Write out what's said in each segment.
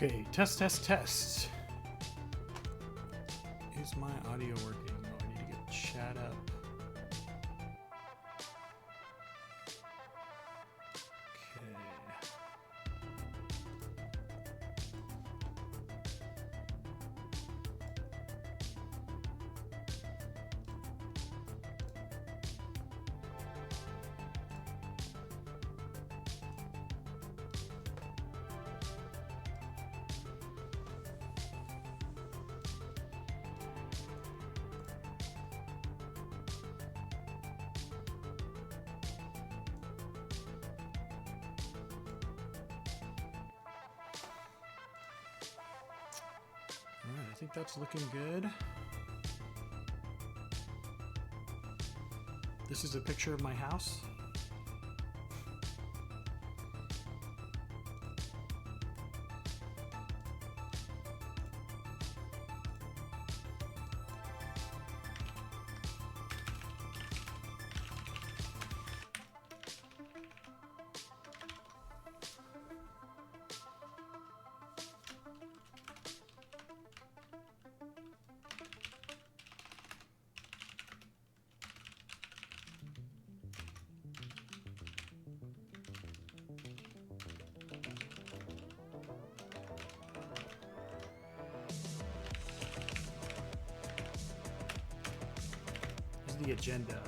Okay, test, test, test. Is my audio working? No, I need to get chat up. Okay. All right, I think that's looking good. This is a picture of my house. The agenda.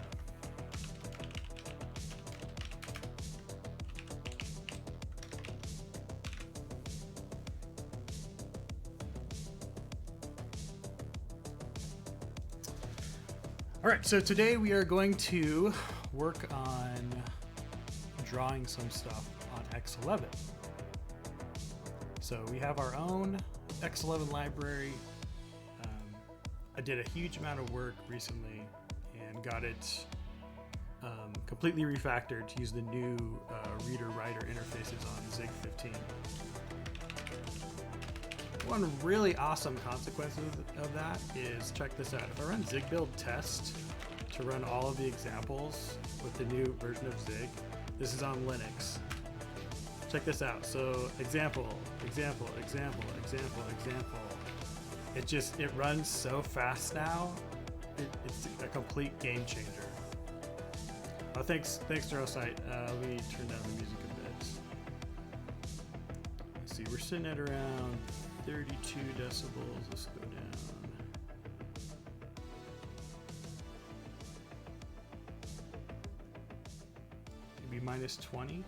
All right, so today we are going to work on drawing some stuff on X11. So we have our own X11 library. I did a huge amount of work recently and got it completely refactored to use the new reader-writer interfaces on Zig 15. One really awesome consequence of that is, check this out. If I run Zig build test to run all of the examples with the new version of Zig, this is on Linux. Check this out. So example, example, example, example, example. It runs so fast now. It's a complete game changer. Oh, thanks Neurosite. Let me turn down the music a bit. Let's see, we're sitting at around 32 decibels. Let's go down. Maybe minus 20.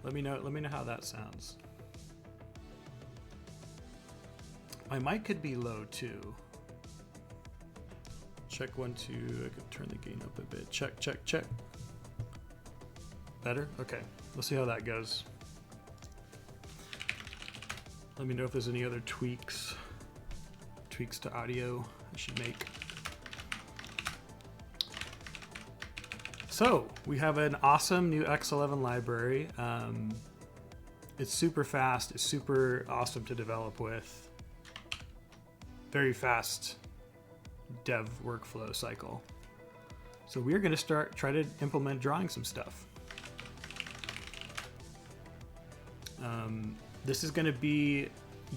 Let me know how that sounds. My mic could be low too. Check 1, 2. I could turn the gain up a bit. Check, check, check. Better? Okay. Let's see how that goes. Let me know if there's any other tweaks to audio I should make. So we have an awesome new X11 library. It's super fast. It's super awesome to develop with. Very fast dev workflow cycle. So we're going to try to implement drawing some stuff. This is going to be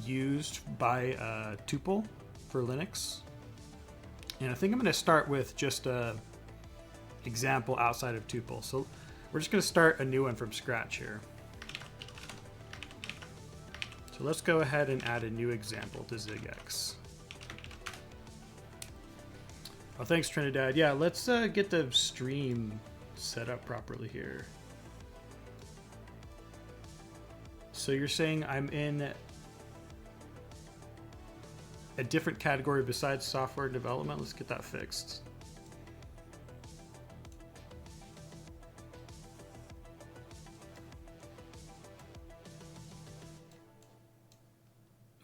used by tuple for Linux. And I think I'm going to start with just a example outside of tuple. So we're just going to start a new one from scratch here. So let's go ahead and add a new example to ZigX. Oh, thanks, Trinidad. Yeah, let's get the stream set up properly here. So you're saying I'm in a different category besides software development? Let's get that fixed.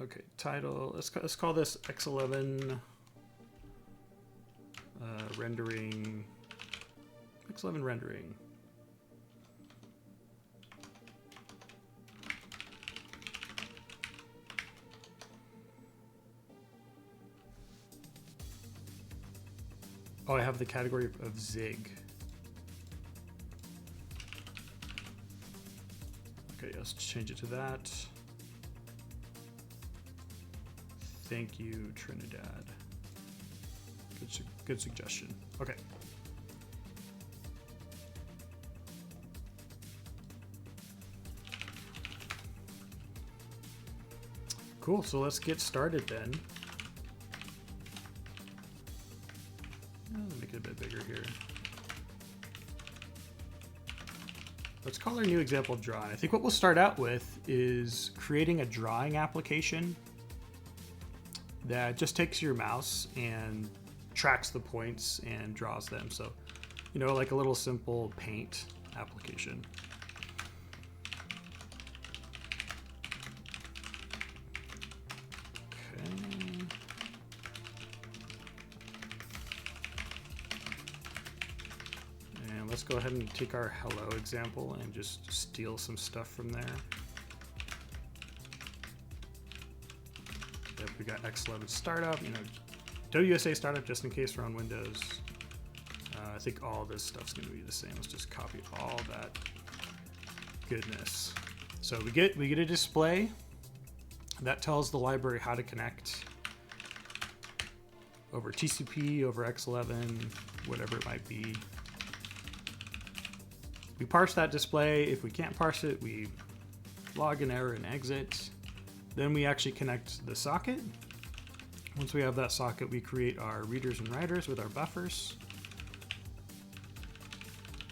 Okay, title. Let's call this X11 rendering. X11 rendering. Oh, I have the category of Zig. Okay, let's change it to that. Thank you, Trinidad. Good suggestion. Okay. Cool, so let's get started then. Make it a bit bigger here. Let's call our new example drawing. I think what we'll start out with is creating a drawing application that just takes your mouse and tracks the points and draws them. So, you know, like a little simple paint application. Let's go ahead and take our hello example and just steal some stuff from there. Yep, we got X11 startup, you know, WSA startup just in case we're on Windows. I think all this stuff's gonna be the same. Let's just copy all that goodness. So we get a display that tells the library how to connect over TCP, over X11, whatever it might be. We parse that display. If we can't parse it, we log an error and exit. Then we actually connect the socket. Once we have that socket, we create our readers and writers with our buffers.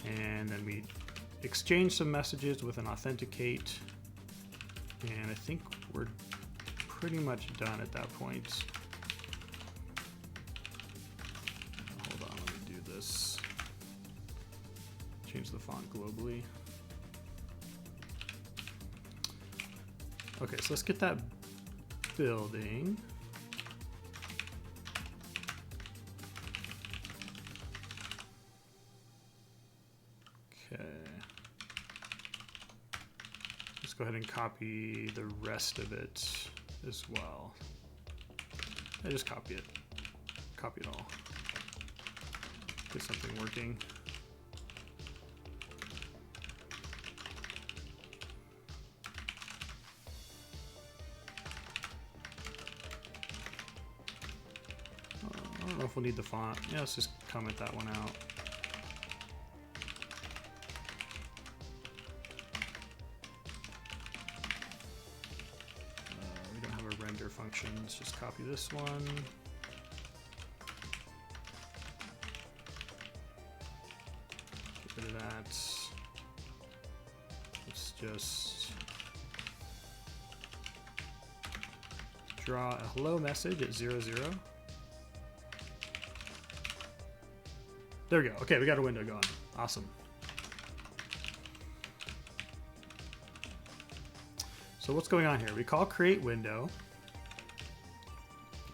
And then we exchange some messages with an authenticate. And I think we're pretty much done at that point. Hold on, let me do this. Change the font globally. Okay, so let's get that building. Okay. Let's go ahead and copy the rest of it as well. I just copy it. Copy it all. Get something working. I don't know if we'll need the font. Yeah, let's just comment that one out. We don't have a render function. Let's just copy this one. Get rid of that. Let's just draw a hello message at 0, 0. There we go. Okay, we got a window going. Awesome. So what's going on here? We call create window,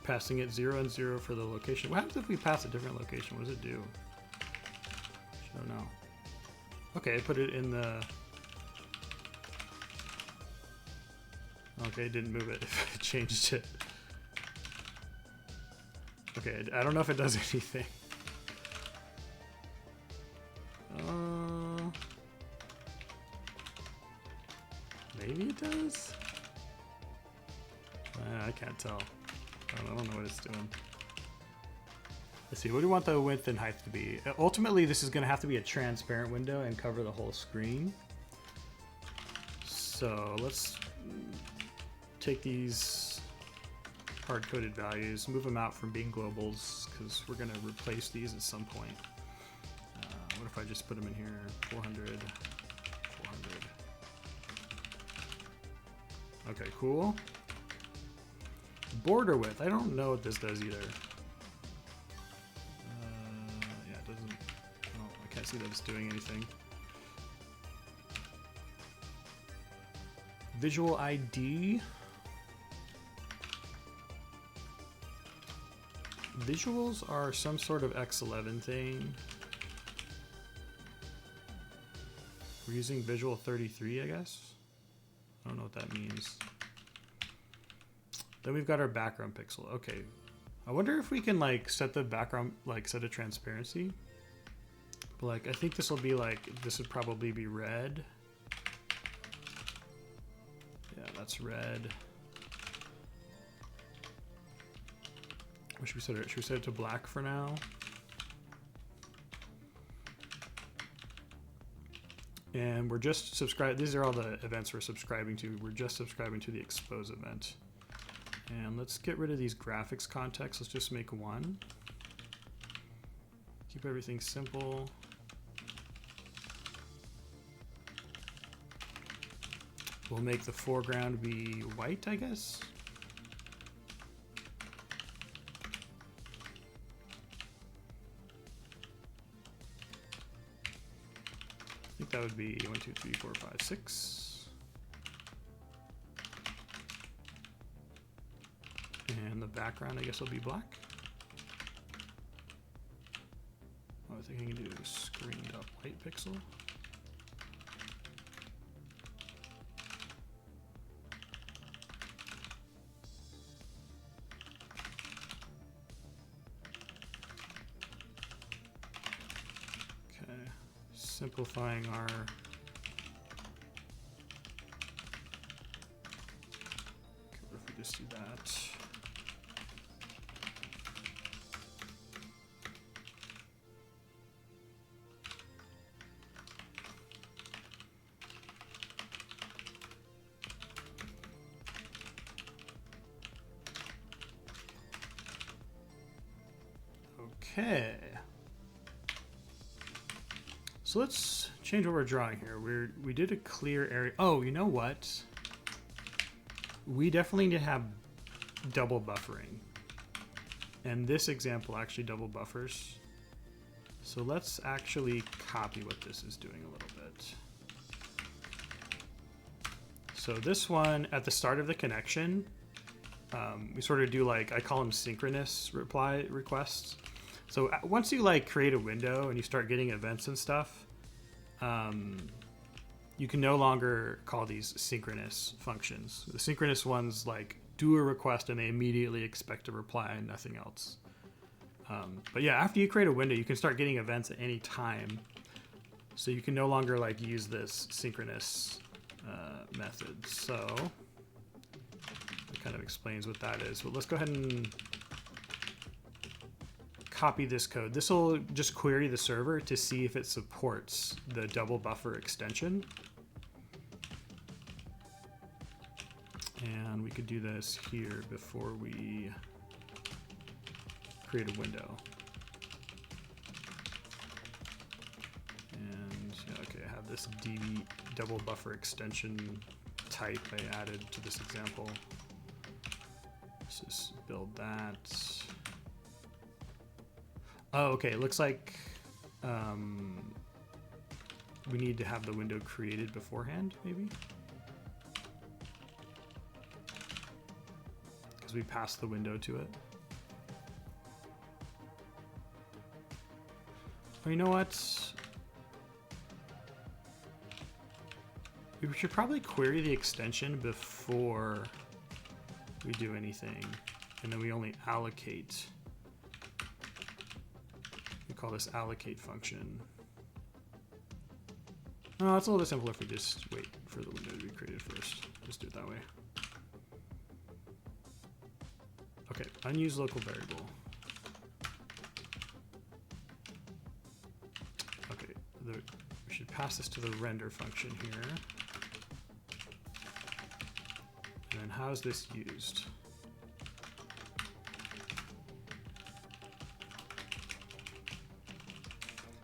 passing it 0 and 0 for the location. What happens if we pass a different location? What does it do? I don't know. Okay, put it in the... Okay, it didn't move it if I changed it. Okay, I don't know if it does anything. Maybe it does? I can't tell. I don't know what it's doing. Let's see, what do we want the width and height to be? Ultimately, this is going to have to be a transparent window and cover the whole screen. So let's take these hard-coded values, move them out from being globals, because we're going to replace these at some point. What if I just put them in here? 400, 400. Okay, cool. Border width. I don't know what this does either. Yeah, it doesn't. Oh, I can't see that it's doing anything. Visual ID. Visuals are some sort of X11 thing. We're using Visual 33, I guess. I don't know what that means. Then we've got our background pixel. Okay. I wonder if we can like set the background, like set a transparency. But like, I think this will be like, this would probably be red. Yeah, that's red. What should we set it? Should we set it to black for now? And we're just subscribed. These are all the events we're subscribing to. We're just subscribing to the expose event. And let's get rid of these graphics contexts. Let's just make one. Keep everything simple. We'll make the foreground be white, I guess. I think that would be 1, 2, 3, 4, 5, 6. And the background, I guess, will be black. Oh, I think I can do screened up light pixel. Simplifying our what if we just do that? Okay. So let's change what we're drawing here. We did a clear area. Oh, you know what? We definitely need to have double buffering. And this example actually double buffers. So let's actually copy what this is doing a little bit. So this one, at the start of the connection, we sort of do like, I call them synchronous reply requests. So once you like create a window and you start getting events and stuff, you can no longer call these synchronous functions. The synchronous ones like do a request and they immediately expect a reply and nothing else. But yeah, after you create a window, you can start getting events at any time. So you can no longer like use this synchronous method. So it kind of explains what that is. But let's go ahead and copy this code. This will just query the server to see if it supports the double buffer extension. And we could do this here before we create a window. And okay, I have this DB double buffer extension type I added to this example. Let's just build that. Oh, okay, it looks like we need to have the window created beforehand, maybe? Because we passed the window to it. Oh, you know what? We should probably query the extension before we do anything, and then we only allocate. We call this allocate function. No, it's a little bit simpler if we just wait for the window to be created first. Just do it that way. Okay, unused local variable. Okay, we should pass this to the render function here. And then how is this used?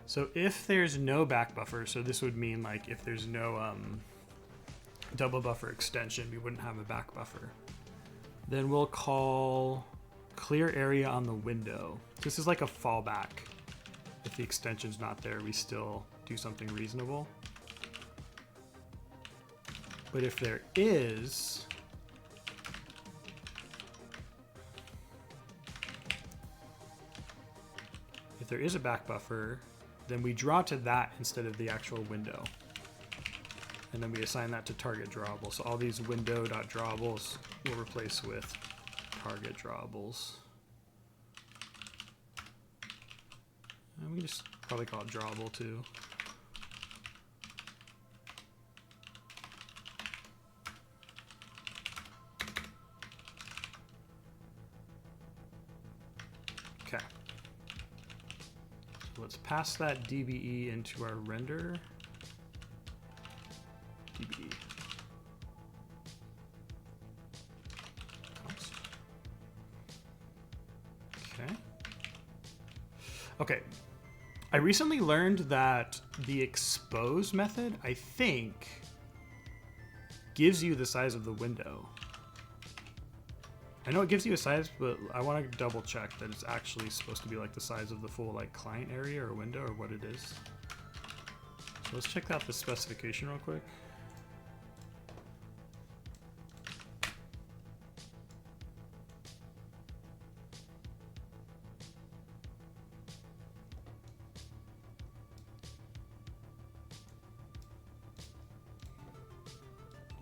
So if there's no back buffer, so this would mean like if there's no double buffer extension, we wouldn't have a back buffer. Then we'll call clear area on the window. This is like a fallback. If the extension's not there, we still do something reasonable. But if there is, a back buffer, then we draw to that instead of the actual window. And then we assign that to target drawable. So all these window.drawables will replace with target drawables. And we just probably call it drawable too. Okay. Let's pass that DBE into our render. DBE. Oops. Okay. Okay. I recently learned that the expose method, I think, gives you the size of the window. I know it gives you a size, but I want to double check that it's actually supposed to be like the size of the full like client area or window or what it is. So let's check out the specification real quick.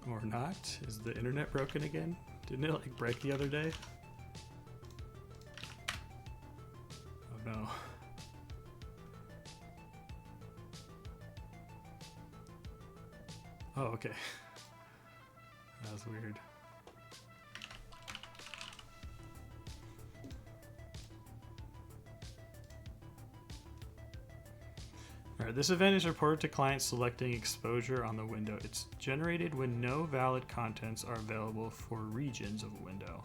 Or not? Is the internet broken again? Didn't it like break the other day? Oh no. Oh, okay. That was weird. Alright, this event is reported to clients selecting exposure on the window. It's generated when no valid contents are available for regions of a window.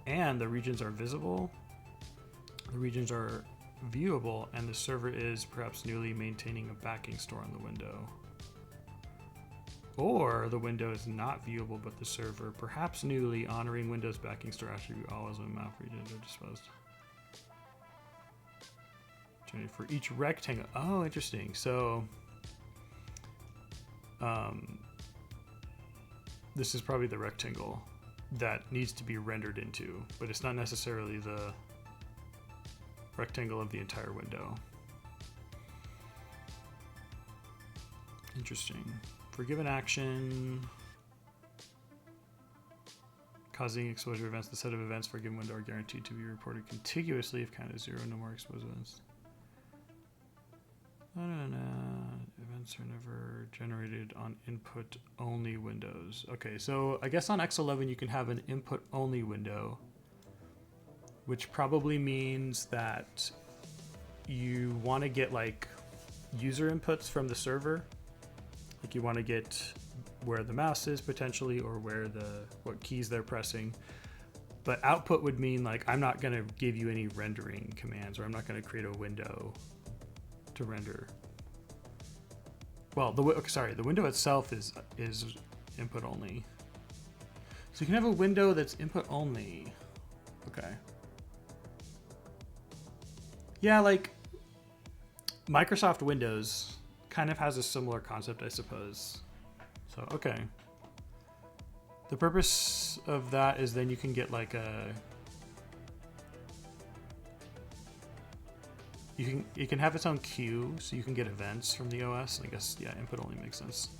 And the regions are visible, the regions are viewable, and the server is perhaps newly maintaining a backing store on the window. Or the window is not viewable, but the server, perhaps newly honoring Windows backing store attribute, always when map regions are disposed. For each rectangle. Oh, interesting. So this is probably the rectangle that needs to be rendered into, but it's not necessarily the rectangle of the entire window. Interesting. For given action causing exposure events, the set of events for a given window are guaranteed to be reported contiguously if count is 0, no more exposed events. Events are never generated on input-only windows. Okay, so I guess on X11 you can have an input-only window, which probably means that you want to get like user inputs from the server. Like you want to get where the mouse is potentially, or where what keys they're pressing. But output would mean like I'm not going to give you any rendering commands, or I'm not going to create a window to render. Well, the window itself is input only. So you can have a window that's input only. Okay. Yeah, like Microsoft Windows kind of has a similar concept, I suppose. So, okay. The purpose of that is then you can get like it can have its own queue, so you can get events from the OS. I guess, yeah, input only makes sense.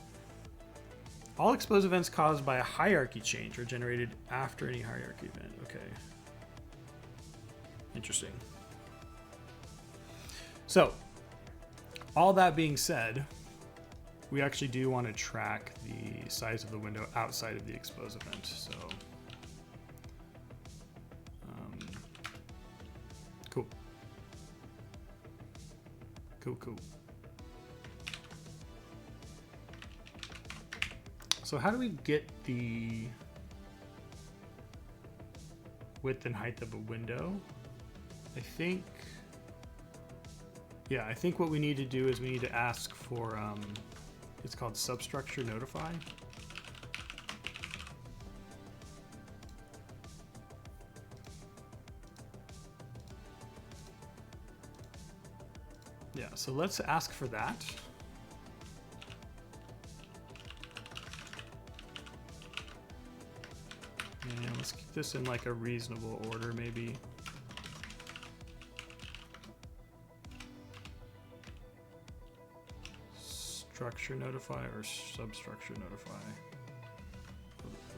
All exposed events caused by a hierarchy change are generated after any hierarchy event. Okay. Interesting. So, all that being said, we actually do want to track the size of the window outside of the expose event. So, cool. Cool. So how do we get the width and height of a window? I think what we need to do is we need to ask for, it's called substructure notify. Yeah, so let's ask for that. And let's keep this in like a reasonable order, maybe. Structure notify or substructure notify?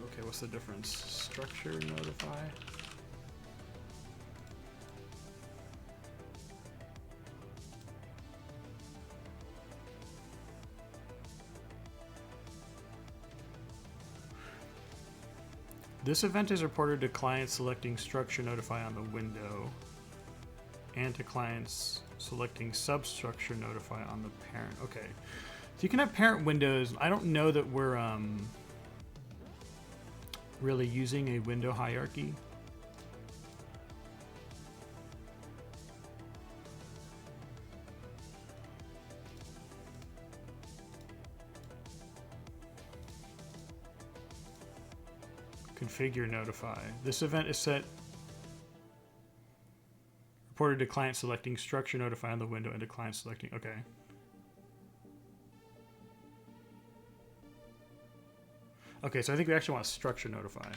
Okay, what's the difference? Structure notify. This event is reported to clients selecting structure notify on the window. and to clients selecting substructure notify on the parent. Okay, so you can have parent windows. I don't know that we're really using a window hierarchy. Configure notify. This event is set reported to client selecting structure notify on the window and to client selecting. Okay. Okay, so I think we actually want structure notify.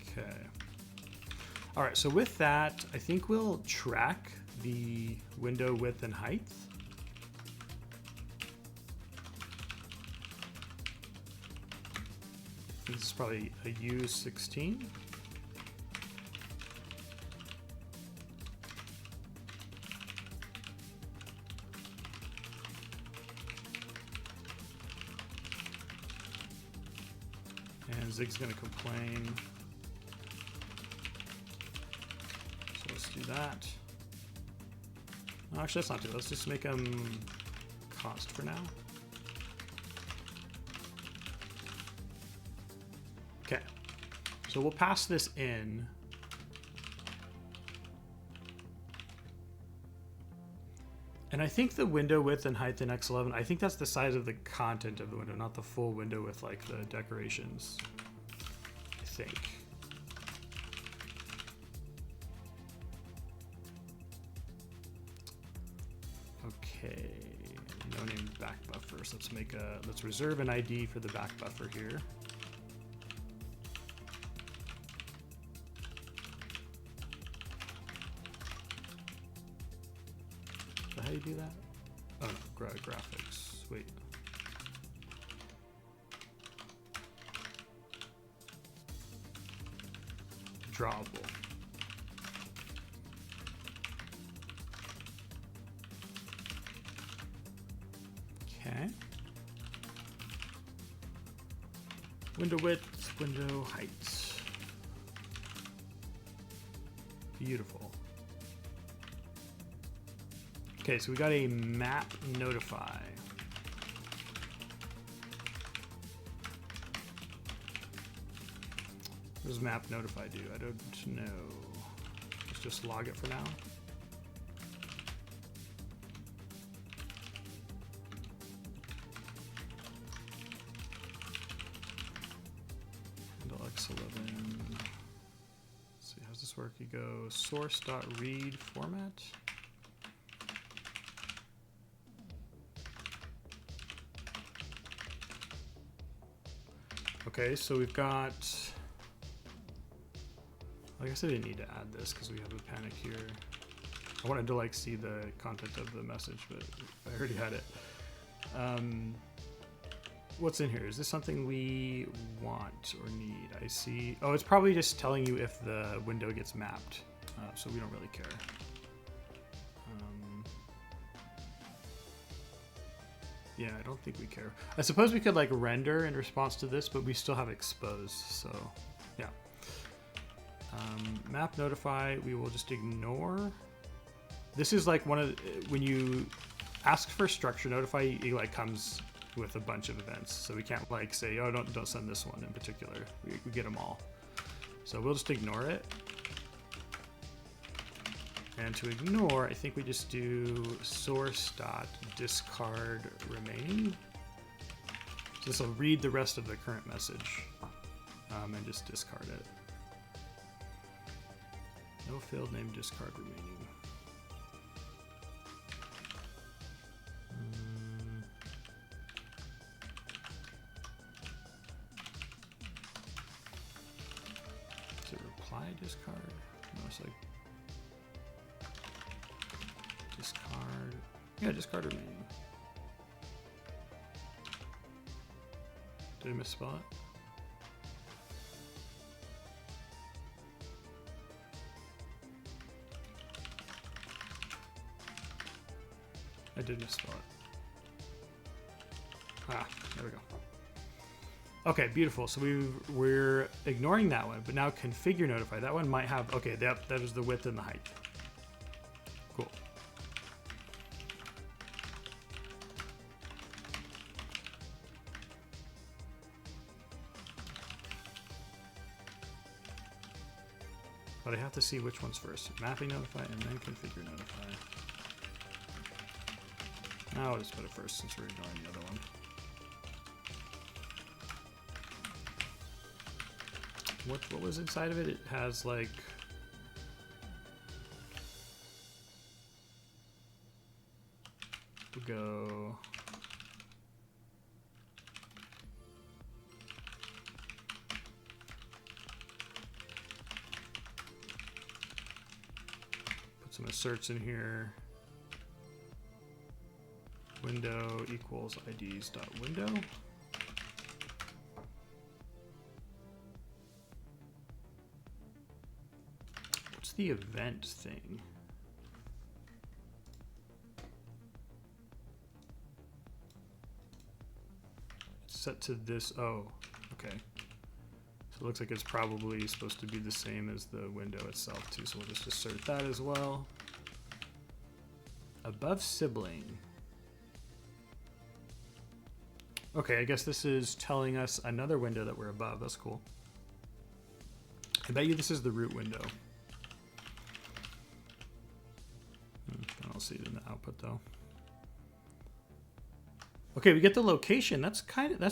Okay. All right, so with that, I think we'll track the window width and height. This is probably a U16. And Zig's gonna complain. So let's do that. No, actually, let's not do it. Let's just make them cost for now. Okay, so we'll pass this in. And I think the window width and height in X11, I think that's the size of the content of the window, not the full window with like the decorations, I think. Okay, no name back buffer. So let's reserve an ID for the back buffer here. How do you do that? Oh no, graphics. Wait. Drawable. Okay. Window width, window height. Beautiful. Okay, so we got a map notify. What does map notify do? I don't know. Let's just log it for now. Handle X11. Let's see, how's this work? You go source.read format. Okay, so we've got, I guess I didn't need to add this because we have a panic here. I wanted to like see the content of the message, but I already had it. What's in here? Is this something we want or need? I see. Oh, it's probably just telling you if the window gets mapped. So we don't really care. Yeah, I don't think we care. I suppose we could like render in response to this, but we still have expose, so yeah. Map notify, we will just ignore. This is like one of when you ask for structure notify, it like comes with a bunch of events, so we can't like say, oh, don't send this one in particular. We get them all, so we'll just ignore it. And to ignore, I think we just do source.discard remaining. So this will read the rest of the current message and just discard it. No field name discard remaining. Is it reply discard? No, it's like discard. Yeah, discard remaining. Did I misspell it? I did misspell it. Ah, there we go. Okay, beautiful. So we're ignoring that one, but now configure notify. That one might have, okay, that is the width and the height. Cool. But I have to see which one's first. Mapping notify and then configure notify. Now I'll just put it first since we're ignoring the other one. What was inside of it? It has like we'll go put some asserts in here. Window equals IDs dot window. What's the event thing? It's set to this. Oh, okay. So it looks like it's probably supposed to be the same as the window itself too. So we'll just assert that as well. Above sibling. Okay, I guess this is telling us another window that we're above. That's cool. I bet you this is the root window. I don't see it in the output though. Okay, we get the location. That's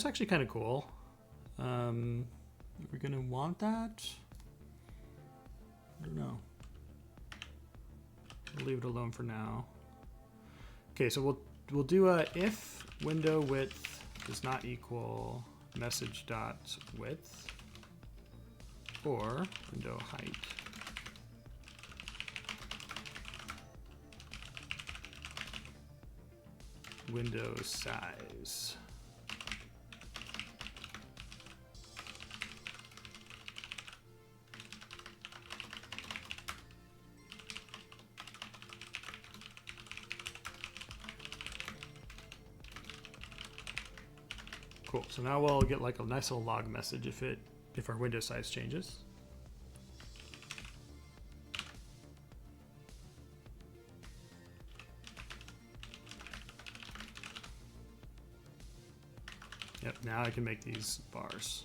actually kind of cool. Are we gonna want that? I don't know. We'll leave it alone for now. Okay, so we'll do a if window width does not equal message dot width or window height. Window size. Cool. So now we'll get like a nice little log message if our window size changes. Yep, now I can make these bars.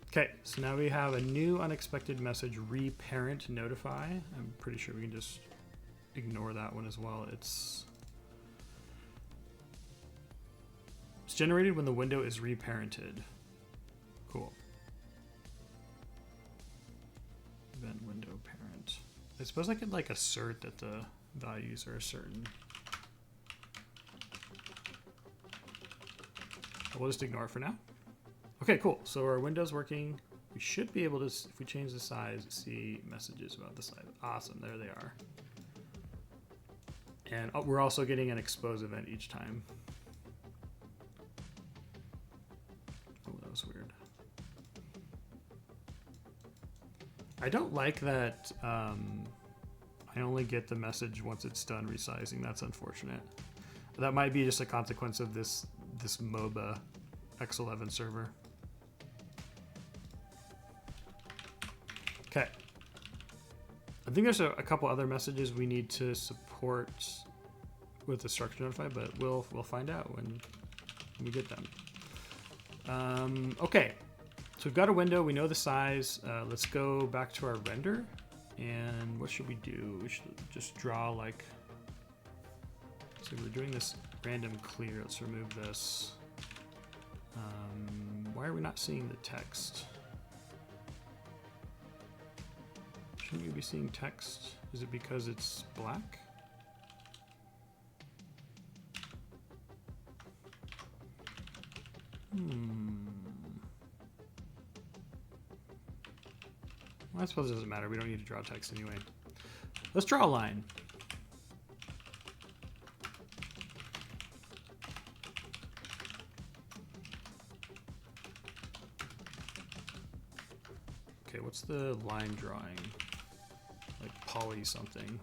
Okay, so now we have a new unexpected message, reparent notify. I'm pretty sure we can just ignore that one as well. It's generated when the window is reparented. Cool. Event window parent. I suppose I could like assert that the values are certain. We'll just ignore it for now. Okay, cool. So our window's working. We should be able to, if we change the size, see messages about the size. Awesome, there they are. And we're also getting an expose event each time. Oh, that was weird. I don't like that I only get the message once it's done resizing. That's unfortunate. That might be just a consequence of this MOBA X11 server. Okay. I think there's a couple other messages we need to support with the structure notify, but we'll find out when we get them. Okay, so we've got a window. We know the size. Let's go back to our render. And what should we do? We should just draw like. So we're doing this random clear. Let's remove this. Why are we not seeing the text? Shouldn't you be seeing text? Is it because it's black? Well, I suppose it doesn't matter. We don't need to draw text anyway. Let's draw a line. Okay, what's the line drawing? Like poly something.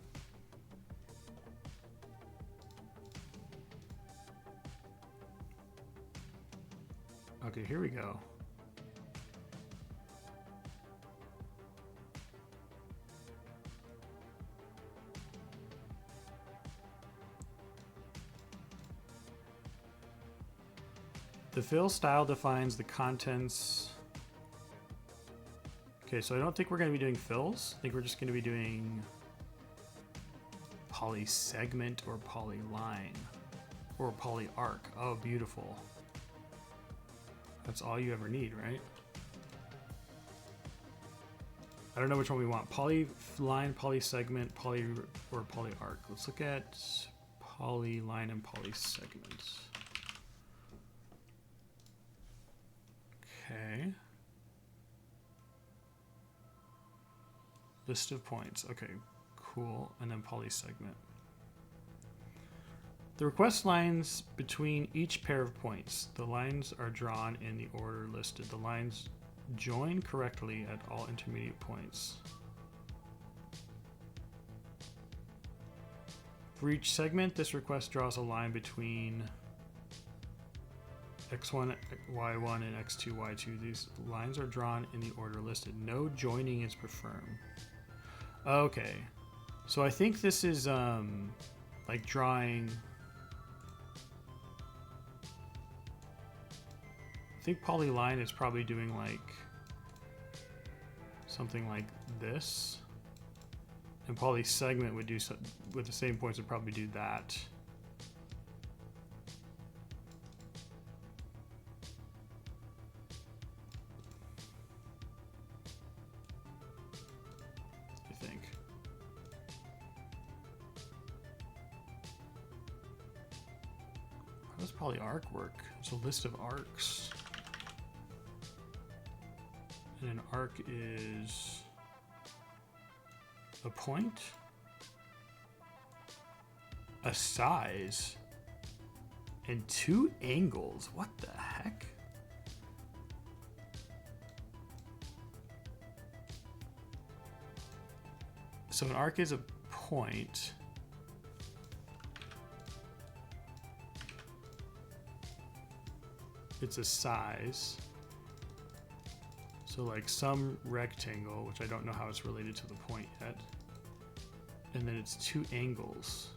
Okay, here we go. The fill style defines the contents. Okay, so I don't think we're going to be doing fills. I think we're just going to be doing poly segment or polyline or poly arc. Oh, beautiful. That's all you ever need, right? I don't know which one we want. Polyline, poly segment, poly or poly arc. Let's look at polyline and poly segment. Okay. List of points. Okay, cool. And then poly segment. The request lines between each pair of points. The lines are drawn in the order listed. The lines join correctly at all intermediate points. For each segment, this request draws a line between X1, Y1, and X2, Y2. These lines are drawn in the order listed. No joining is performed. Okay. So I think this is like drawing. I think polyline is probably doing like something like this. And poly segment would do with the same points would probably do that. How does poly arc work? It's a list of arcs. And an arc is a point, a size, and 2 angles. What the heck? So an arc is a point. It's a size. So like some rectangle, which I don't know how it's related to the point yet. And then it's 2 angles.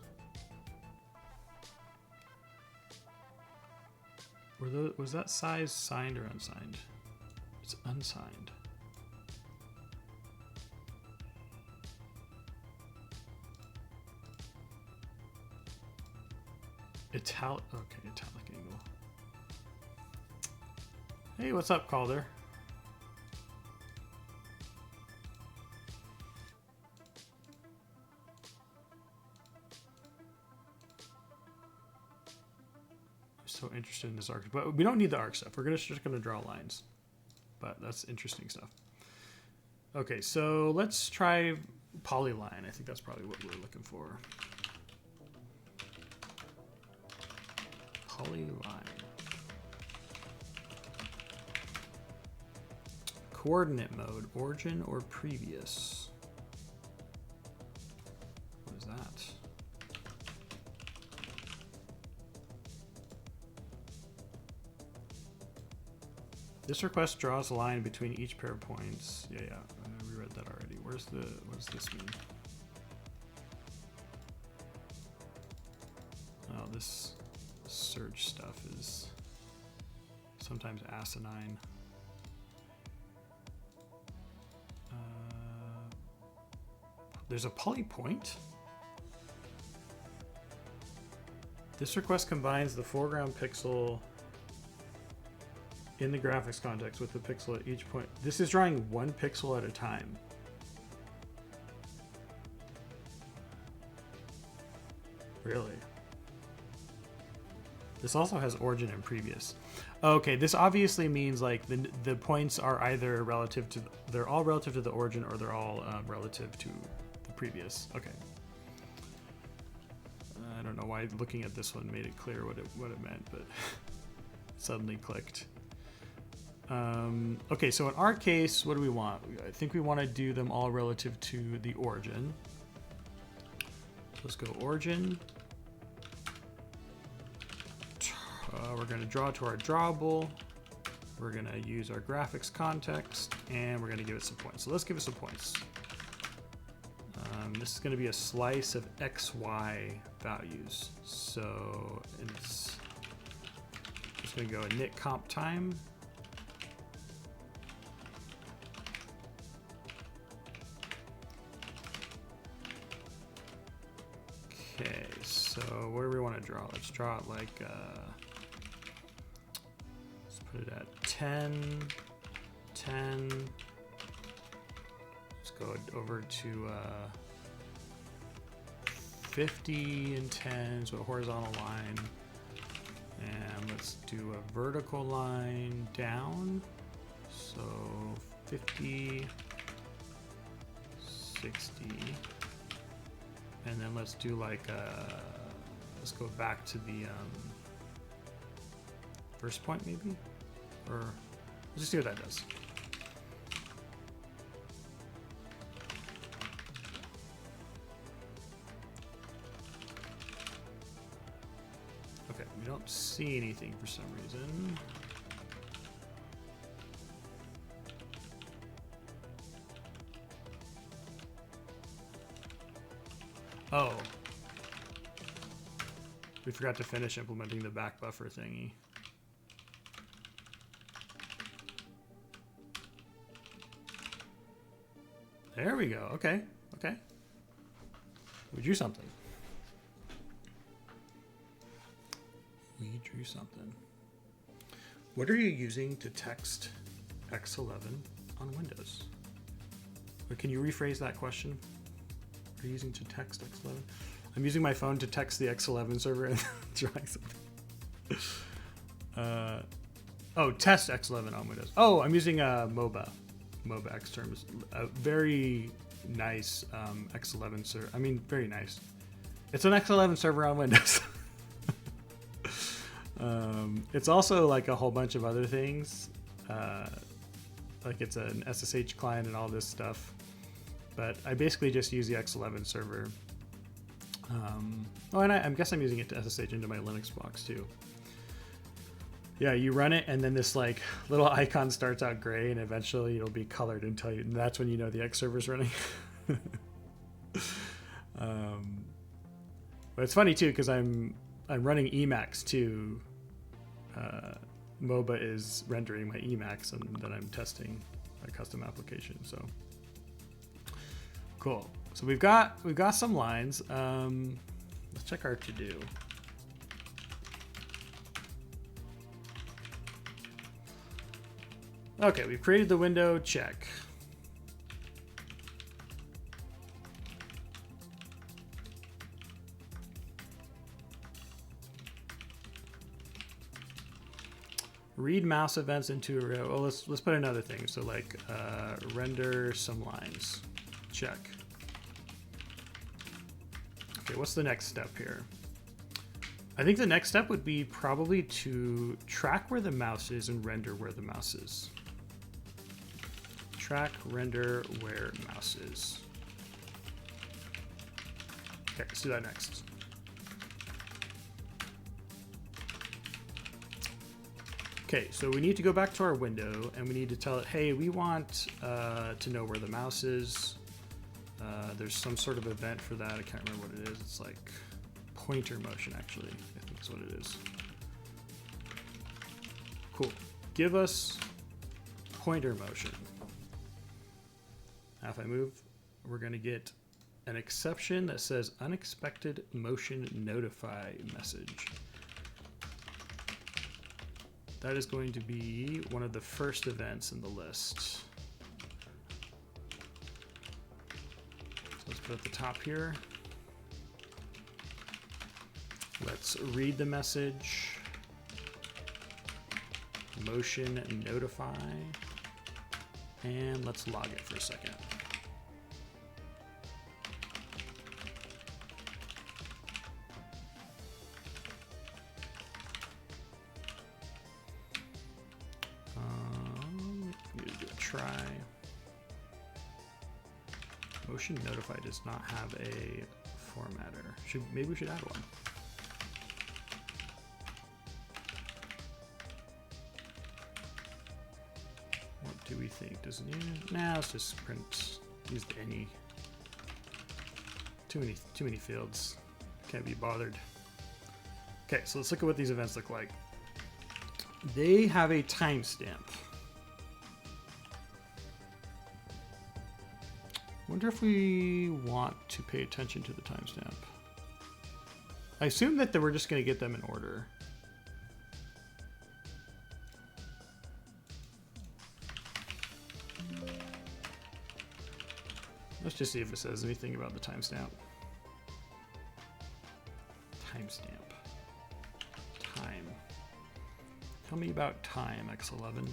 Was that size signed or unsigned? It's unsigned. Italic, okay, italic angle. Hey, what's up, Calder? So interested in this arc, but we don't need the arc stuff. We're just gonna draw lines, but that's interesting stuff. Okay, so let's try polyline. I think that's probably what we're looking for. Polyline. Coordinate mode, origin or previous. What is that? This request draws a line between each pair of points. Yeah, we read that already. What does this mean? Oh, this search stuff is sometimes asinine. There's a poly point. This request combines the foreground pixel in the graphics context with the pixel at each point. This is drawing 1 pixel at a time. Really? This also has origin and previous. Okay, this obviously means like the points are either relative to, they're all relative to the origin or they're all relative to the previous. Okay. I don't know why looking at this one made it clear what it meant, but suddenly clicked. Okay, so in our case, what do we want? I think we want to do them all relative to the origin. Let's go origin. We're going to draw to our drawable. We're gonna use our graphics context and we're gonna give it some points. So let's give it some points. This is gonna be a slice of XY values. So it's just gonna go init comp time. Okay, so what do we want to draw? Let's draw it like, let's put it at 10, 10. Let's go over to 50 and 10, so a horizontal line. And let's do a vertical line down. So 50, 60. And then let's do like, let's go back to the first point maybe? Or let's just see what that does. Okay, we don't see anything for some reason. Oh. We forgot to finish implementing the back buffer thingy. There we go. Okay. Okay. We drew something. We drew something. What are you using to text X11 on Windows? Or can you rephrase that question? Are you using to text X11? I'm using my phone to text the X11 server and drawing something. Oh, test X11 on Windows. Oh, I'm using MOBA X terms. A very nice X11 server. I mean, very nice. It's an X11 server on Windows. It's also like a whole bunch of other things. Like it's an SSH client and all this stuff. But I basically just use the X11 server. Oh, and I guess I'm using it to SSH into my Linux box too. Yeah, you run it, and then this like little icon starts out gray, and eventually it'll be colored until you. And that's when you know the X server's running. But it's funny too because I'm running Emacs too. MOBA is rendering my Emacs, and then I'm testing a custom application. So. Cool. So we've got some lines. Let's check our to-do. Okay, we've created the window. Check. Read mouse events into a row. Oh, let's put another thing. So like render some lines. Check. Okay, what's the next step here? I think the next step would be probably to track where the mouse is and render where the mouse is. Track, render where mouse is. Okay, let's do that next. Okay, so we need to go back to our window and we need to tell it, hey, we want to know where the mouse is. There's some sort of event for that. I can't remember what it is. It's like pointer motion, actually. I think that's what it is. Cool. Give us pointer motion. Now if I move, we're going to get an exception that says unexpected motion notify message. That is going to be one of the first events in the list. So let's put it at the top here. Let's read the message. Motion notify. And let's log it for a second. Try. Motion notify does not have a formatter. Maybe we should add one. think. Doesn't use. Nah, let's just print. Use the any. Too many fields. Can't be bothered. Okay, so let's look at what these events look like. They have a timestamp. Wonder if we want to pay attention to the timestamp. I assume that we're just going to get them in order. Let's just see if it says anything about the timestamp. Timestamp. Time. Tell me about time, X11.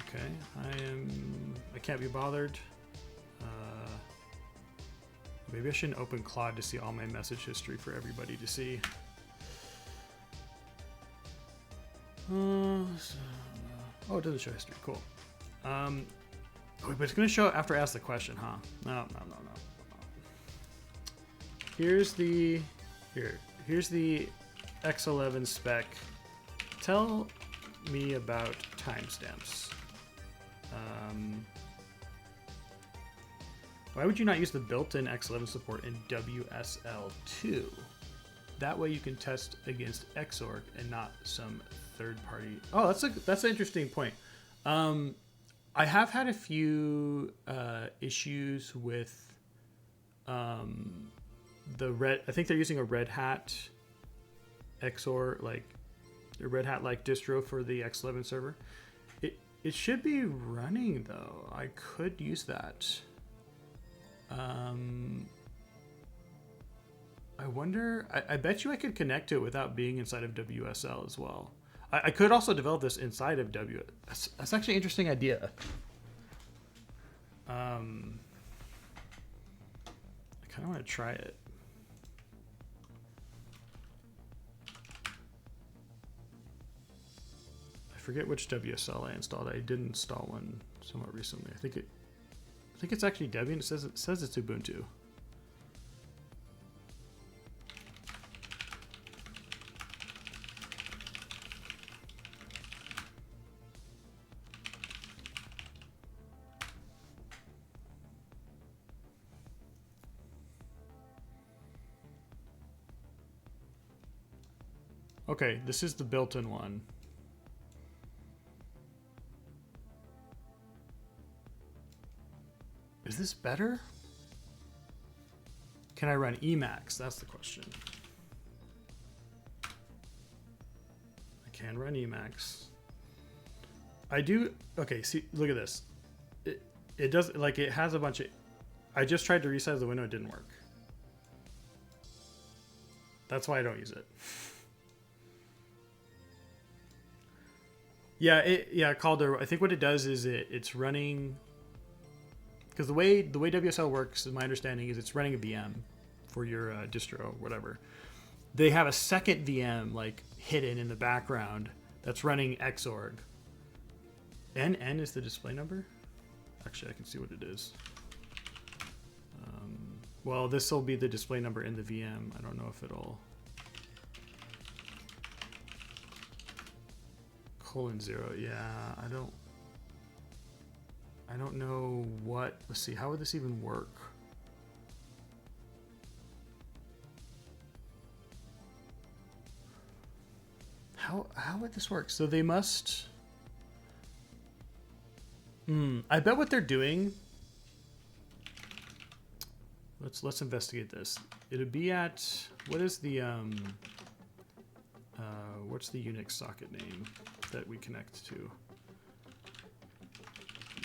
Okay, I can't be bothered. Maybe I shouldn't open Claude to see all my message history for everybody to see. Oh, it doesn't show history. Cool. But it's going to show after I ask the question, huh? No. Here's the X11 spec. Tell me about timestamps. Why would you not use the built-in X11 support in WSL2? That way you can test against Xorg and not some third party. Oh, that's an interesting point. I have had a few issues with the red. I think they're using a Red Hat Xorg, like a Red Hat like distro for the X11 server. It should be running though. I could use that. I wonder. I bet you I could connect to it without being inside of WSL as well. I could also develop this inside of That's actually an interesting idea. I kind of want to try it. I forget which WSL I installed. I did install one somewhat recently. I think it's actually Debian. It says it's Ubuntu. Okay, this is the built-in one. Is this better? Can I run Emacs? That's the question. I can run Emacs. I do. Okay, see, look at this. It does, like, it has a bunch of. I just tried to resize the window. It didn't work. That's why I don't use it. Yeah, Calder. I think what it does is it's running, because the way WSL works, is my understanding, is it's running a VM for your distro or whatever. They have a second VM like hidden in the background that's running Xorg. NN is the display number. Actually, I can see what it is. Well, this will be the display number in the VM. I don't know if it'll. :0. Yeah, I don't know what. Let's see. How would this even work? How would this work? So they must. I bet what they're doing. Let's investigate this. It'll be at, what is the what's the Unix socket name that we connect to?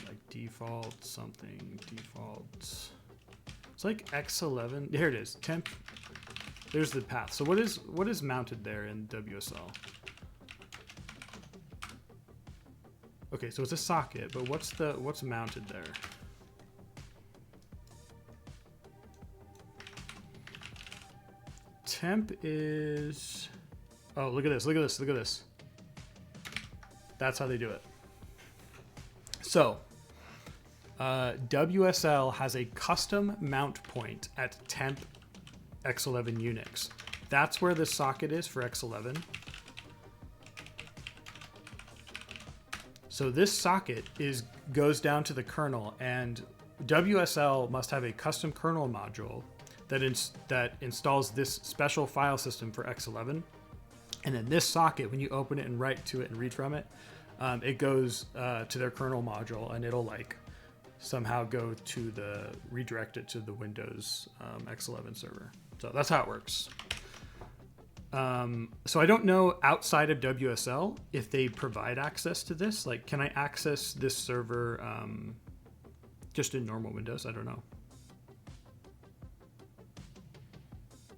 Like default something, default. It's like X11. Here it is. Temp. There's the path. So what is mounted there in WSL? Okay, so it's a socket, but what's mounted there? Temp is. Oh, look at this! Look at this! Look at this! That's how they do it. So, WSL has a custom mount point at temp X11 Unix that's where the socket is for X11. So this socket goes down to the kernel, and WSL must have a custom kernel module that installs this special file system for X11. And in this socket, when you open it and write to it and read from it, it goes to their kernel module, and it'll like somehow go to redirect it to the Windows X11 server. So that's how it works. So I don't know outside of WSL if they provide access to this. Like, can I access this server just in normal Windows? I don't know.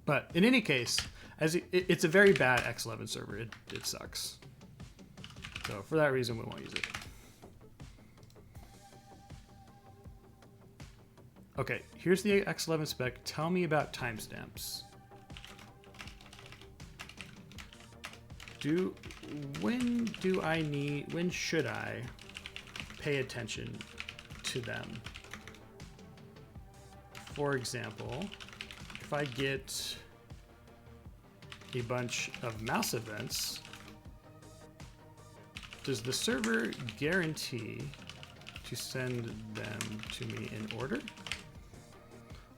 But in any case, it's a very bad X11 server. It sucks. So for that reason, we won't use it. Okay, here's the X11 spec. Tell me about timestamps. When should I pay attention to them? For example, if I get a bunch of mouse events, does the server guarantee to send them to me in order?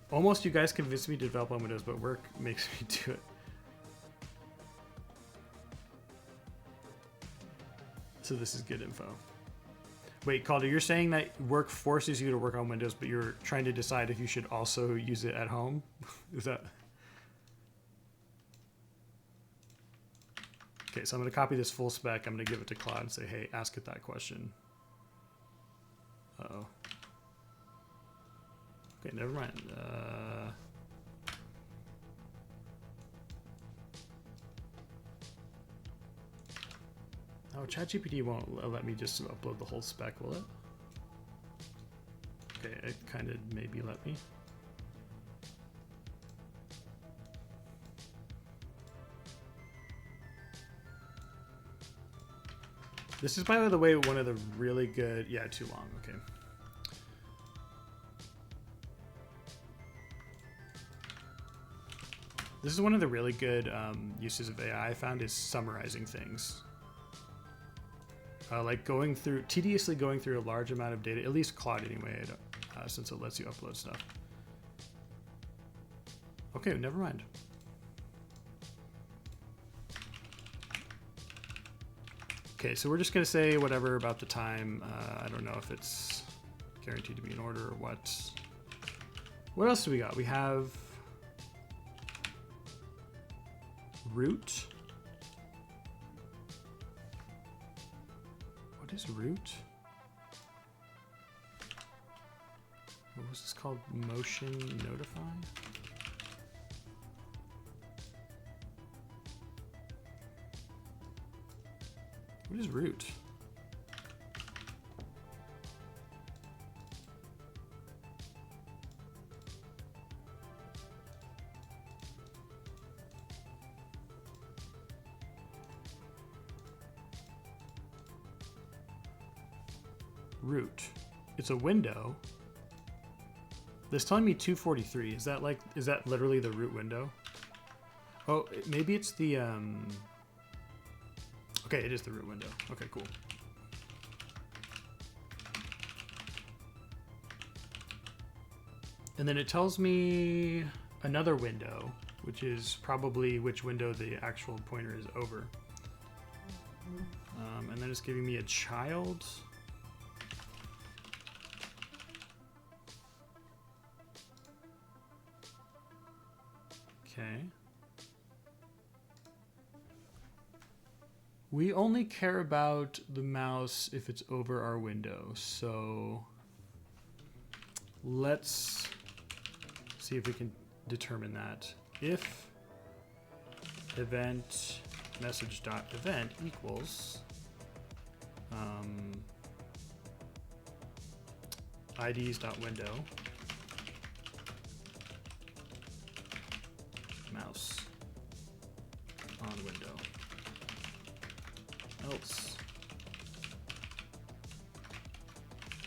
Almost you guys convinced me to develop on Windows, but work makes me do it. So this is good info. Wait, Calder, you're saying that work forces you to work on Windows, but you're trying to decide if you should also use it at home? Is that... Okay, so I'm going to copy this full spec. I'm going to give it to Claude and say, hey, ask it that question. Uh-oh. Okay, never mind. Oh, ChatGPT won't let me just upload the whole spec, will it? Okay, it kind of maybe let me. This is, by the way, one of the really good... Yeah, too long. Okay. This is one of the really good uses of AI I found, is summarizing things. Like tediously going through a large amount of data, at least Claude anyway, since it lets you upload stuff. Okay, never mind. Okay, so we're just gonna say whatever about the time. I don't know if it's guaranteed to be in order or what. What else do we got? We have root. What is root? What was this called? Motion notify? What is root? Root. It's a window. It's telling me 243. Is that literally the root window? Oh, maybe it's the okay, it is the root window. Okay, cool. And then it tells me another window, which is probably which window the actual pointer is over. And then it's giving me a child. Okay. We only care about the mouse if it's over our window. So let's see if we can determine that. If event message.event equals IDs.window mouse on window, else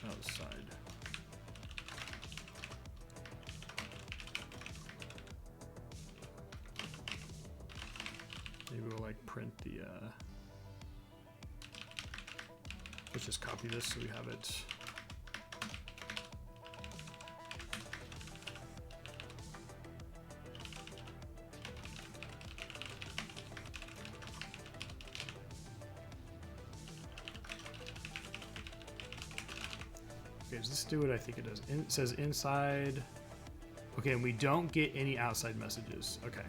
outside. Maybe we'll like print the, let's just copy this so we have it. Okay, does this do what I think it does? It says inside. Okay, and we don't get any outside messages. Okay.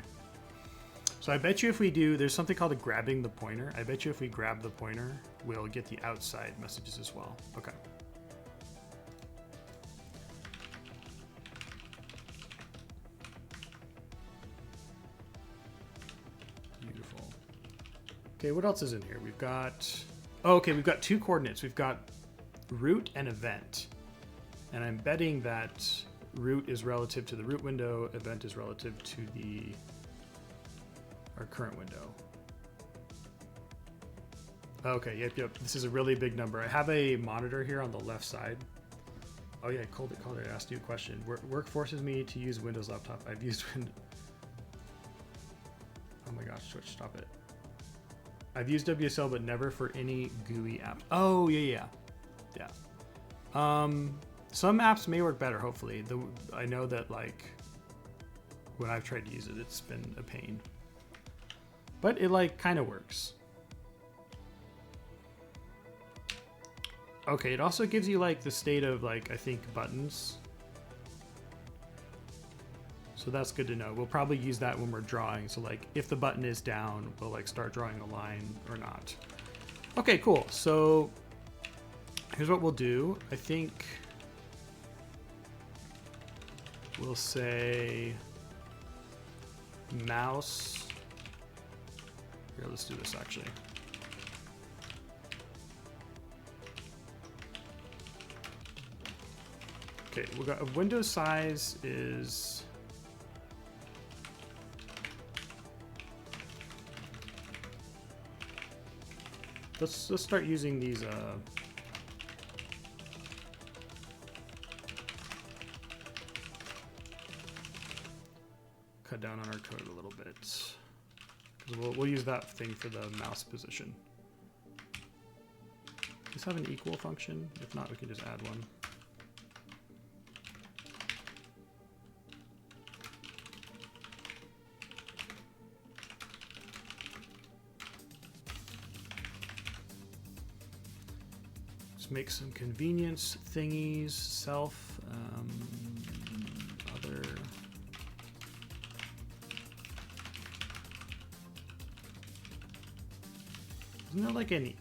So I bet you if we do, there's something called a grabbing the pointer. I bet you if we grab the pointer, we'll get the outside messages as well. Okay. Beautiful. Okay, what else is in here? We've got, oh, okay, we've got two coordinates. We've got root and event. And I'm betting that root is relative to the root window, event is relative to our current window. Okay, yep. This is a really big number. I have a monitor here on the left side. Oh yeah, Calder, I asked you a question. Work forces me to use Windows laptop. I've used Windows. Oh my gosh, Twitch, stop it. I've used WSL, but never for any GUI app. Oh yeah. Some apps may work better, hopefully. I know that like when I've tried to use it, it's been a pain. But it like kind of works. Okay, it also gives you like the state of like, I think buttons. So that's good to know. We'll probably use that when we're drawing. So like if the button is down, we'll like start drawing a line or not. Okay, cool. So here's what we'll do. I think we'll say mouse. Here, let's do this actually. Okay, we got a window size is let's start using these cut down on our code a little bit. We'll use that thing for the mouse position. Does this have an equal function? If not, we can just add one. Let's make some convenience thingies, self, other. Isn't there like any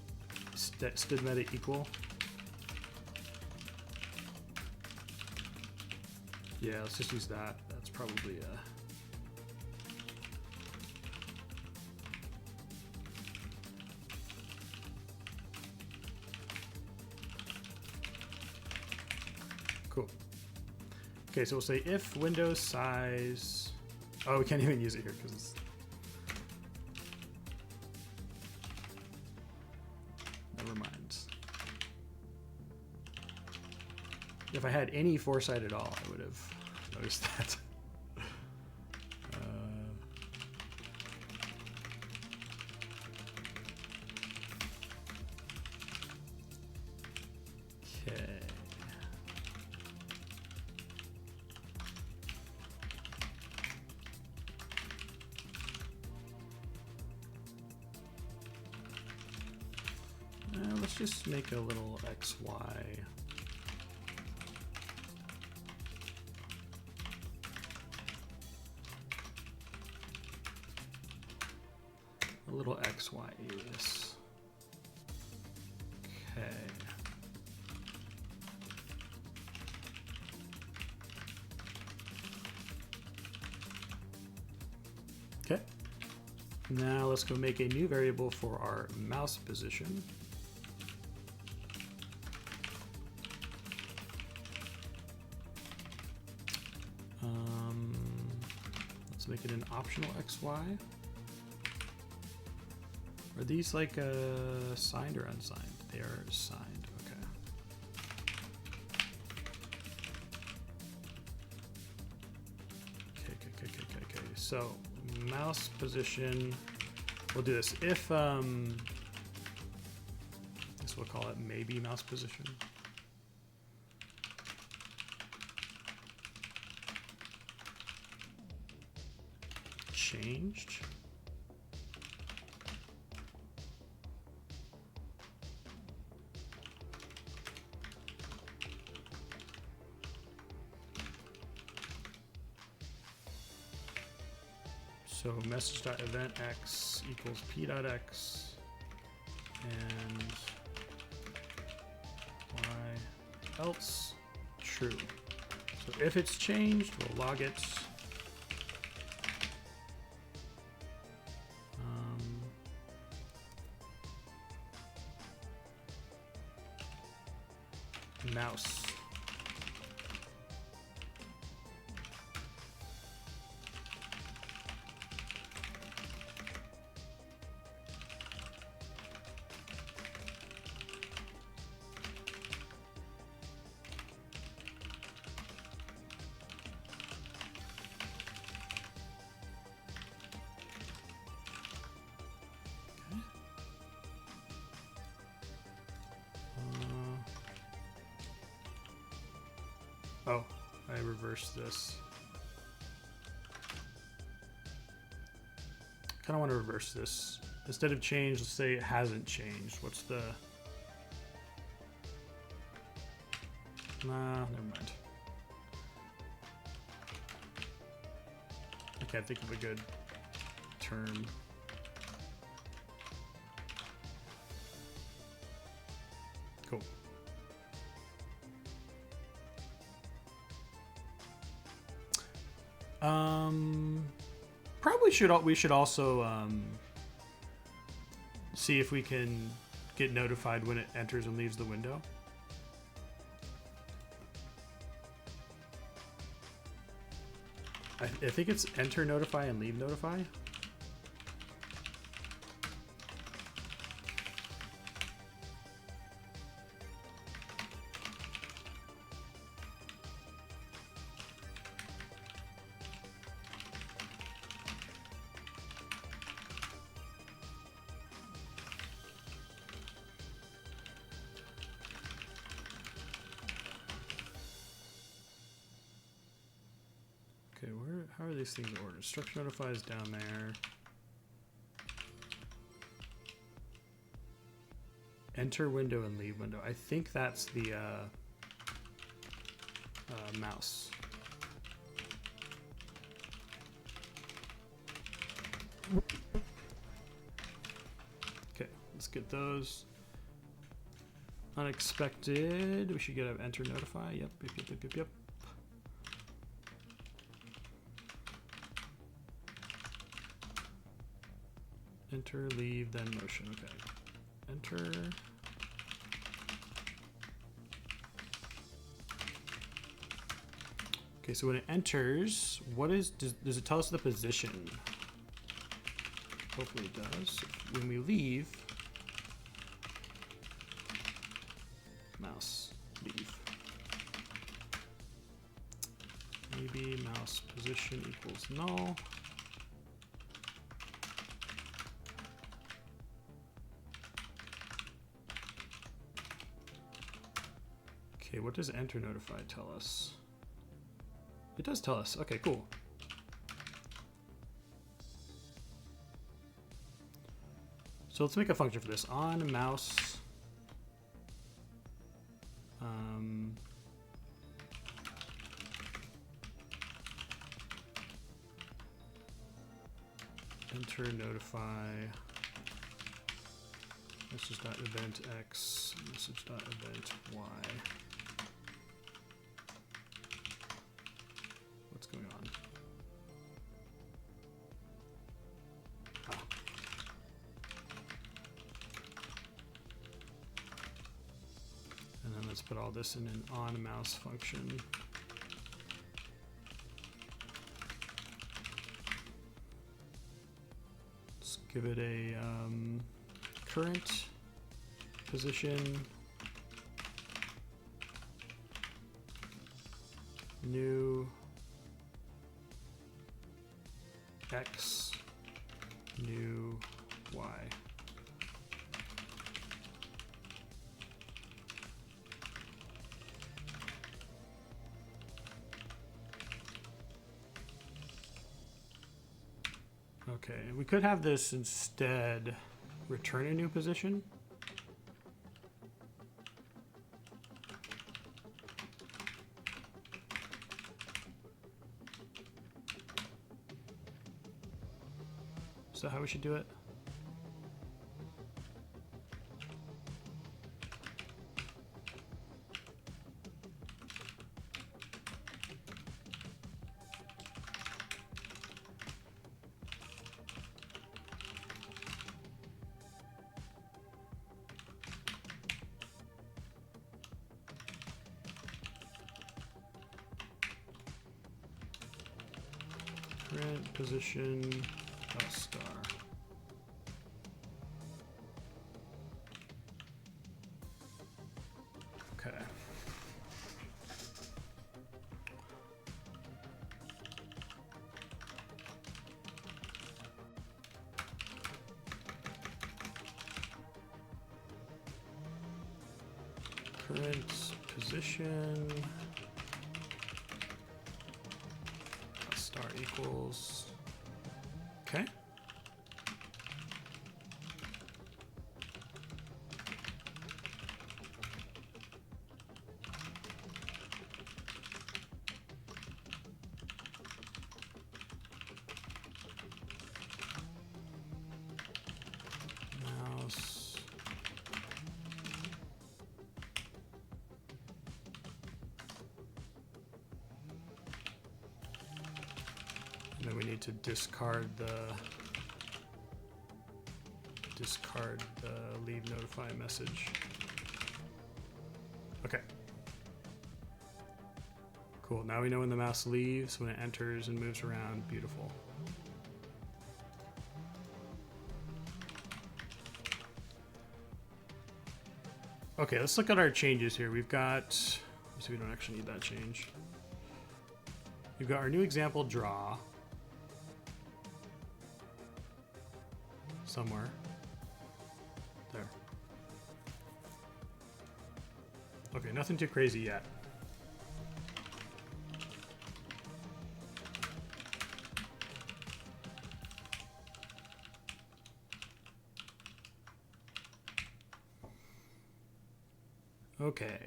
std equal? Yeah, let's just use that. That's probably cool. Okay, so we'll say if Windows size. Oh, we can't even use it here because it's. Never mind. If I had any foresight at all, I would have noticed that. Okay. Let's just make a little XY. A little XY alias. Okay. Okay. Now let's go make a new variable for our mouse position. Let's make it an optional XY. Are these like signed or unsigned? They are signed, okay. Okay. So mouse position we'll do this. If this we'll call it maybe mouse position. Changed. So message.eventX equals p.x and y else true. So if it's changed, we'll log it. Mouse. Oh, I reversed this. Kind of want to reverse this. Instead of change, let's say it hasn't changed. What's the... Nah, never mind. I can't think of a good term. Cool. Probably we should also see if we can get notified when it enters and leaves the window. I think it's enter notify and leave notify. Okay, how are these things ordered? Structure notify is down there. Enter window and leave window. I think that's the mouse. Okay, let's get those. Unexpected. We should get an enter notify. Yep. Enter, leave, then motion. Okay. Enter. Okay, so when it enters, does it tell us the position? Hopefully it does. When we leave, mouse, leave. Maybe mouse position equals null. Okay, what does enter notify tell us? It does tell us. Okay, cool. So let's make a function for this. On mouse enter notify message.event x message.event y. What's going on? And then let's put all this in an on mouse function. Let's give it a current position, new x, new Y. Okay, we could have this instead return a new position. Is that how we should do it? Current position star. Okay. Current position star equals. Okay. Mouse. And then we need to discard the leave notify message. Okay. Cool. Now we know when the mouse leaves, when it enters and moves around. Beautiful. Okay, let's look at our changes here. We've got, so we don't actually need that change. We've got our new example draw somewhere. There. Okay, nothing too crazy yet. Okay,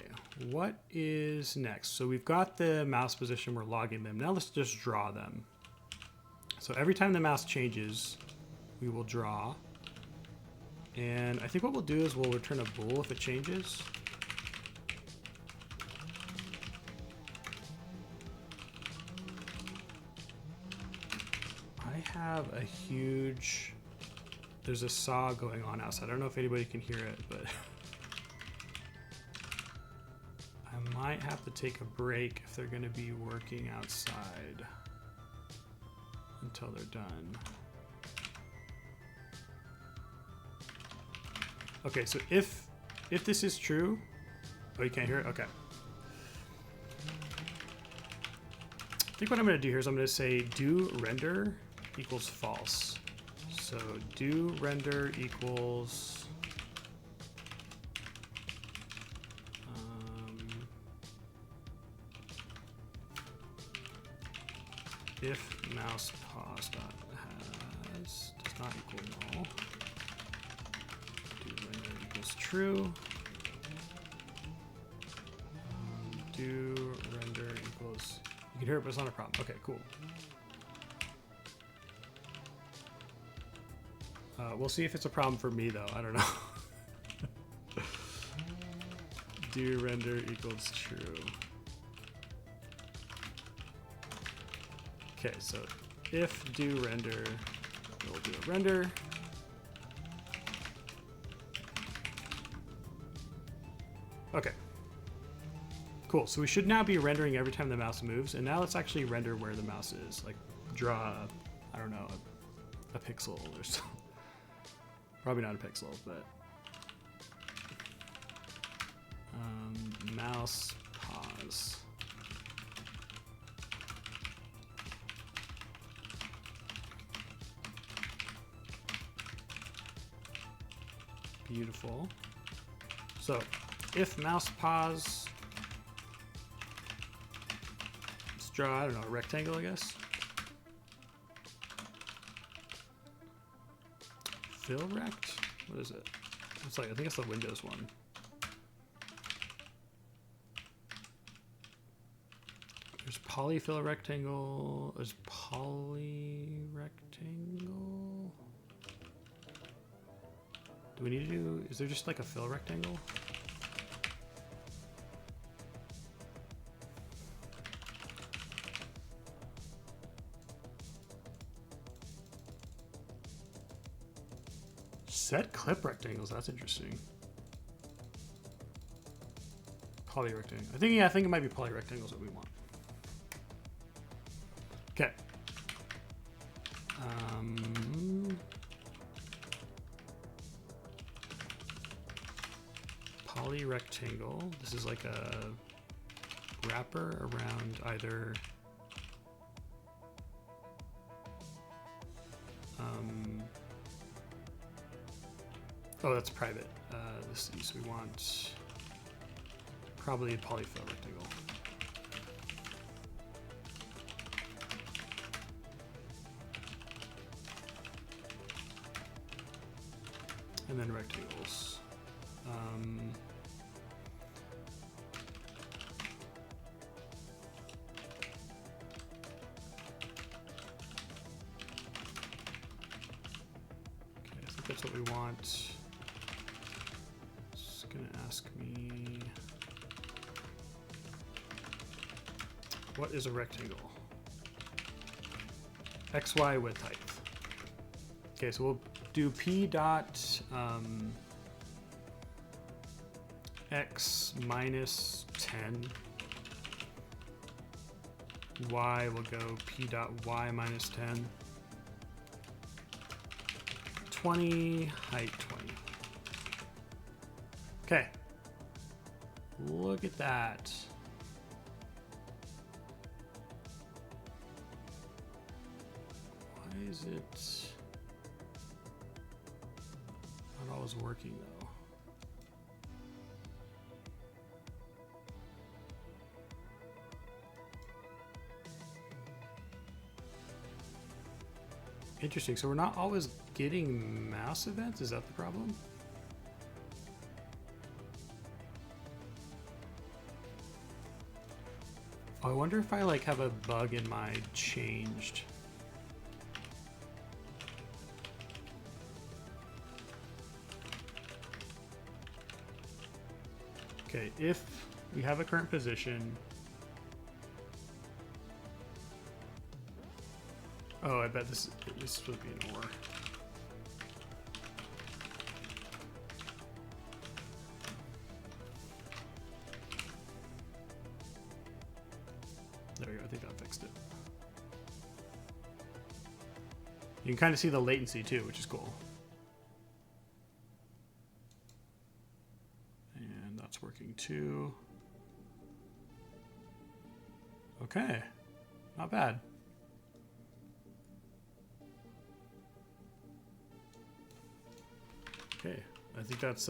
what is next? So we've got the mouse position, we're logging them. Now let's just draw them. So every time the mouse changes, we will draw. And I think what we'll do is we'll return a bool if it changes. I have a huge, there's a saw going on outside. I don't know if anybody can hear it, but I might have to take a break if they're going to be working outside until they're done. Okay, so if this is true, oh, you can't hear it? Okay. I think what I'm going to do here is I'm going to say do render equals false. So do render equals if mouse pause dot has does not equal null. Do render equals true. Do render equals, you can hear it, but it's not a problem. Okay, cool. We'll see if it's a problem for me though. I don't know. Do render equals true. Okay, so if do render, we'll do a render. Okay. Cool, so we should now be rendering every time the mouse moves, and now let's actually render where the mouse is. Like draw, I don't know, a pixel or something. Probably not a pixel, but mouse pause. Beautiful. So if mouse pause, let's draw, I don't know, a rectangle, I guess. Fill rect? What is it? It's like, I think it's the Windows one. There's polyfill rectangle. There's poly rectangle. Do we need to do, is there just like a fill rectangle? Set clip rectangles, that's interesting. Poly rectangle. I think, yeah, I think it might be poly rectangles that we want. Okay. Poly rectangle. This is like a wrapper around either oh, that's private. So we want probably a polyfill rectangle. And then rectangles. Okay, I think that's what we want. It's gonna ask me, what is a rectangle? XY width height. Okay, so we'll do p dot x minus 10. Y will go p dot y minus 10. 20, height 20. Okay. Look at that. Why is it not always working though? Interesting. So we're not always getting mouse events? Is that the problem? Oh, I wonder if I like have a bug in my changed. Okay, if we have a current position. Oh, I bet this would be an OR. There we go, I think that fixed it. You can kind of see the latency too, which is cool. And that's working too. Okay, not bad. Okay, I think that's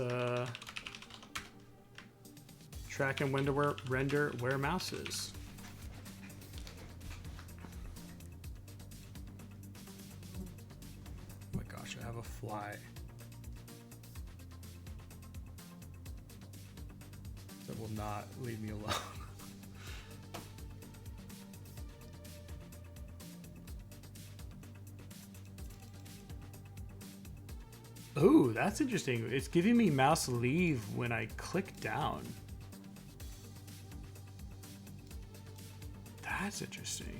track and when to render where mouse is. Oh my gosh, I have a fly that will not leave me alone. Ooh, that's interesting. It's giving me mouse leave when I click down. That's interesting.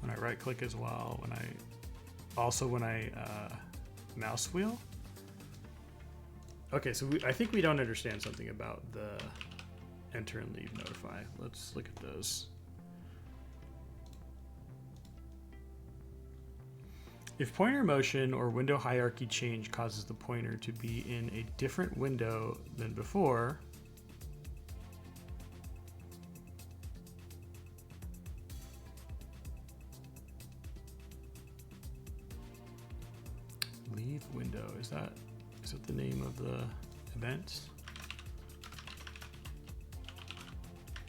When I right click as well, when I mouse wheel. Okay, so I think we don't understand something about the enter and leave notify. Let's look at those. If pointer motion or window hierarchy change causes the pointer to be in a different window than before, Leave window, is that the name of the event?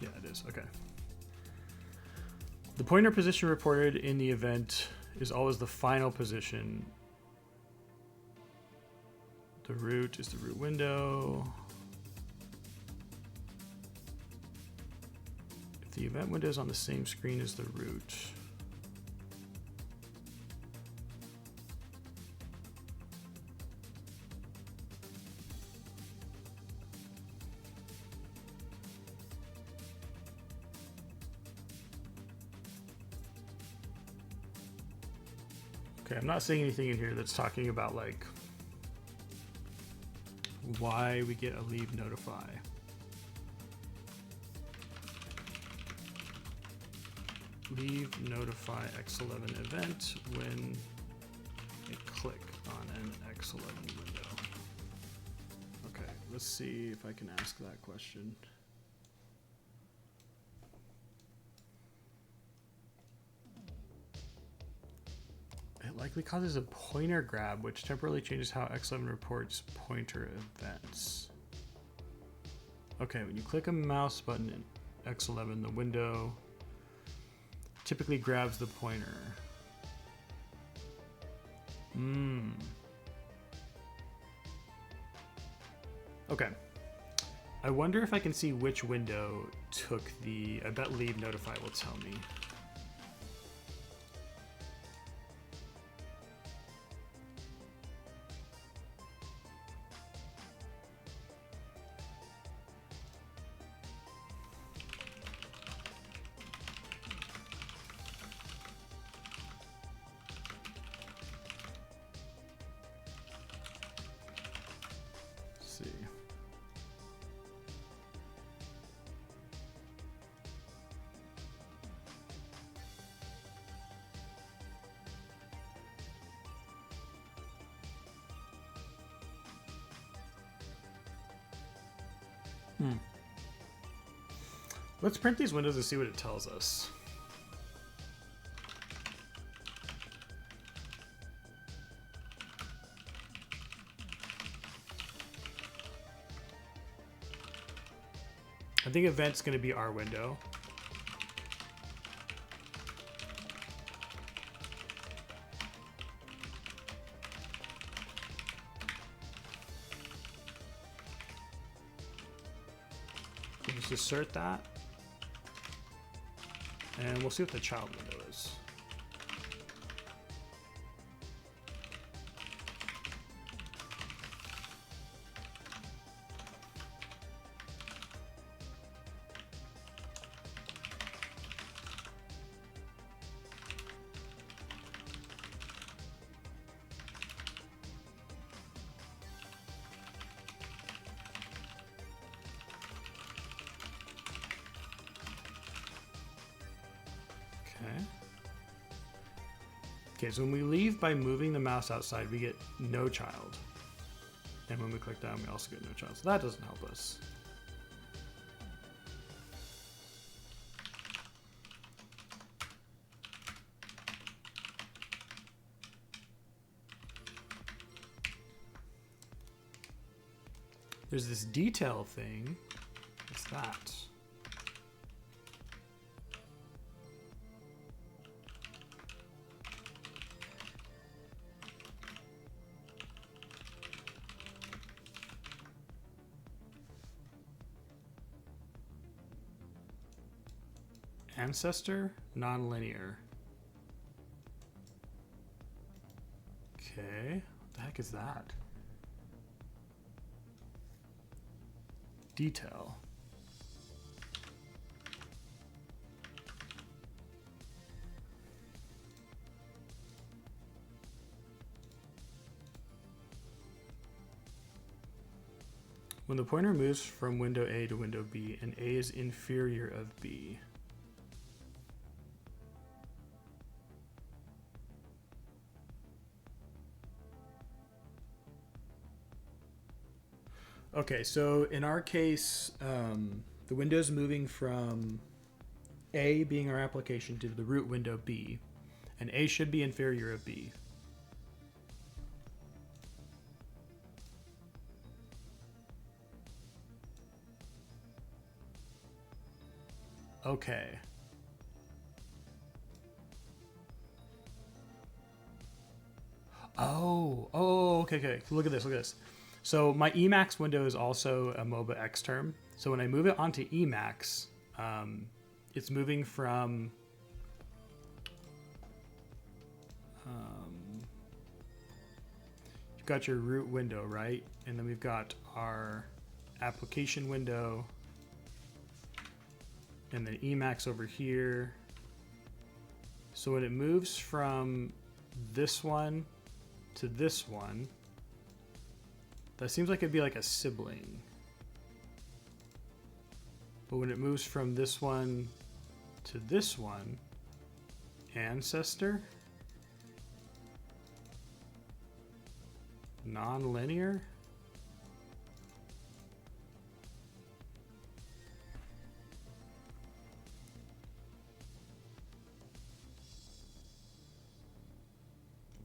Yeah, it is, okay. The pointer position reported in the event is always the final position. The root is the root window. If the event window is on the same screen as the root. Okay, I'm not seeing anything in here that's talking about like why we get a leave notify. Leave notify X11 event when I click on an X11 window. Okay, let's see if I can ask that question. It likely causes a pointer grab, which temporarily changes how X11 reports pointer events. Okay, when you click a mouse button in X11, the window typically grabs the pointer. Okay. I wonder if I can see which window took the... I bet leave notify will tell me. See. Let's print these windows and see what it tells us. I think event's going to be our window. We'll just assert that. And we'll see what the child window is. Okay, so when we leave by moving the mouse outside, we get no child. And when we click down, we also get no child. So that doesn't help us. There's this detail thing. What's that? Ancestor, nonlinear. Okay, what the heck is that? Detail. When the pointer moves from window A to window B, and A is inferior of B. Okay, so in our case, the window's moving from A being our application to the root window B, and A should be inferior of B. Okay. Oh, okay. Look at this. So my Emacs window is also a MOBA Xterm. So when I move it onto Emacs, it's moving from you've got your root window, right? And then we've got our application window, and then Emacs over here. So when it moves from this one to this one, that seems like it'd be like a sibling. But when it moves from this one to this one, ancestor? Non-linear?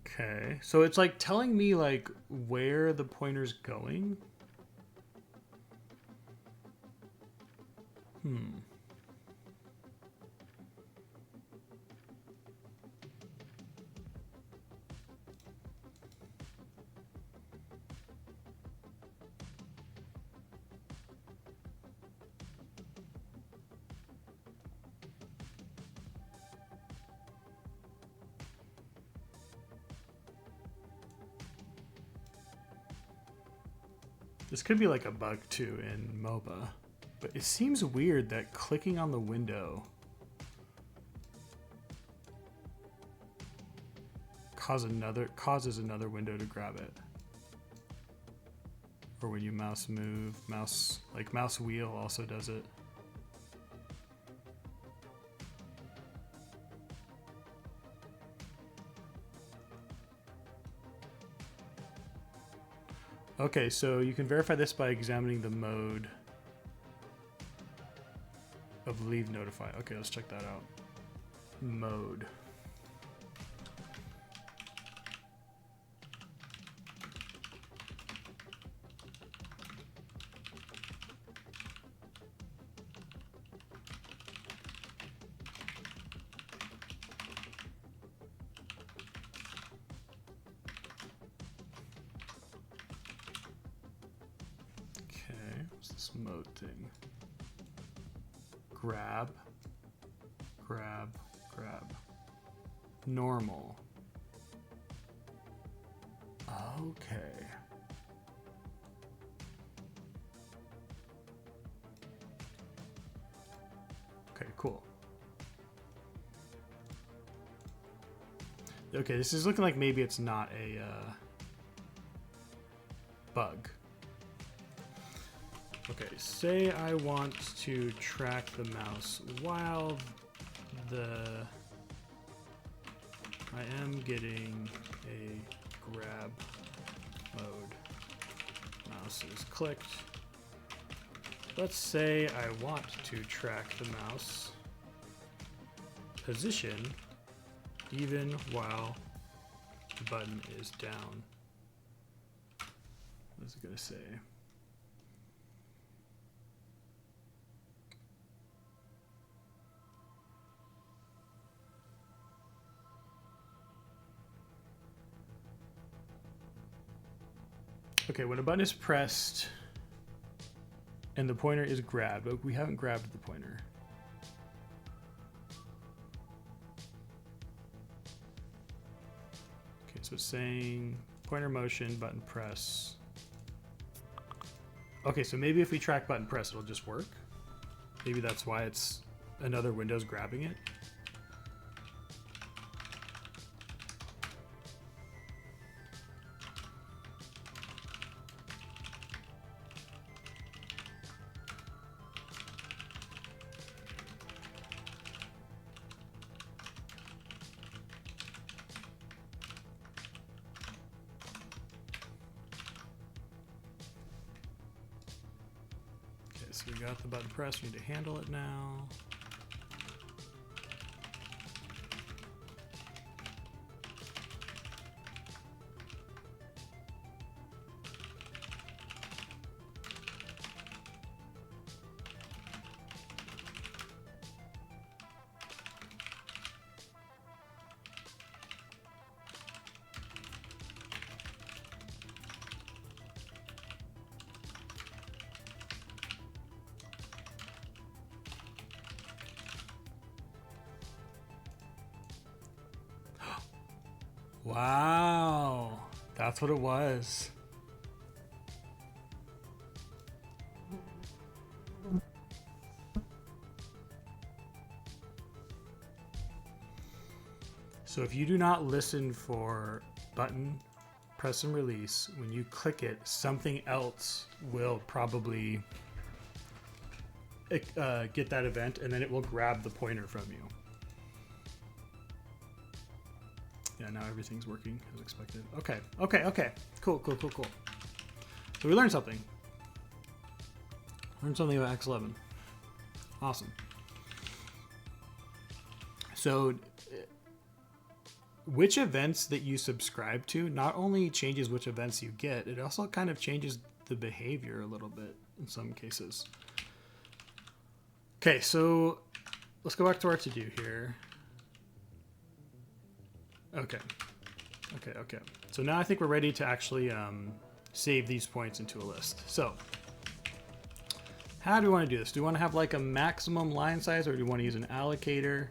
Okay, so it's like telling me like where the pointer's going. This could be like a bug too in MOBA, but it seems weird that clicking on the window causes another window to grab it. Or when you mouse wheel also does it. Okay, so you can verify this by examining the mode of leave notify. Okay, let's check that out. Mode. What's this mode thing? Grab. Normal. Okay. Okay, cool. Okay, this is looking like maybe it's not a bug. Okay, say I want to track the mouse while I am getting a grab mode. Mouse is clicked. Let's say I want to track the mouse position even while the button is down. What is it going to say? Okay, when a button is pressed and the pointer is grabbed, but we haven't grabbed the pointer. Okay, so it's saying pointer motion, button press. Okay, so maybe if we track button press, it'll just work. Maybe that's why it's another window's grabbing it. So we got the button press, we need to handle it now. Wow, that's what it was. So if you do not listen for button, press and release, when you click it, something else will probably get that event, and then it will grab the pointer from you. Yeah, now everything's working as expected. Okay. Cool. So we learned something. Learned something about X11. Awesome. So which events that you subscribe to not only changes which events you get, it also kind of changes the behavior a little bit in some cases. Okay, so let's go back to our to-do here. Okay. So now I think we're ready to actually save these points into a list. So how do we want to do this? Do we want to have like a maximum line size, or do we want to use an allocator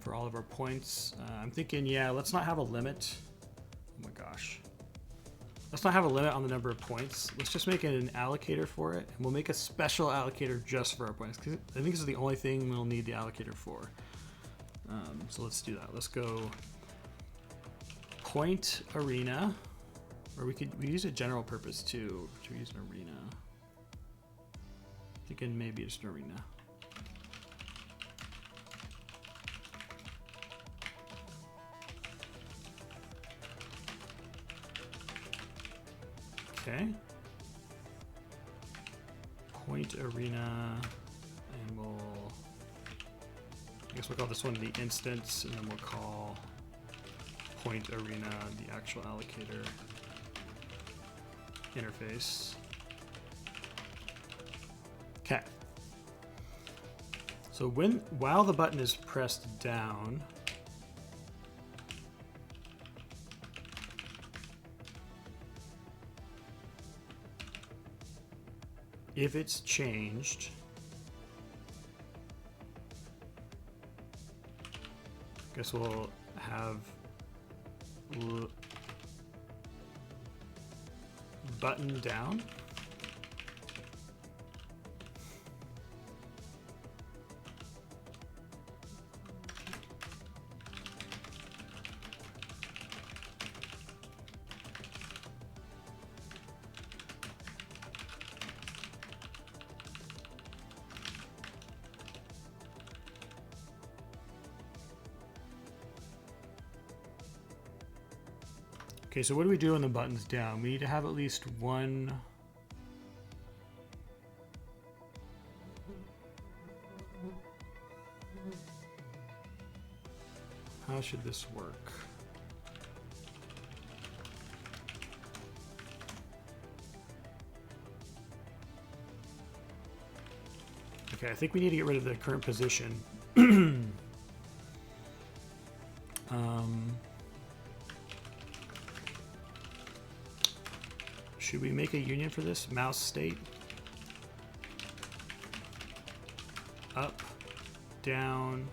for all of our points? I'm thinking, yeah, let's not have a limit. Oh my gosh. Let's not have a limit on the number of points. Let's just make it an allocator for it. And we'll make a special allocator just for our points, because I think this is the only thing we'll need the allocator for. So let's do that. Let's go point arena, or we use a general purpose too. Should we use an arena? Thinking maybe just an arena. Okay. Point arena, and I guess we'll call this one the instance, and then we'll call point arena the actual allocator interface. Okay. So while the button is pressed down, if it's changed, I guess we'll have button down. Okay, so what do we do when the button's down? We need to have at least one. How should this work? Okay, I think we need to get rid of the current position. Should we make a union for this? Mouse state. Up, down.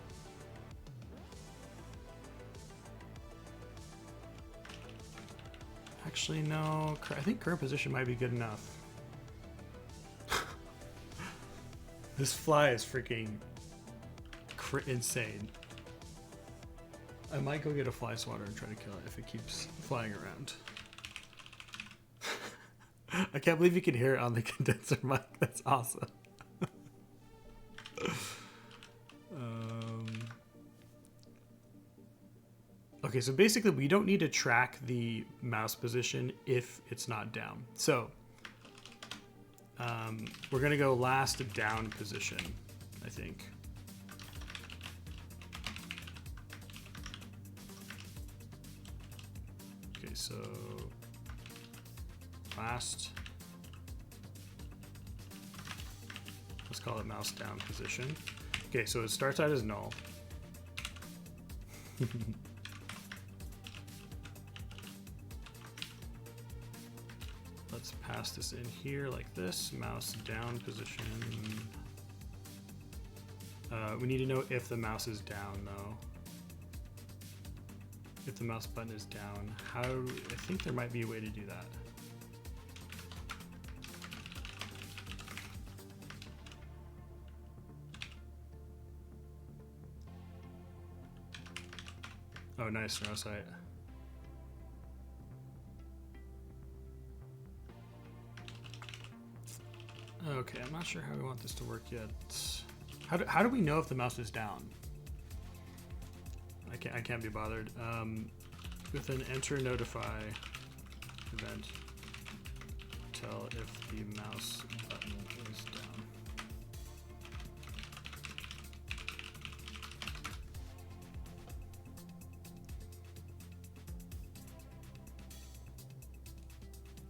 Actually, no. I think current position might be good enough. This fly is freaking insane. I might go get a fly swatter and try to kill it if it keeps flying around. I can't believe you can hear it on the condenser mic. That's awesome. Okay, so basically we don't need to track the mouse position if it's not down. So we're gonna go last down position, I think. Okay, so last, let's call it mouse down position. Okay, so it starts out as null. Let's pass this in here like this, mouse down position. We need to know if the mouse is down though. if the mouse button is down. I think there might be a way to do that. Oh, nice, neurosite. Okay, I'm not sure how we want this to work yet. How do we know if the mouse is down? I can't be bothered. With an enter notify event, tell if the mouse button is down.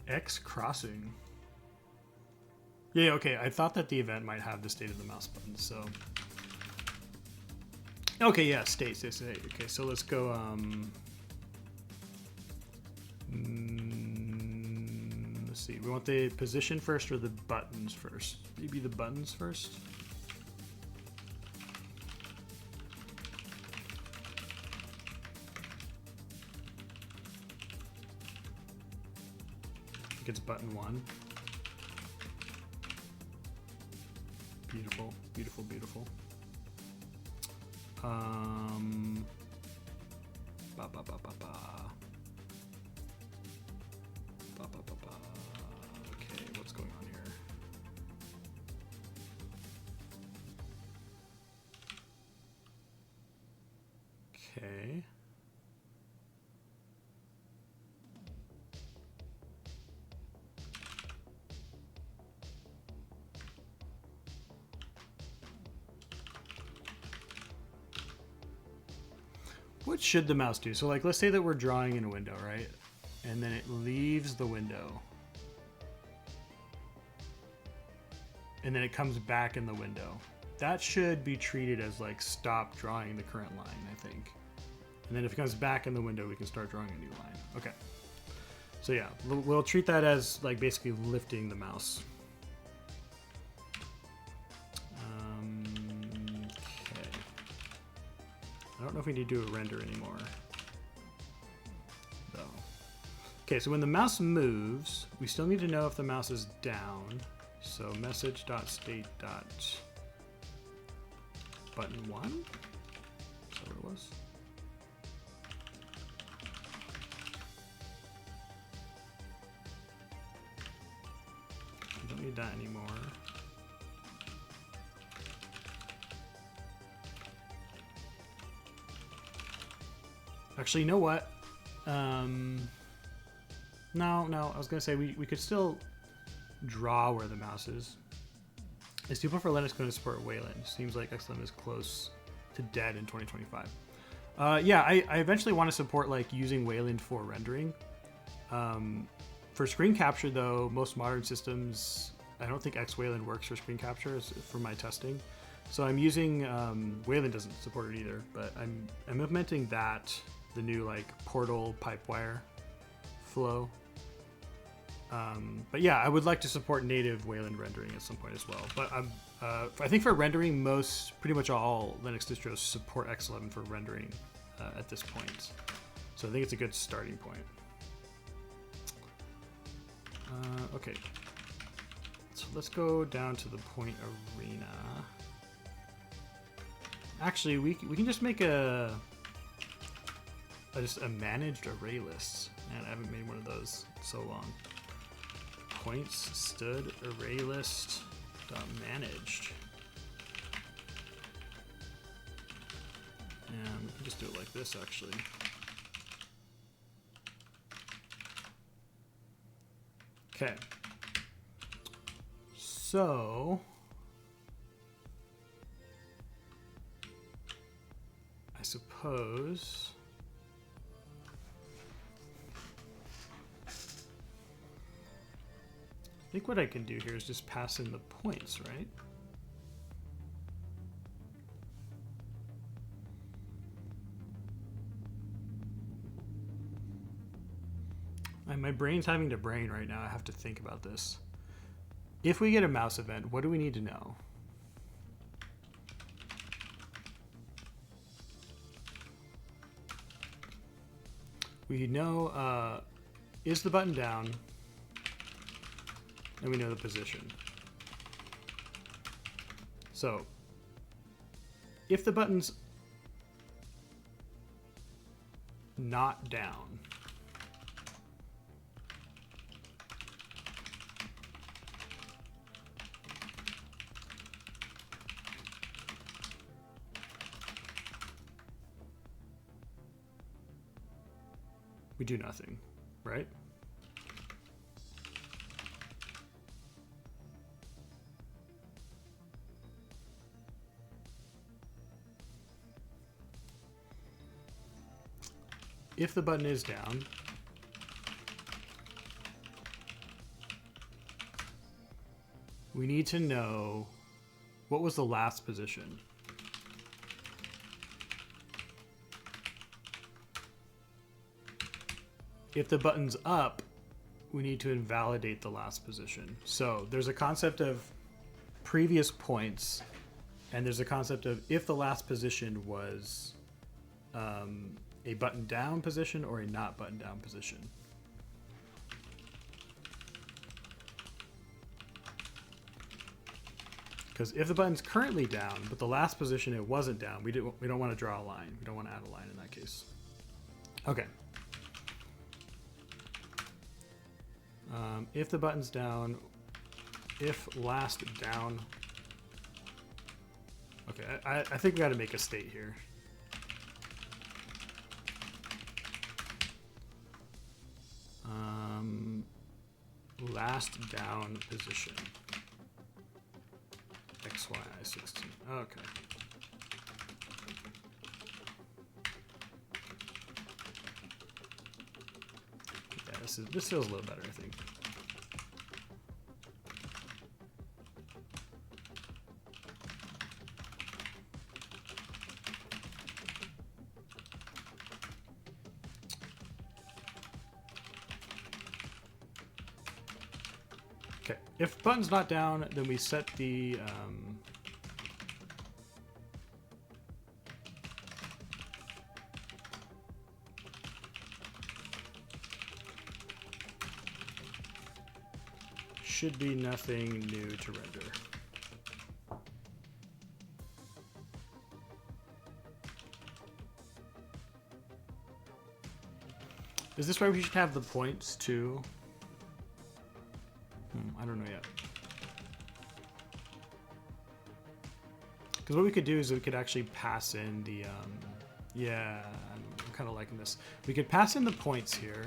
X crossing. Yeah, okay. I thought that the event might have the state of the mouse button, so. Okay, yeah, state. Okay, so let's go, let's see. We want the position first or the buttons first? Maybe the buttons first? I think it's button 1. Beautiful, beautiful, beautiful. Okay, what's going on here? Okay. What should the mouse do? So like, let's say that we're drawing in a window, right? And then it leaves the window. And then it comes back in the window. That should be treated as like, stop drawing the current line, I think. And then if it comes back in the window, we can start drawing a new line. Okay. So yeah, we'll treat that as like basically lifting the mouse. I don't know if we need to do a render anymore, though. Okay, so when the mouse moves, we still need to know if the mouse is down. So message.state.button 1? Is that what it was? We don't need that anymore. Actually, you know what? No, I was gonna say we could still draw where the mouse is. Is people for Linux going to support Wayland? Seems like X11 is close to dead in 2025. Yeah, I eventually want to support like using Wayland for rendering. For screen capture though, most modern systems, I don't think X-Wayland works for screen capture for my testing. So I'm using, Wayland doesn't support it either, but I'm implementing that, the new like portal pipewire flow. But yeah, I would like to support native Wayland rendering at some point as well. But I think for rendering, pretty much all Linux distros support X11 for rendering at this point. So I think it's a good starting point. Okay, so let's go down to the point arena. Actually, we can just make just a managed array list. Man, I haven't made one of those in so long. Points stood array list managed. And we can just do it like this actually. Okay. So I suppose I think what I can do here is just pass in the points, right? My brain's having to brain right now. I have to think about this. If we get a mouse event, what do we need to know? we know is the button down, and we know the position. So if the button's not down, we do nothing, right? If the button is down, we need to know what was the last position. If the button's up, we need to invalidate the last position. So there's a concept of previous points, and there's a concept of if the last position was a button down position or a not button down position. Because if the button's currently down, but the last position it wasn't down, we don't want to draw a line. We don't want to add a line in that case. Okay. If the button's down, if last down. Okay, I think we got to make a state here. Last down position. XY16. Okay. Yeah, this feels a little better, I think. Okay, if button's not down, then we set the should be nothing new to render. Is this why we should have the points too? I don't know yet. Because what we could do is we could actually pass in the, yeah, I'm kind of liking this. We could pass in the points here.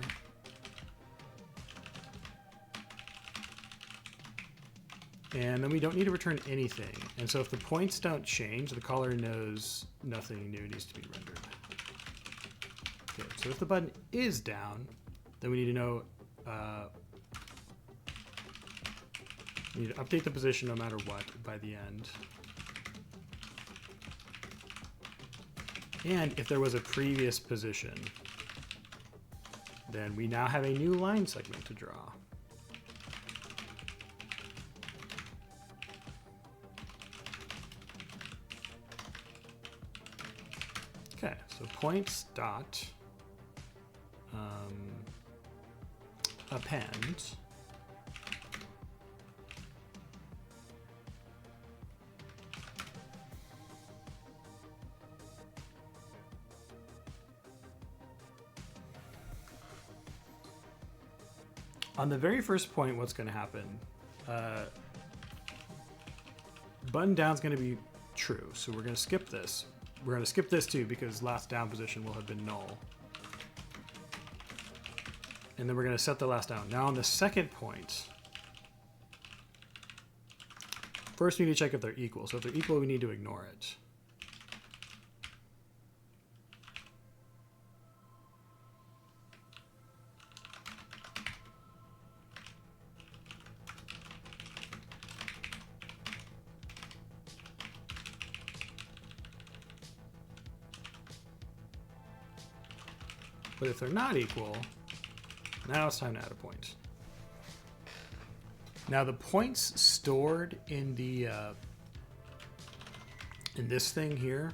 And then we don't need to return anything. And so if the points don't change, the caller knows nothing new needs to be rendered. Okay, so if the button is down, then we need to know, we need to update the position no matter what by the end. And if there was a previous position, then we now have a new line segment to draw. Okay, so points dot append on the very first point. What's going to happen? Button down is going to be true, so we're going to skip this. We're going to skip this too because last down position will have been null. And then we're going to set the last down. Now on the second point, first we need to check if they're equal. So if they're equal, we need to ignore it. But if they're not equal, now it's time to add a point. Now the points stored in the in this thing here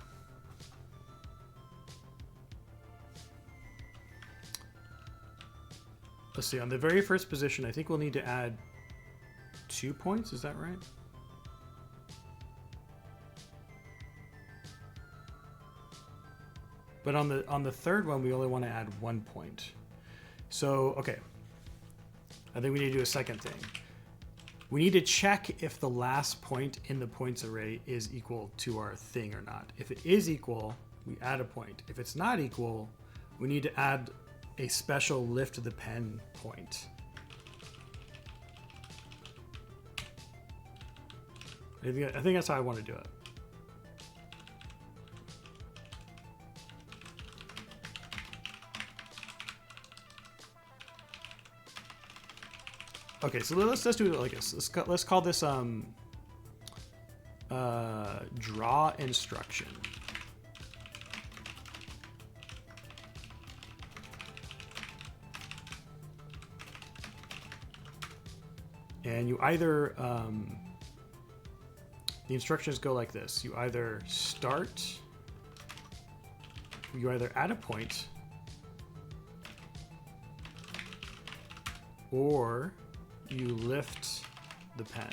let's see, on the very first position, I think we'll need to add 2 points. Is that right? But on the third one, we only want to add 1 point. So, okay. I think we need to do a second thing. We need to check if the last point in the points array is equal to our thing or not. If it is equal, we add a point. If it's not equal, we need to add a special lift the pen point. I think that's how I want to do it. Okay, so let's do it like this. Let's call this draw instruction. And you either the instructions go like this. You either add a point, or you lift the pen.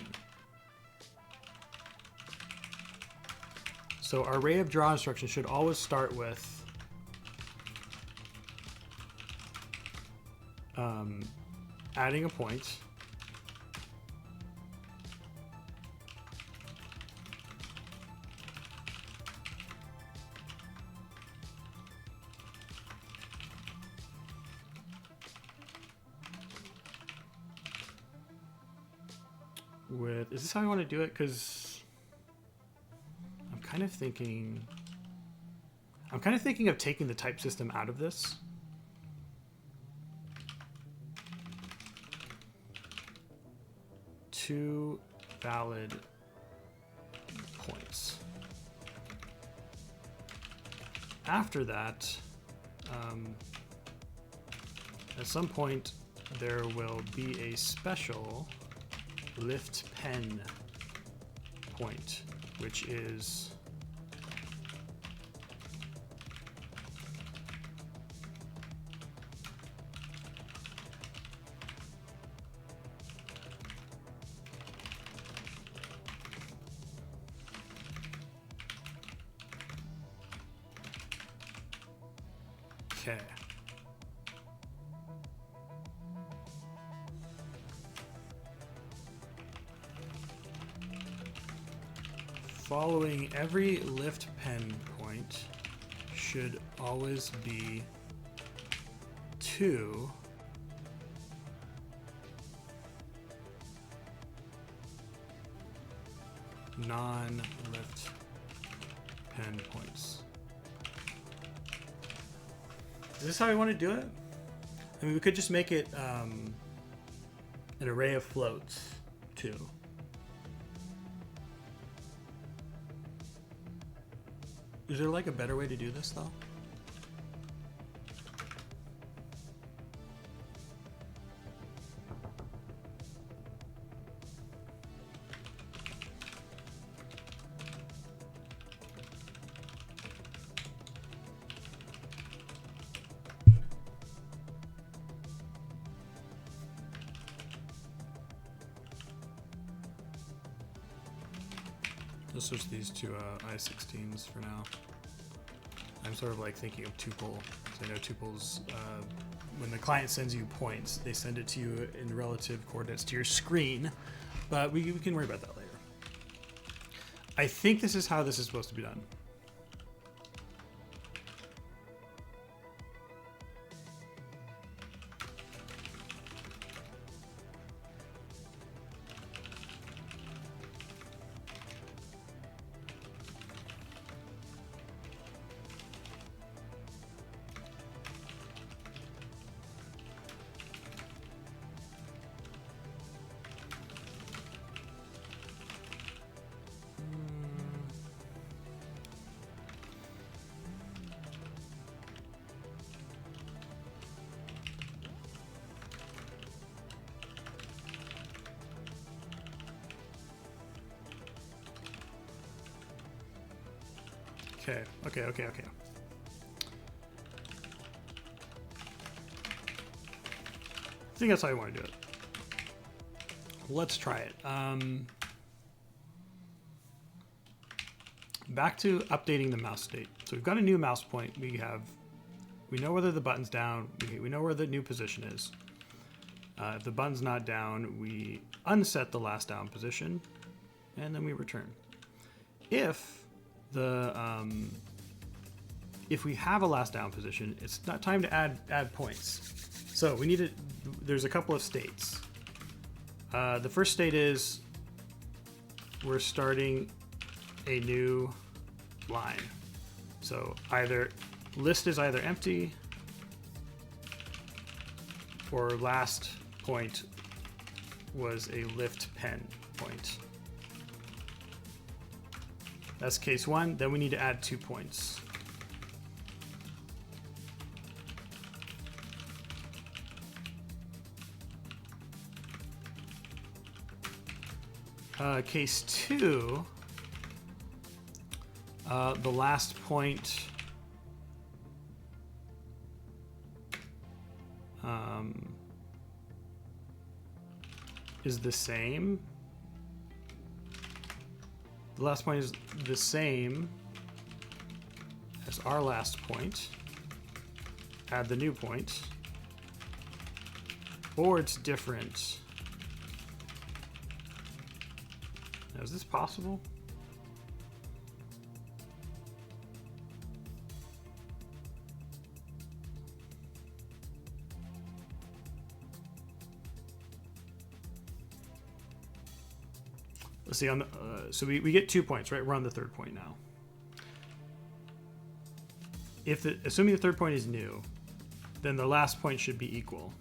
So our array of draw instructions should always start with adding a point, with, is this how I want to do it? Because I'm kind of thinking of taking the type system out of this. Two valid points. After that, at some point there will be a special lift pen point, which is okay. Following every lift pen point should always be 2 non-lift pen points. Is this how we want to do it? I mean, we could just make it an array of floats too. Is there like a better way to do this though? Let's switch these to I16s for now. I'm sort of like thinking of tuple. So I know tuples, when the client sends you points, they send it to you in relative coordinates to your screen, but we can worry about that later. I think this is how this is supposed to be done. Okay. think that's how you want to do it. Let's try it. Back to updating the mouse state. So we've got a new mouse point. We know whether the button's down. We know where the new position is. If the button's not down, we unset the last down position, and then we return. If we have a last down position, it's not time to add points. So we need to. There's a couple of states. The first state is we're starting a new line. So either list is either empty or last point was a lift pen point. That's case one. Then we need to add 2 points. Case 2, the last point is the same. The last point is the same as our last point. Add the new point. Or it's different. Now, is this possible? Let's see. So we get 2 points, right? We're on the third point now. Assuming the third point is new, then the last point should be equal.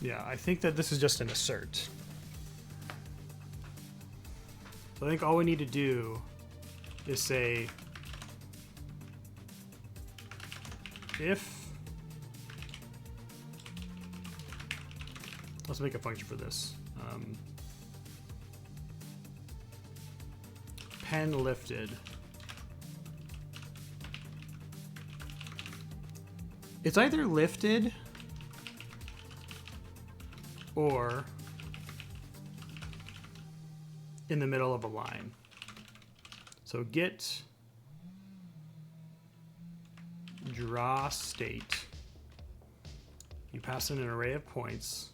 Yeah, I think that this is just an assert. So I think all we need to do is say if, let's make a function for this. Pen lifted. It's either lifted or in the middle of a line. So get draw state. You pass in an array of points.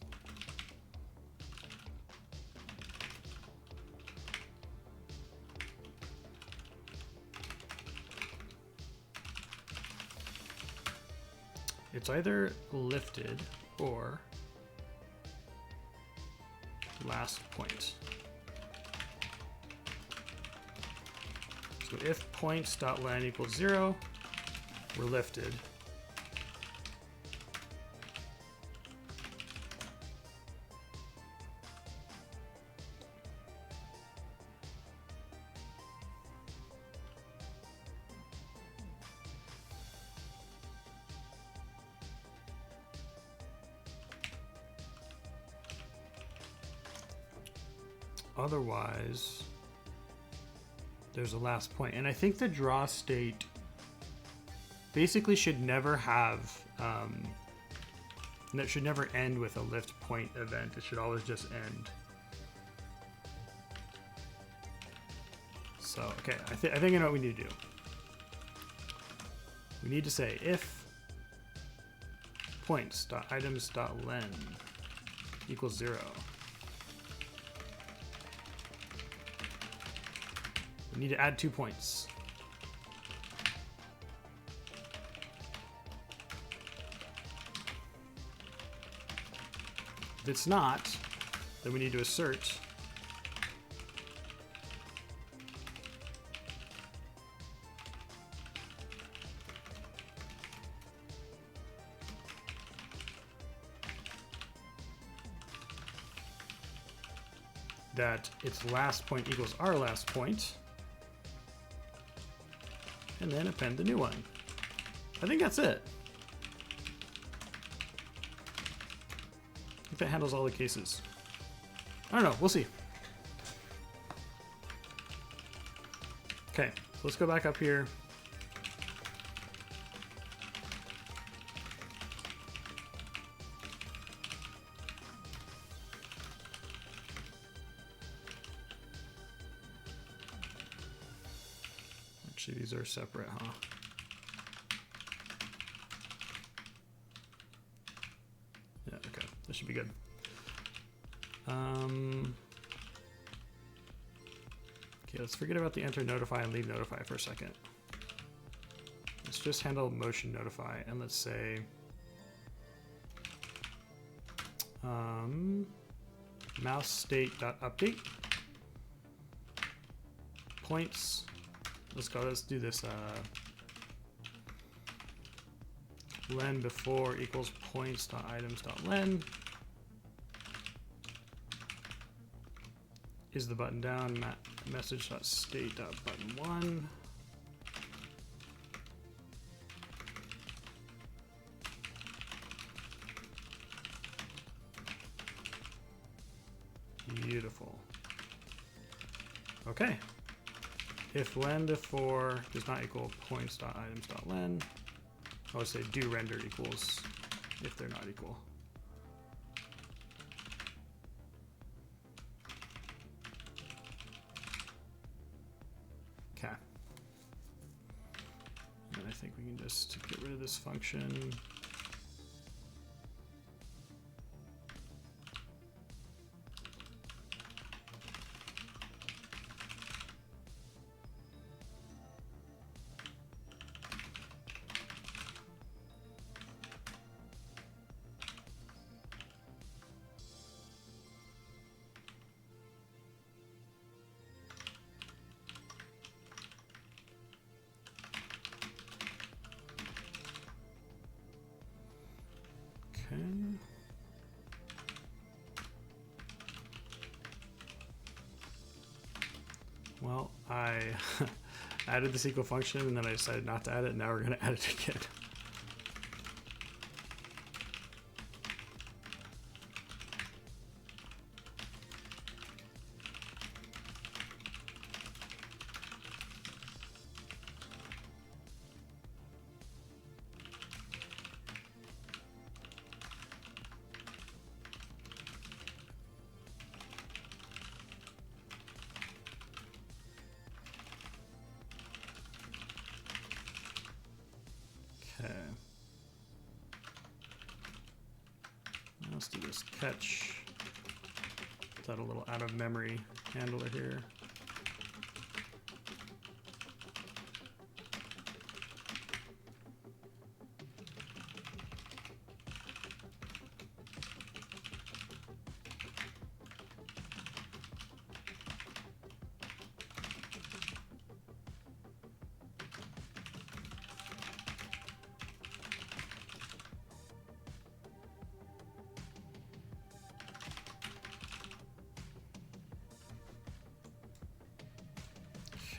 It's either lifted or last point. So if points.len equals 0, we're lifted. Otherwise, there's a last point. And I think the draw state basically should never have, that should never end with a lift point event. It should always just end. So, okay, I think I know what we need to do. We need to say if points.items.len equals 0. We need to add 2 points. If it's not, then we need to assert that its last point equals our last point, and then append the new one. I think that's it. I think that handles all the cases. I don't know, we'll see. Okay, let's go back up here. Actually, these are separate, huh? Yeah, okay, this should be good. Okay, let's forget about the enter notify and leave notify for a second. Let's just handle motion notify, and let's say mouse state.update points. Let's do this len before equals points.items.len. Is the button down, message.state.button1. Beautiful. Okay. If len before does not equal points.items.len, I would say do render equals if they're not equal. Okay. And I think we can just get rid of this function. Well, I added this equal function and then I decided not to add it, and now we're going to add it again. Let's do this catch. Let's add a little out of memory handler here.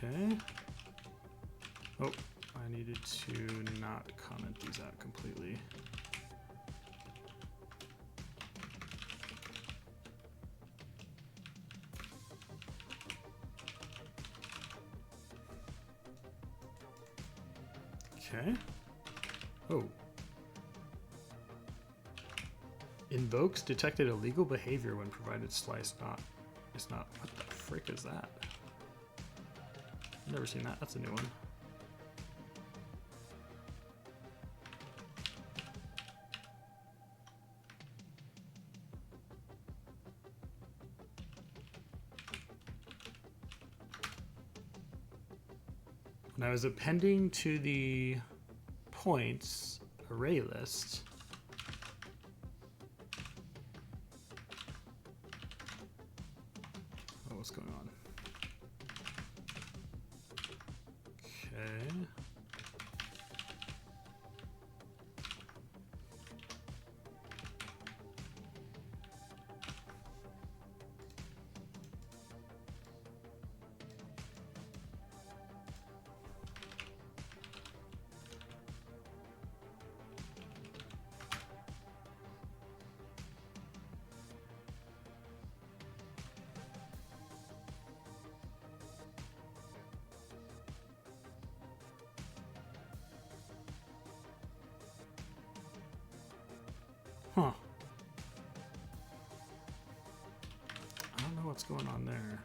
Okay. Oh, I needed to not comment these out completely. Okay. Oh. Invokes detected illegal behavior when provided slice not. It's not. What the frick is that? I've never seen that. That's a new one. When I was appending to the points array list, oh, what's going on? Okay. Huh. I don't know what's going on there.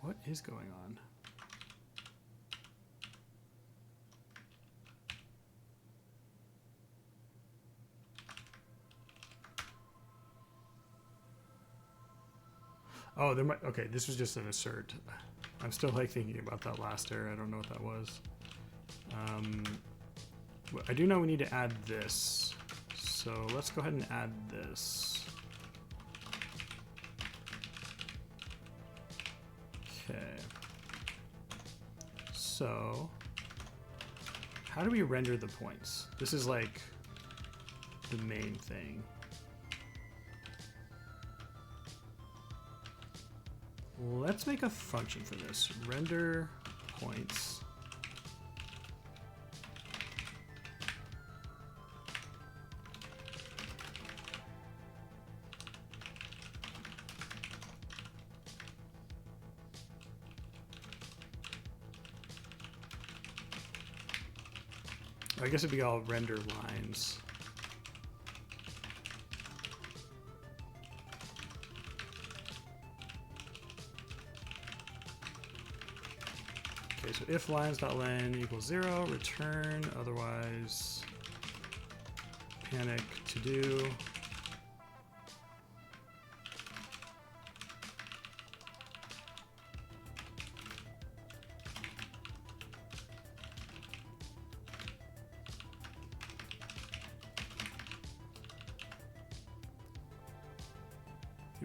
What is going on? Oh, there might, okay, this was just an assert. I'm still like thinking about that last error. I don't know what that was. I do know we need to add this. So let's go ahead and add this. Okay. So how do we render the points? This is like the main thing. Let's make a function for this. Render points. I guess it'd be all render lines. Okay, so if lines.len equals 0, return, otherwise panic to do.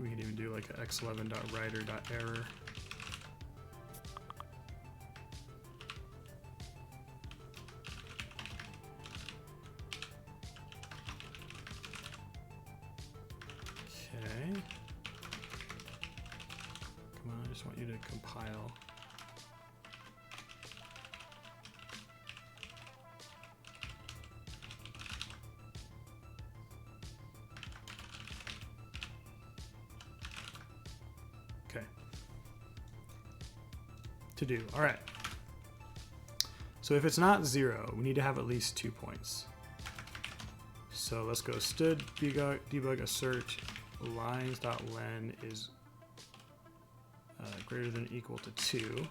We can even do like a x11.writer.error. Okay. Come on, I just want you to compile. Okay. To do. All right. So if it's not 0, we need to have at least 2 points. So let's go std debug assert lines.len is greater than or equal to 2.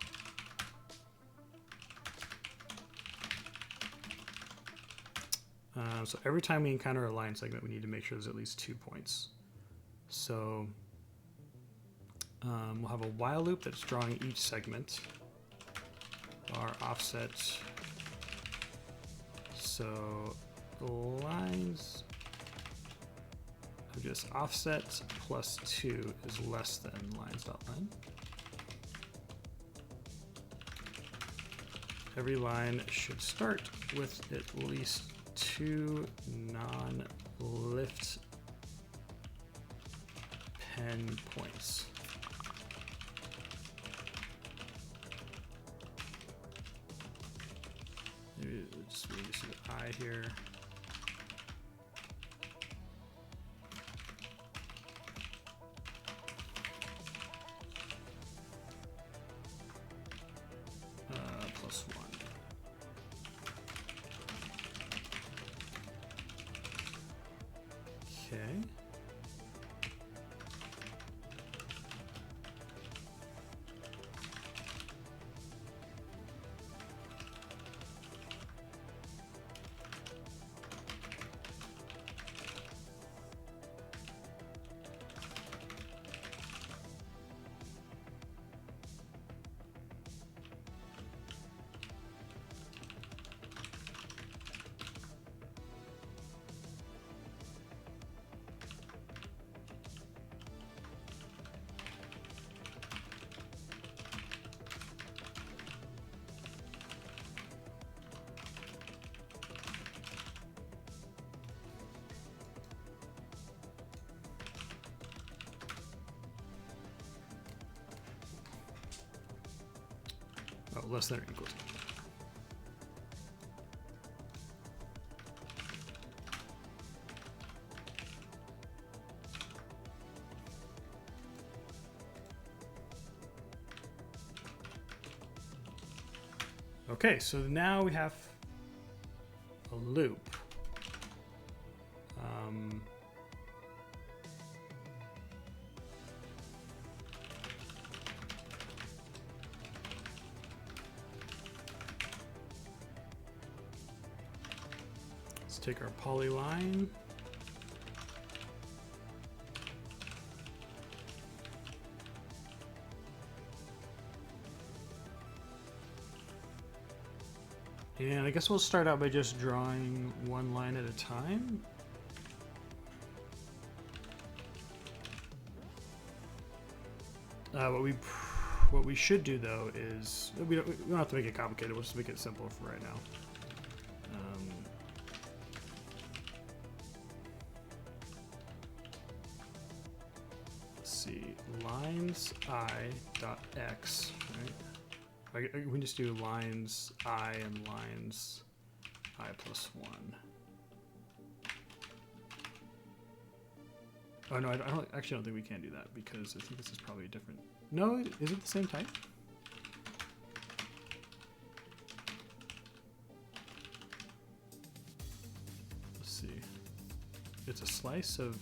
So every time we encounter a line segment, we need to make sure there's at least 2 points. So we'll have a while loop that's drawing each segment. Our offset. So lines of just offset plus 2 is less than lines.len. Every line should start with at least 2 non-lift pen points. Maybe just reduce the I here. Plus 1. Okay. Oh, less than or equal to. Okay, so now we have a loop. Let's take our polyline. And I guess we'll start out by just drawing one line at a time. What we should do though is we don't have to make it complicated. We'll just make it simple for right now. Let's see, lines I dot X, right? We can just do lines I and lines I plus 1. Oh no, I don't think we can do that because I think this is probably a different. No, is it the same type? Let's see. It's a slice of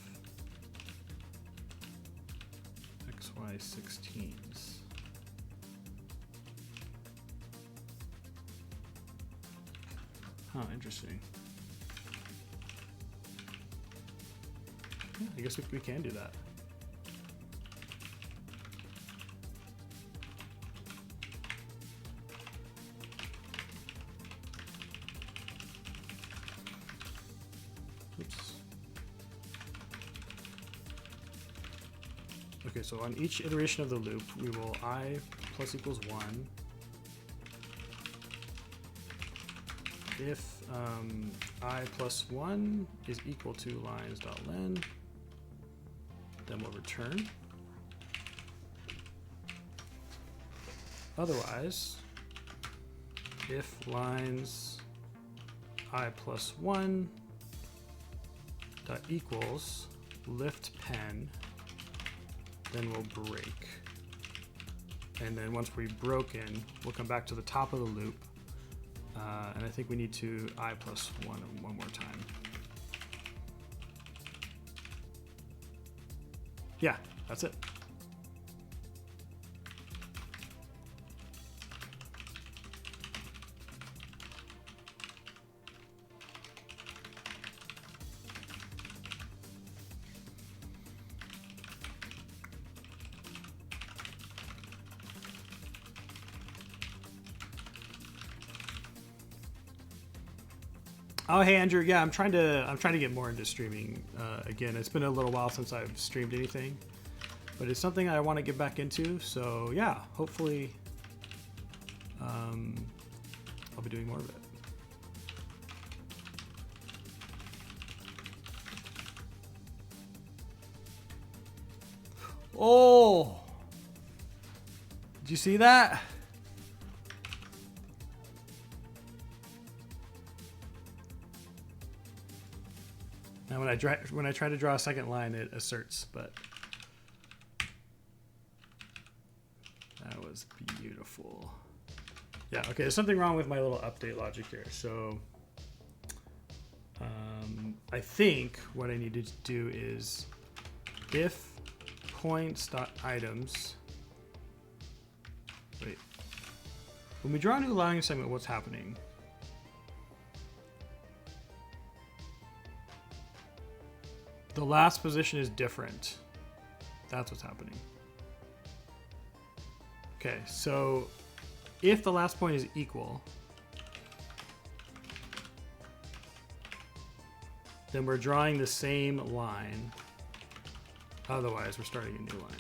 XY 16s. Huh, interesting. Yeah, I guess we can do that. Oops. Okay, so on each iteration of the loop, we will I plus equals 1. If I plus 1 is equal to lines.len, then we'll return. Otherwise, if lines I plus 1 dot equals lift pen, then we'll break. And then once we've broken, we'll come back to the top of the loop. And I think we need to I plus 1 more time. Yeah, that's it. Oh, hey Andrew. Yeah, I'm trying to get more into streaming again. It's been a little while since I've streamed anything, but it's something I want to get back into. So yeah, hopefully, I'll be doing more of it. Oh, did you see that? Now when I try to draw a second line, it asserts, but that was beautiful. Yeah, okay, there's something wrong with my little update logic here. So I think what I need to do is if points.items, wait, when we draw a new line segment, what's happening? The last position is different. That's what's happening. Okay, so if the last point is equal, then we're drawing the same line. Otherwise, we're starting a new line.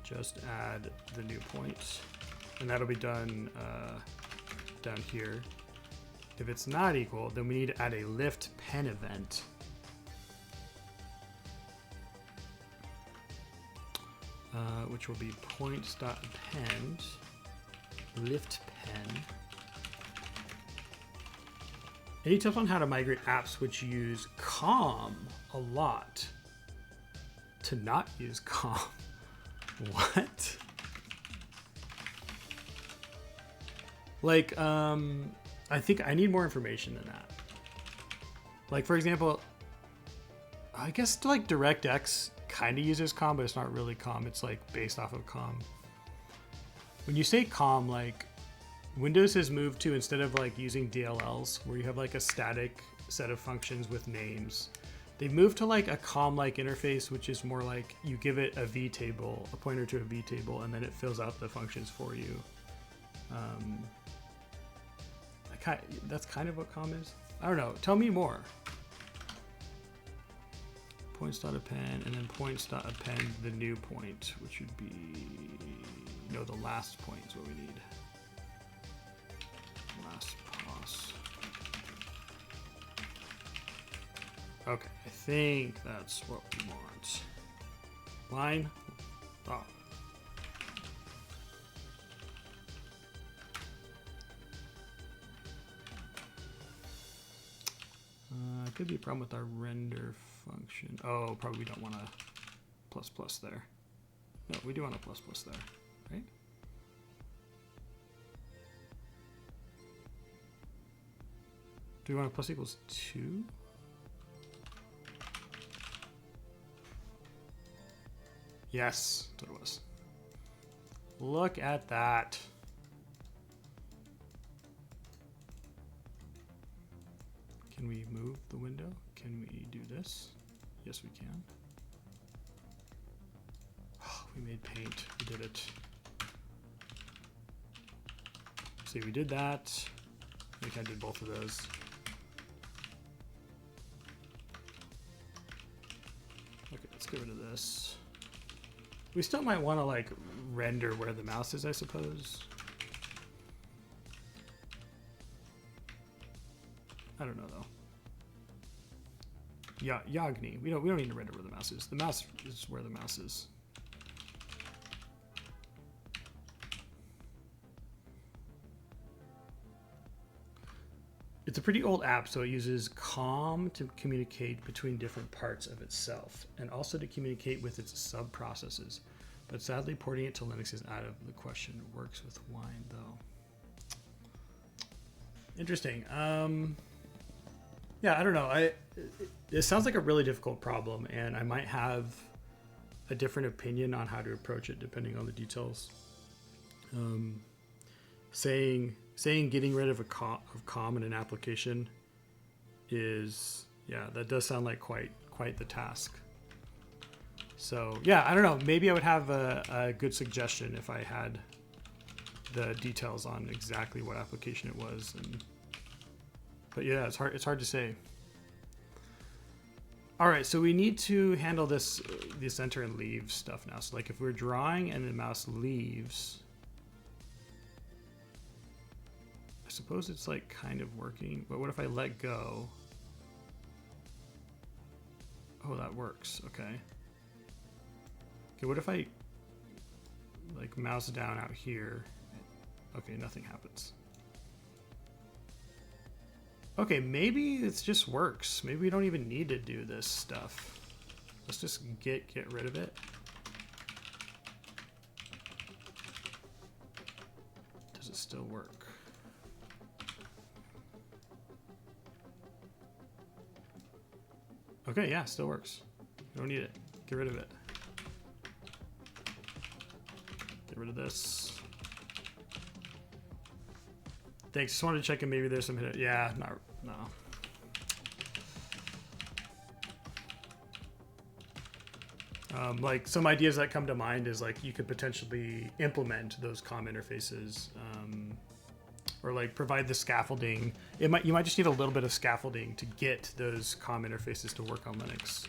Just add the new point. And that'll be done down here. If it's not equal, then we need to add a lift pen event. Which will be points.append lift pen. Any tips on how to migrate apps which use COM a lot to not use com. What? Like, I think I need more information than that. Like, for example, I guess like DirectX kind of uses com, but it's not really com. It's like based off of com. When you say com, like Windows has moved to, instead of like using DLLs where you have like a static set of functions with names, they've moved to like a com-like interface, which is more like you give it a vtable, a pointer to a vtable, and then it fills out the functions for you. That's kind of what com is. I don't know. Tell me more. Points.append, and then points.append the new point, which would be, no, the last point is what we need. Last pos. Okay, I think that's what we want. Line. Oh. Could be a problem with our render function. Oh, probably we don't want a plus plus there. No, we do want a plus plus there, right? Do we want a plus equals 2? Yes, that's what it was. Look at that. Can we move the window? Can we do this? Yes, we can. Oh, we made paint. We did it. See, we did that. I think I did both of those. Okay, let's get rid of this. We still might want to like render where the mouse is, I suppose. I don't know though. Yeah, Yagni. We don't need to render where the mouse is. The mouse is where the mouse is. It's a pretty old app, so it uses COM to communicate between different parts of itself, and also to communicate with its sub-processes. But sadly, porting it to Linux is out of the question. It works with Wine, though. Interesting. Yeah, I don't know. It sounds like a really difficult problem, and I might have a different opinion on how to approach it depending on the details. Saying getting rid of COM in an application is, yeah, that does sound like quite the task. So yeah, I don't know. Maybe I would have a good suggestion if I had the details on exactly what application it was. But yeah, it's hard to say. All right, so we need to handle this enter and leave stuff now. So like if we're drawing and the mouse leaves, I suppose it's like kind of working, but what if I let go? Oh, that works. Okay. Okay, what if I like mouse down out here? Okay, nothing happens. Okay, maybe it just works. Maybe we don't even need to do this stuff. Let's just get rid of it. Does it still work? Okay, yeah, still works. We don't need it. Get rid of it. Get rid of this. Thanks. Just wanted to check in. Maybe there's some hidden. Yeah, no. Like some ideas that come to mind is like you could potentially implement those COM interfaces, or like provide the scaffolding. You might just need a little bit of scaffolding to get those COM interfaces to work on Linux.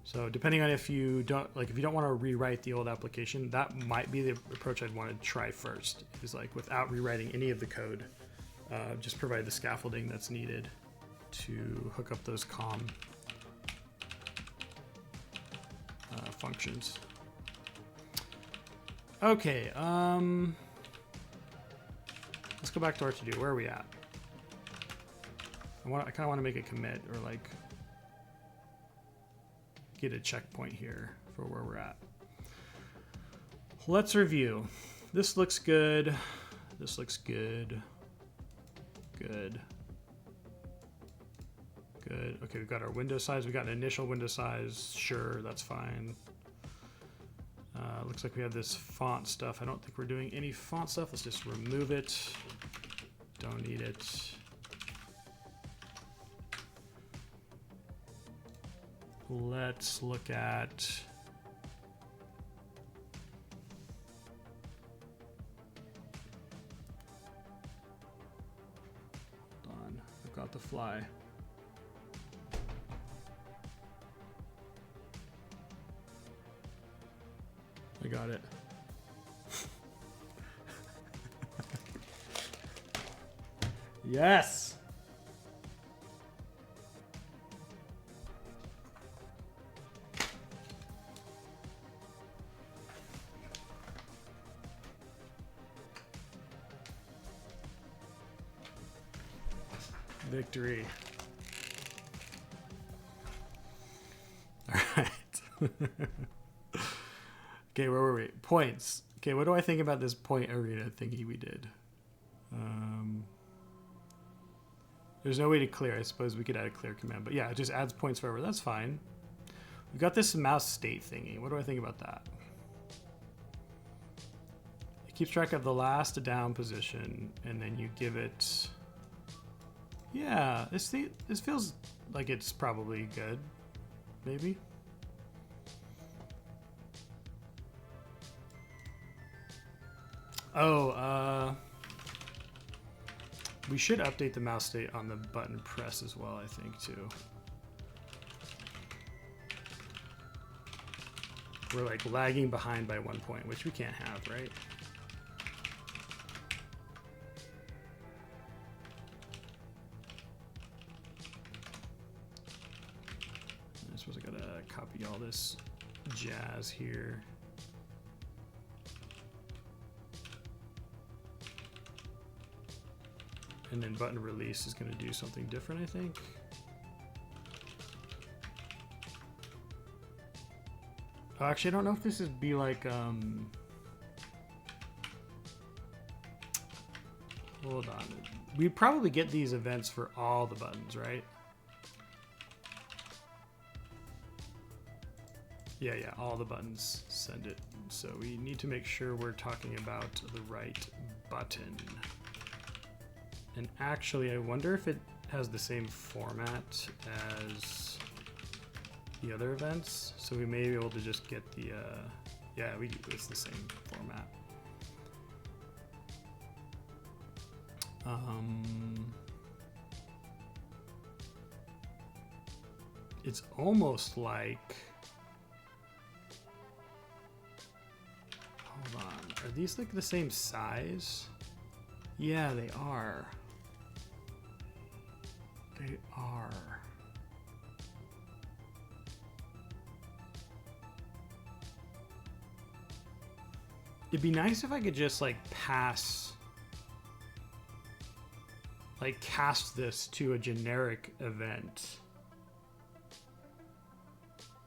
So depending on if you don't want to rewrite the old application, that might be the approach I'd want to try first. Is like without rewriting any of the code, just provide the scaffolding that's needed to hook up those COM functions. Okay, let's go back to our to-do. Where are we at? I kind of want to make a commit, or like get a checkpoint here for where we're at. Let's review. This looks good. This looks good. Good. Good. Okay, we've got our window size. We got an initial window size. Sure, that's fine. Looks like we have this font stuff. I don't think we're doing any font stuff. Let's just remove it. Don't need it. Let's look at hold on, I've got the fly. I got it. Yes. Victory. All right. Okay, where were we? Points. Okay, what do I think about this point arena thingy we did? There's no way to clear. I suppose we could add a clear command, but yeah, it just adds points forever. That's fine. We got this mouse state thingy. What do I think about that? It keeps track of the last down position, and then you give it. Yeah, this feels like it's probably good. Maybe. Oh, we should update the mouse state on the button press as well, I think, too. We're like lagging behind by 1 point, which we can't have, right? I suppose I gotta copy all this jazz here. And then button release is going to do something different, I think. Oh, actually, I don't know if this would be like, hold on. We probably get these events for all the buttons, right? Yeah, all the buttons send it. So we need to make sure we're talking about the right button. And actually, I wonder if it has the same format as the other events. So we may be able to just get the, yeah, it's the same format. It's almost like, hold on, are these like the same size? Yeah, they are. They are. It'd be nice if I could just like cast this to a generic event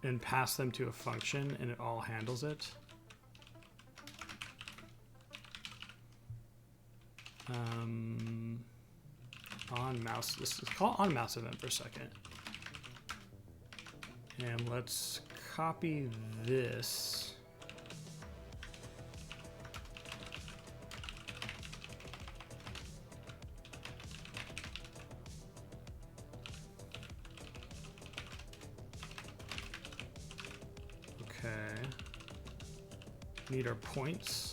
and pass them to a function and it all handles it. On mouse, let's call on mouse event for a second. And let's copy this. Okay. Need our points.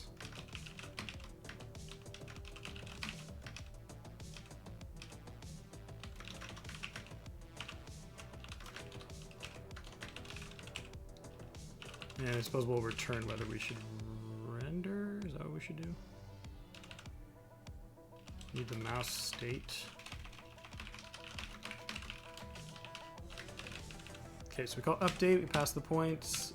And I suppose we'll return whether we should render. Is that what we should do? Need the mouse state. Okay, so we call update, we pass the points.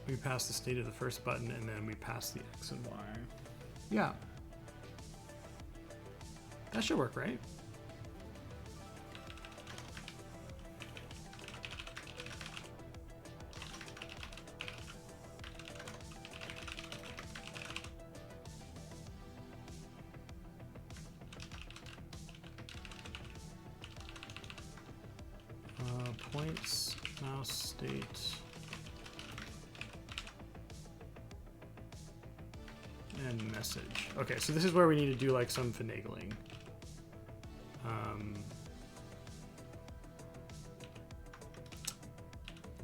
We pass the state of the first button and then we pass the X and Y. Yeah. That should work, right? Points, mouse state, and message. Okay, so this is where we need to do like some finagling.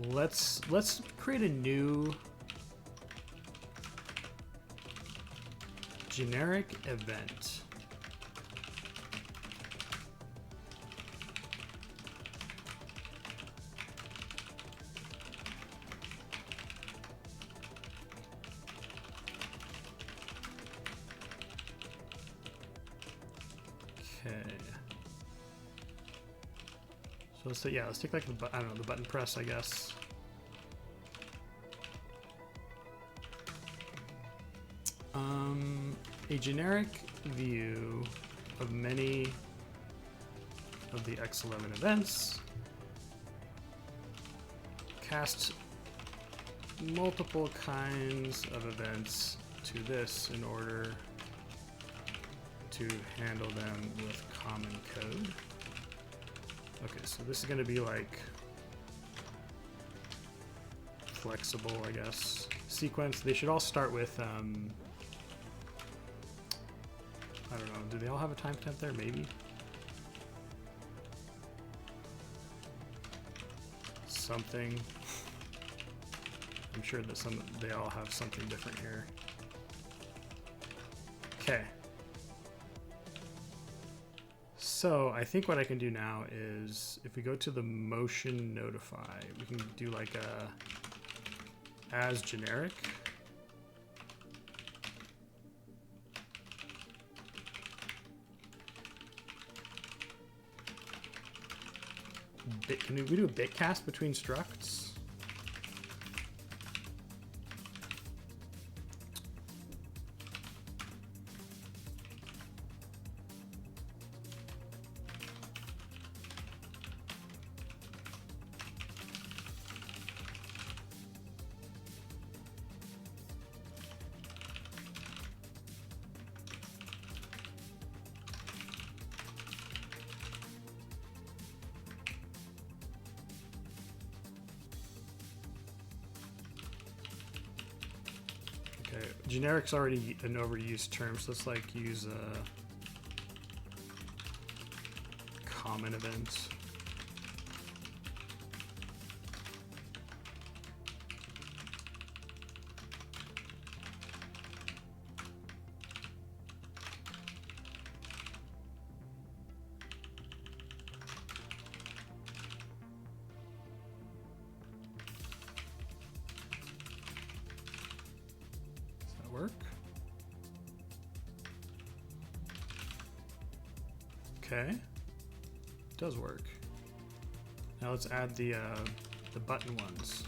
Let's create a new generic event. So let's say, yeah, let's take like the, I don't know, the button press, I guess. A generic view of many of the X11 events. Cast multiple kinds of events to this in order to handle them with common code. Okay, so this is going to be like flexible, I guess. Sequence. They should all start with, I don't know, do they all have a timestamp there? Maybe. Something. I'm sure that they all have something different here. Okay. So I think what I can do now is if we go to the motion notify, we can do like a as generic. Can we do a bit cast between structs? Generic's already an overused term, so let's like use a common event. Work. Okay, it does work. Now let's add the button ones.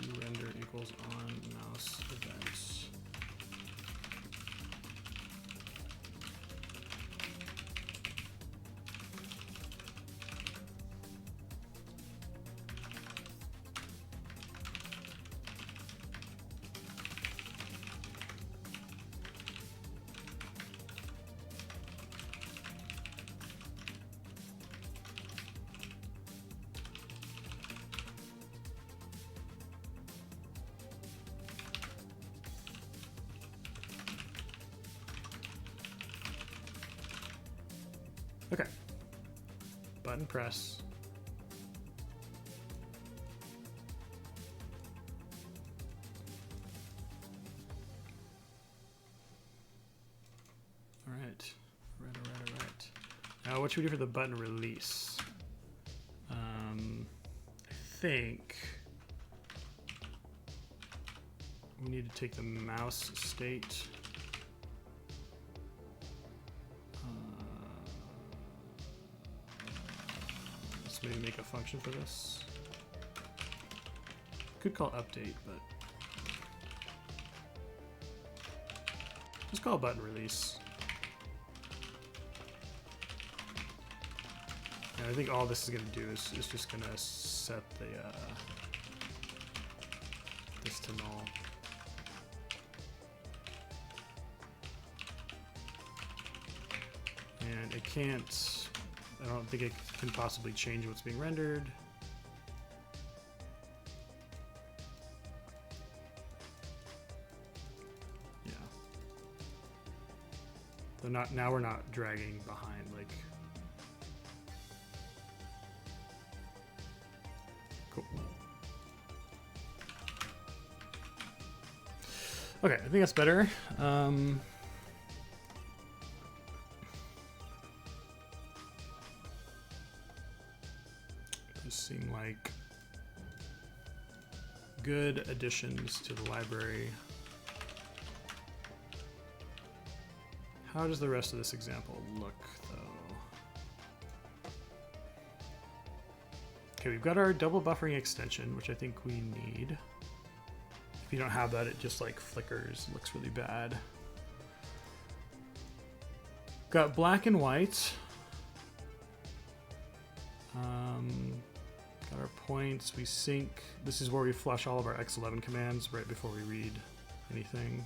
Do render equals on mouse events. Okay, button press. All right. Now what should we do for the button release? I think we need to take the mouse state. Let's maybe make a function for this. Could call update, but just call button release. And I think all this is going to do is just going to set the this to null. And it can't, I don't think it can possibly change what's being rendered. Yeah. So now we're not dragging behind, like. Cool. Okay, I think that's better. Those seem like good additions to the library. How does the rest of this example look, though? Okay, we've got our double buffering extension, which I think we need. If you don't have that, it just like flickers, looks really bad. Got black and white. Got our points, we sync. This is where we flush all of our X11 commands right before we read anything.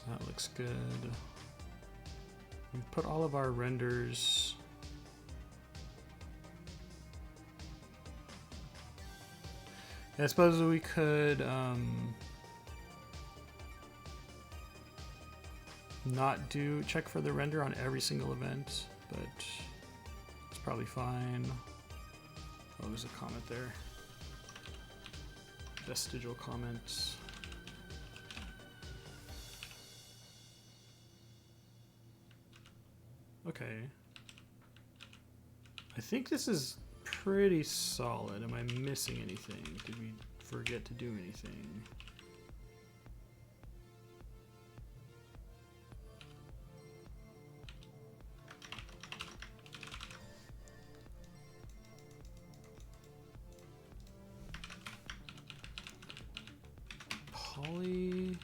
That looks good. We've put all of our renders. I suppose we could not check for the render on every single event, but it's probably fine. Oh, there's a comment there. Vestigial comments. Okay. I think this is pretty solid. Am I missing anything? Did we forget to do anything? Poly...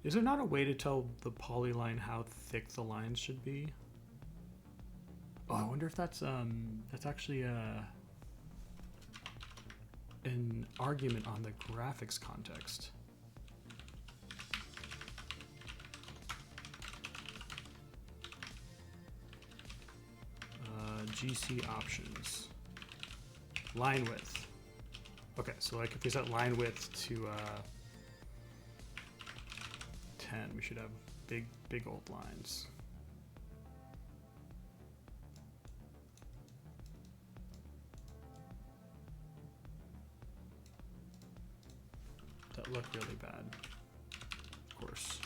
Is there not a way to tell the polyline how thick the lines should be? Oh, I wonder if that's actually an argument on the graphics context. GC options. Line width. Okay, so like if we set line width to 10, we should have big old lines. That look really bad, of course.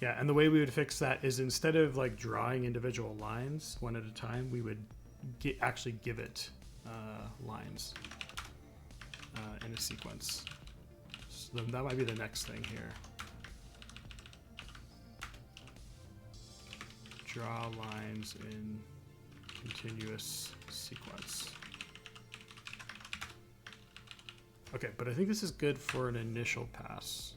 Yeah, and the way we would fix that is instead of like drawing individual lines one at a time, we would actually give it lines in a sequence. So that might be the next thing here. Draw lines in continuous sequence. Okay, but I think this is good for an initial pass.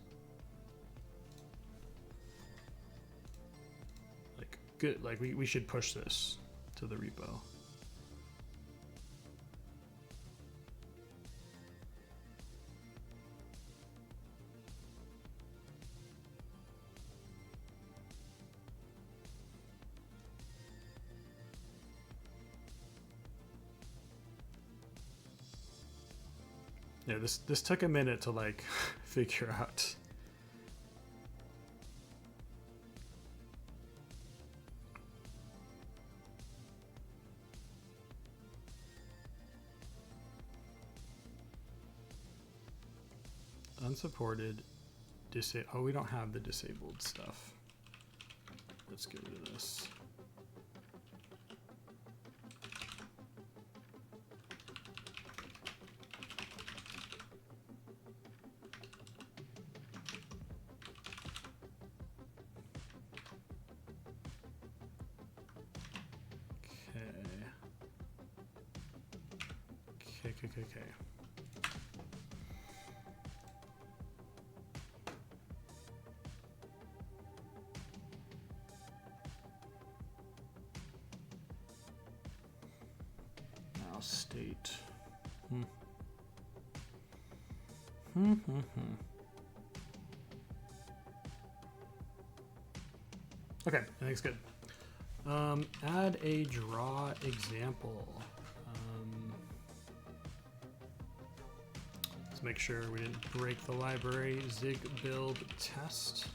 Like good, like we should push this to the repo. Yeah, this took a minute to like figure out. Unsupported, oh, we don't have the disabled stuff. Let's get rid of this. Now state. Okay, I think it's good. Add a draw example. Let's make sure we didn't break the library. Zig build test.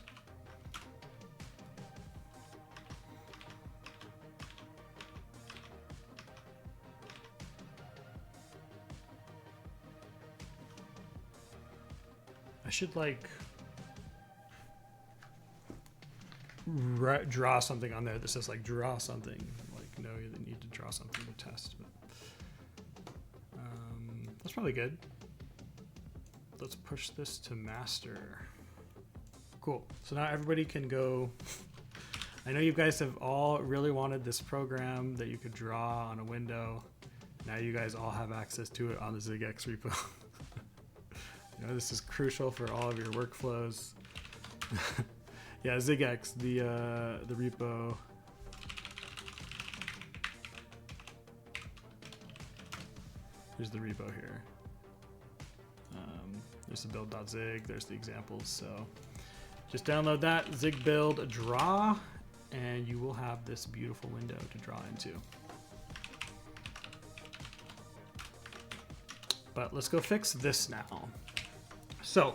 I should like draw something on there that says like draw something. Like no, you need to draw something to test. But that's probably good. Let's push this to master. Cool. So now everybody can go. I know you guys have all really wanted this program that you could draw on a window. Now you guys all have access to it on the ZigX repo. You know, this is crucial for all of your workflows. Yeah, ZigX, the repo. Here's the repo here. There's the build.zig, there's the examples. So just download that, zig build draw, and you will have this beautiful window to draw into. But let's go fix this now. So,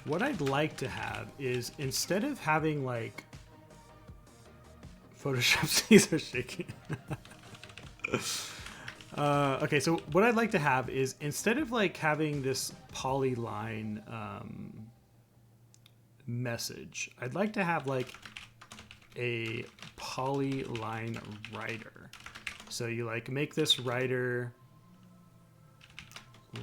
what I'd like to have is, instead of having like Photoshop, these are shaking. Okay, so what I'd like to have is, instead of like having this polyline message, I'd like to have like a polyline writer. So you like make this writer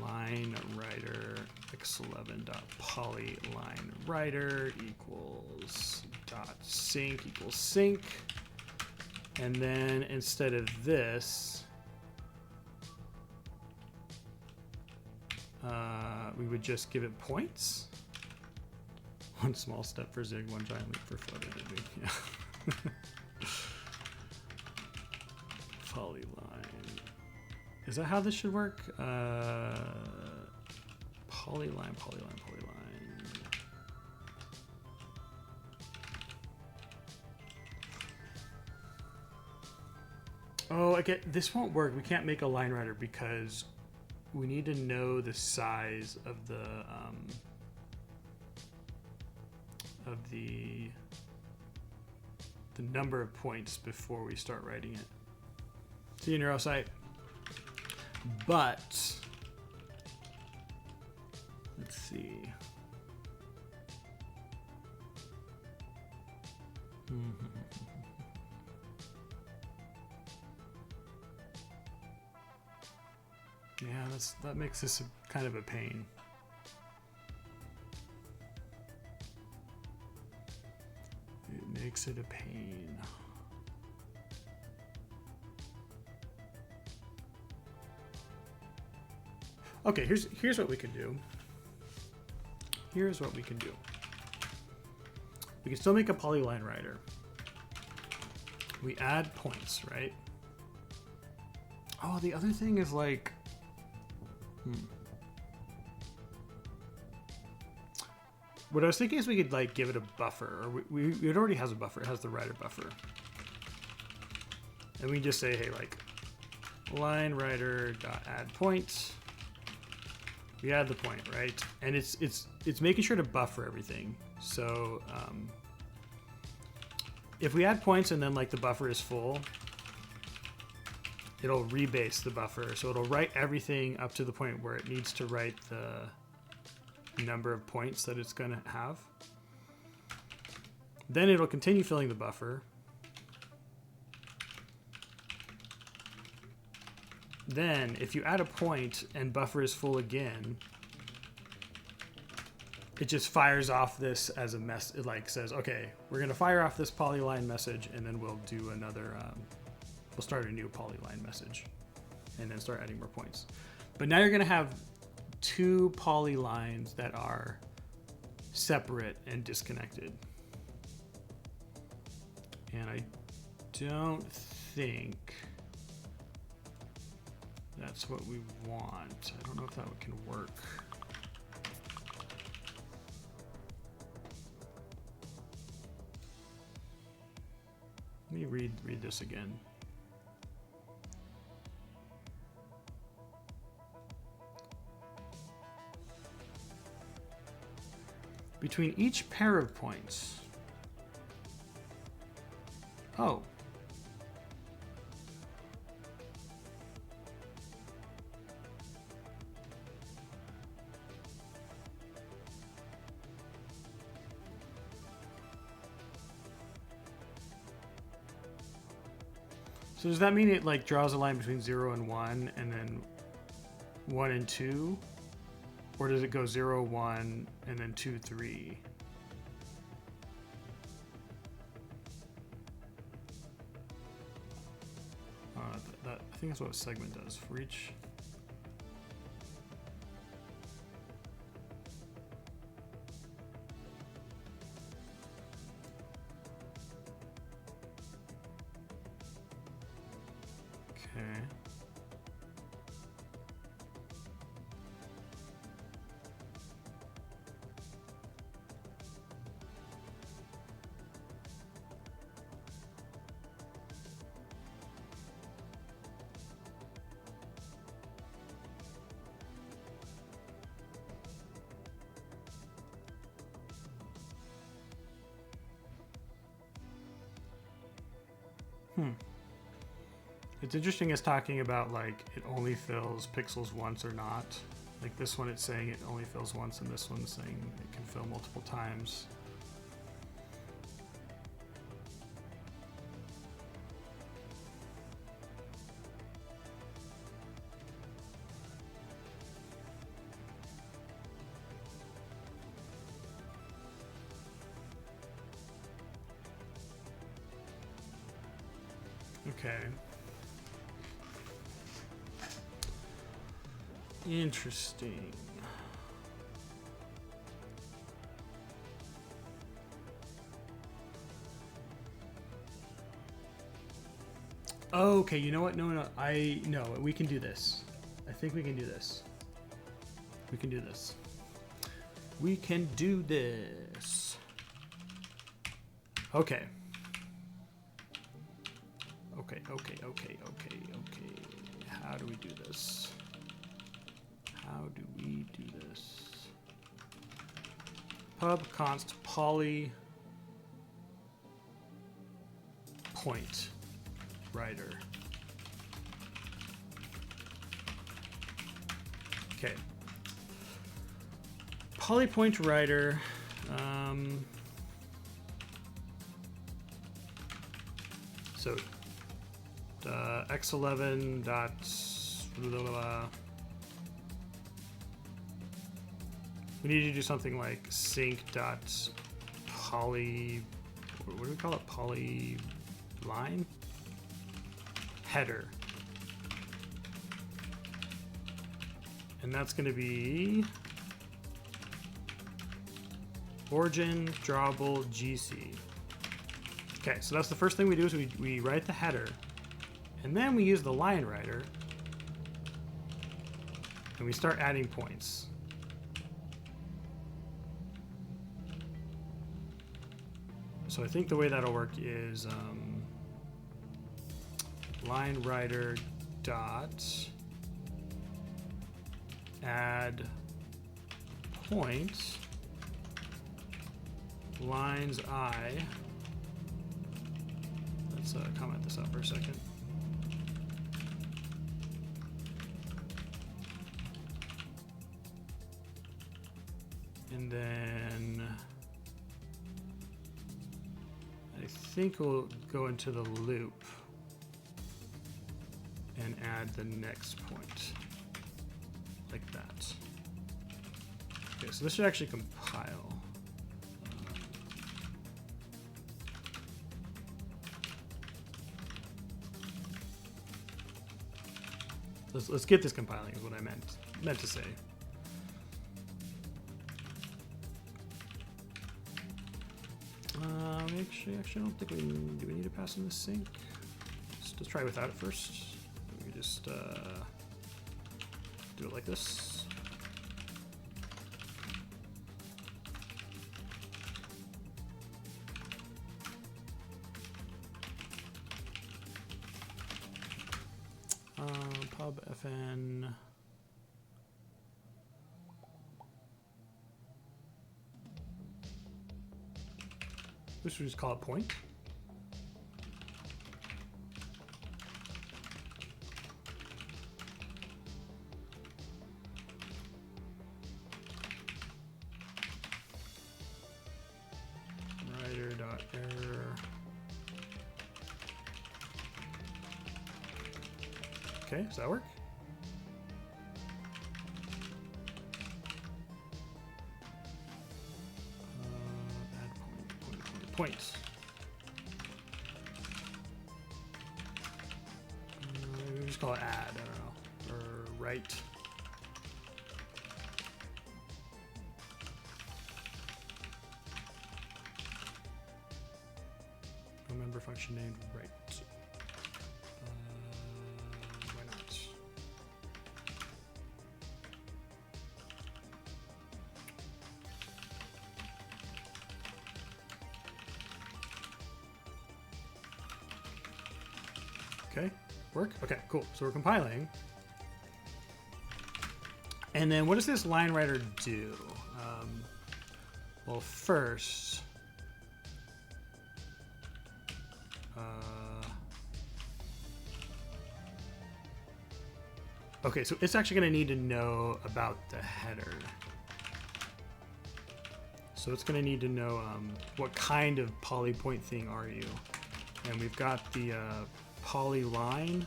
line writer X11 dot polyline writer equals dot sync equals sync, and then instead of this we would just give it points. One small step for Zig, one giant leap for photo editing. Yeah. Polyline. Is that how this should work? Polyline. Oh, okay. This won't work. We can't make a line writer because we need to know the size of the number of points before we start writing it. See you in neurosite. But let's see. Yeah, that makes this kind of a pain. It makes it a pain. Okay, here's what we can do. Here's what we can do. We can still make a polyline writer. We add points, right? Oh, the other thing is like, what I was thinking is we could like give it a buffer, or it already has a buffer. It has the writer buffer, and we just say, hey, like line writer dot add points. We add the point, right? And it's making sure to buffer everything. So if we add points and then like the buffer is full, it'll rebase the buffer. So it'll write everything up to the point where it needs to write the number of points that it's going to have. Then it'll continue filling the buffer. Then if you add a point and buffer is full again, it just fires off this as a mess. It like says, okay, we're going to fire off this polyline message, and then we'll do another we'll start a new polyline message and then start adding more points. But now you're going to have two polylines that are separate and disconnected. And I don't think that's what we want. I don't know if that can work. Let me read this again. Between each pair of points. Oh. So does that mean it like draws a line between 0 and 1 and then 1 and 2? Or does it go 0, 1 and then 2, 3? I think that's what a segment does for each. Okay. It's interesting it's talking about like it only fills pixels once or not. Like this one it's saying it only fills once and this one's saying it can fill multiple times. Okay. Interesting. Okay, you know what? No, we can do this. I think we can do this. We can do this. We can do this. Okay. Okay. How do we do this? How do we do this? Pub const poly point writer. Okay. Poly point writer. So X11 dot we need to do something like sync dot poly, what do we call it? Poly line header, and that's going to be origin drawable GC. Okay, so that's the first thing we do is we write the header, and then we use the line writer, and we start adding points. So I think the way that'll work is line writer dot add point lines I. Let's comment this out for a second. And then I think we'll go into the loop and add the next point like that. Okay, so this should actually compile. Let's get this compiling is what I meant to say. Actually, I don't think do we need to pass in the sync? Let's try without it first. We just do it like this. Pub fn. This would just call it point. Writer.error. Okay, does that work? Points. We just call it add, I don't know, or write. Remember function named write. Why not? Okay, work? Okay, cool. So we're compiling. And then what does this line writer do? Well, first, okay, so it's actually going to need to know about the header. So it's going to need to know what kind of polypoint thing are you? And we've got the poly line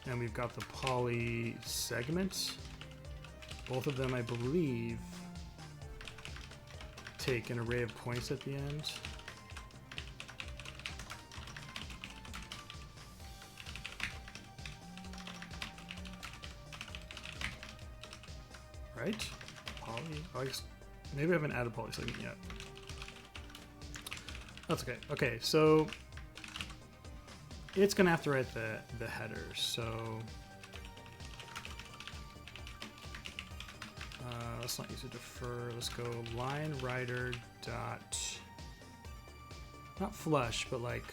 and we've got the poly segment. Both of them, I believe, take an array of points at the end. Right? Poly, oh, I guess maybe I haven't added poly segment yet. That's okay. Okay, so it's gonna have to write the header. So let's not use a defer. Let's go line writer dot, not flush, but like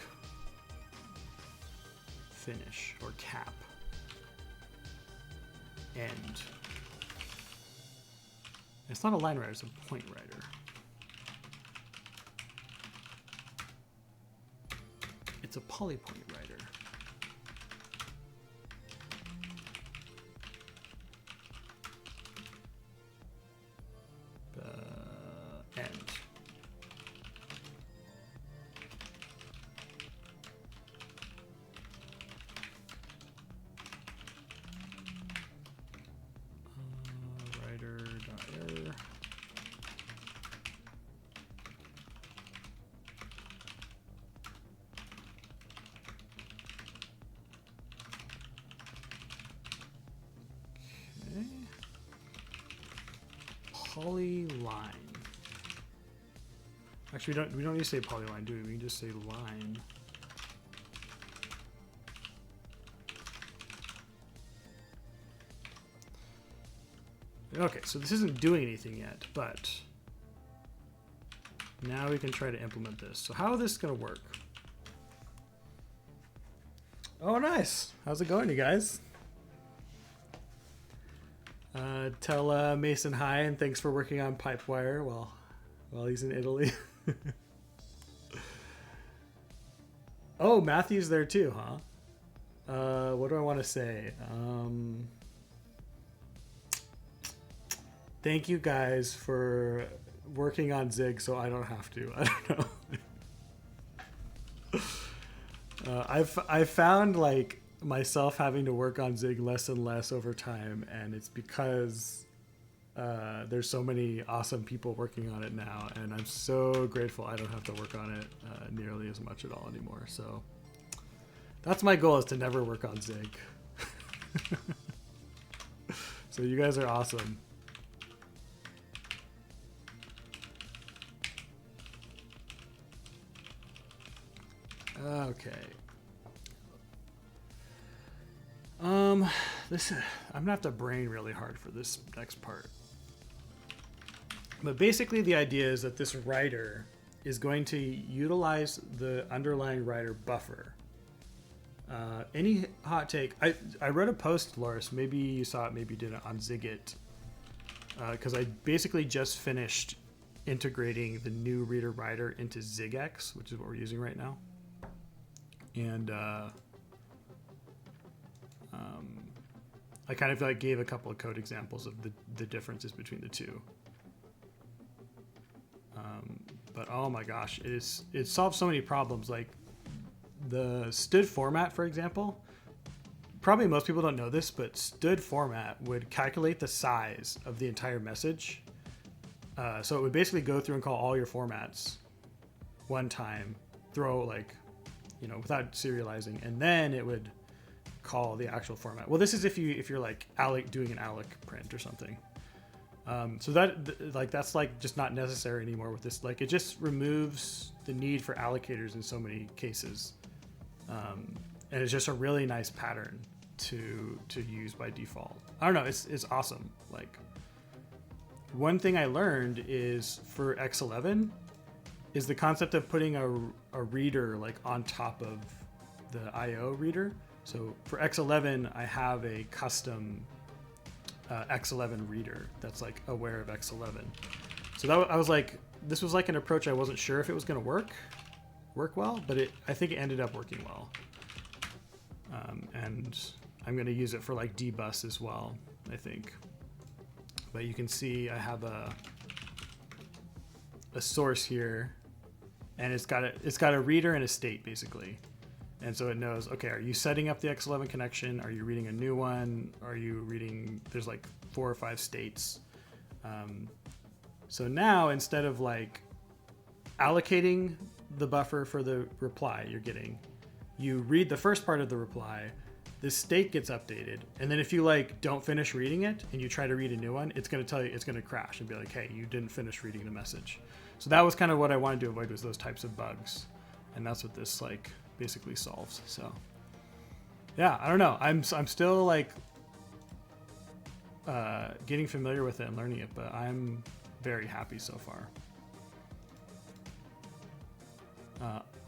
finish or cap end. It's not a line writer, it's a point writer. It's a polypoint writer. End. Writer.error. Polyline. Actually, we don't need to say polyline, do we? We can just say line. Okay, so this isn't doing anything yet, but now we can try to implement this. So how is this going to work? Oh, nice. How's it going, you guys? Tell Mason hi and thanks for working on Pipewire while he's in Italy. Oh, Matthew's there too, huh? What do I want to say? Thank you guys for working on Zig so I don't have to. I don't know. I've found like myself having to work on Zig less and less over time, and it's because there's so many awesome people working on it now, and I'm so grateful I don't have to work on it nearly as much at all anymore. So that's my goal, is to never work on Zig. So you guys are awesome. Okay. This I'm gonna have to brain really hard for this next part. But basically the idea is that this writer is going to utilize the underlying writer buffer. Any hot take? I wrote a post, Loris. Maybe you saw it, maybe you didn't, on Zigit. Because I basically just finished integrating the new reader writer into ZigX, which is what we're using right now. And I kind of like gave a couple of code examples of the differences between the two. But oh my gosh, it solves so many problems. Like the std format, for example, probably most people don't know this, but std format would calculate the size of the entire message. So it would basically go through and call all your formats one time, throw like, you know, without serializing, and then it would call the actual format. Well, this is if you're like doing an alloc print or something. So that's like just not necessary anymore with this. Like it just removes the need for allocators in so many cases, and it's just a really nice pattern to use by default. I don't know, it's awesome. Like one thing I learned is for X11 is the concept of putting a reader like on top of the IO reader. So for X11, I have a custom X11 reader that's like aware of X11. So I was like, this was like an approach I wasn't sure if it was going to work well, but I think it ended up working well. And I'm going to use it for like dbus as well, I think. But you can see I have a source here, and it's got a reader and a state basically. And so it knows, okay, are you setting up the X11 connection? Are you reading a new one? Are you reading, there's like 4 or 5 states. So now instead of like allocating the buffer for the reply you're getting, you read the first part of the reply, this state gets updated. And then if you like don't finish reading it and you try to read a new one, it's going to tell you, it's going to crash and be like, hey, you didn't finish reading the message. So that was kind of what I wanted to avoid, was those types of bugs. And that's what this like basically solves. So yeah, I don't know. I'm still like getting familiar with it and learning it, but I'm very happy so far.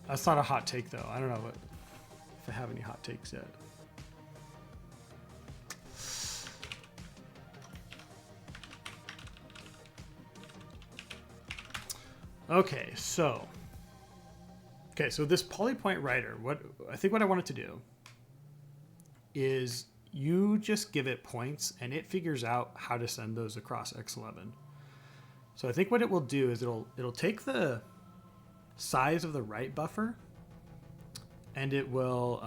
That's not a hot take though. I don't know if I have any hot takes yet. Okay, so this polypoint writer, what I want it to do is you just give it points and it figures out how to send those across X11. So I think what it will do is it'll take the size of the write buffer and it will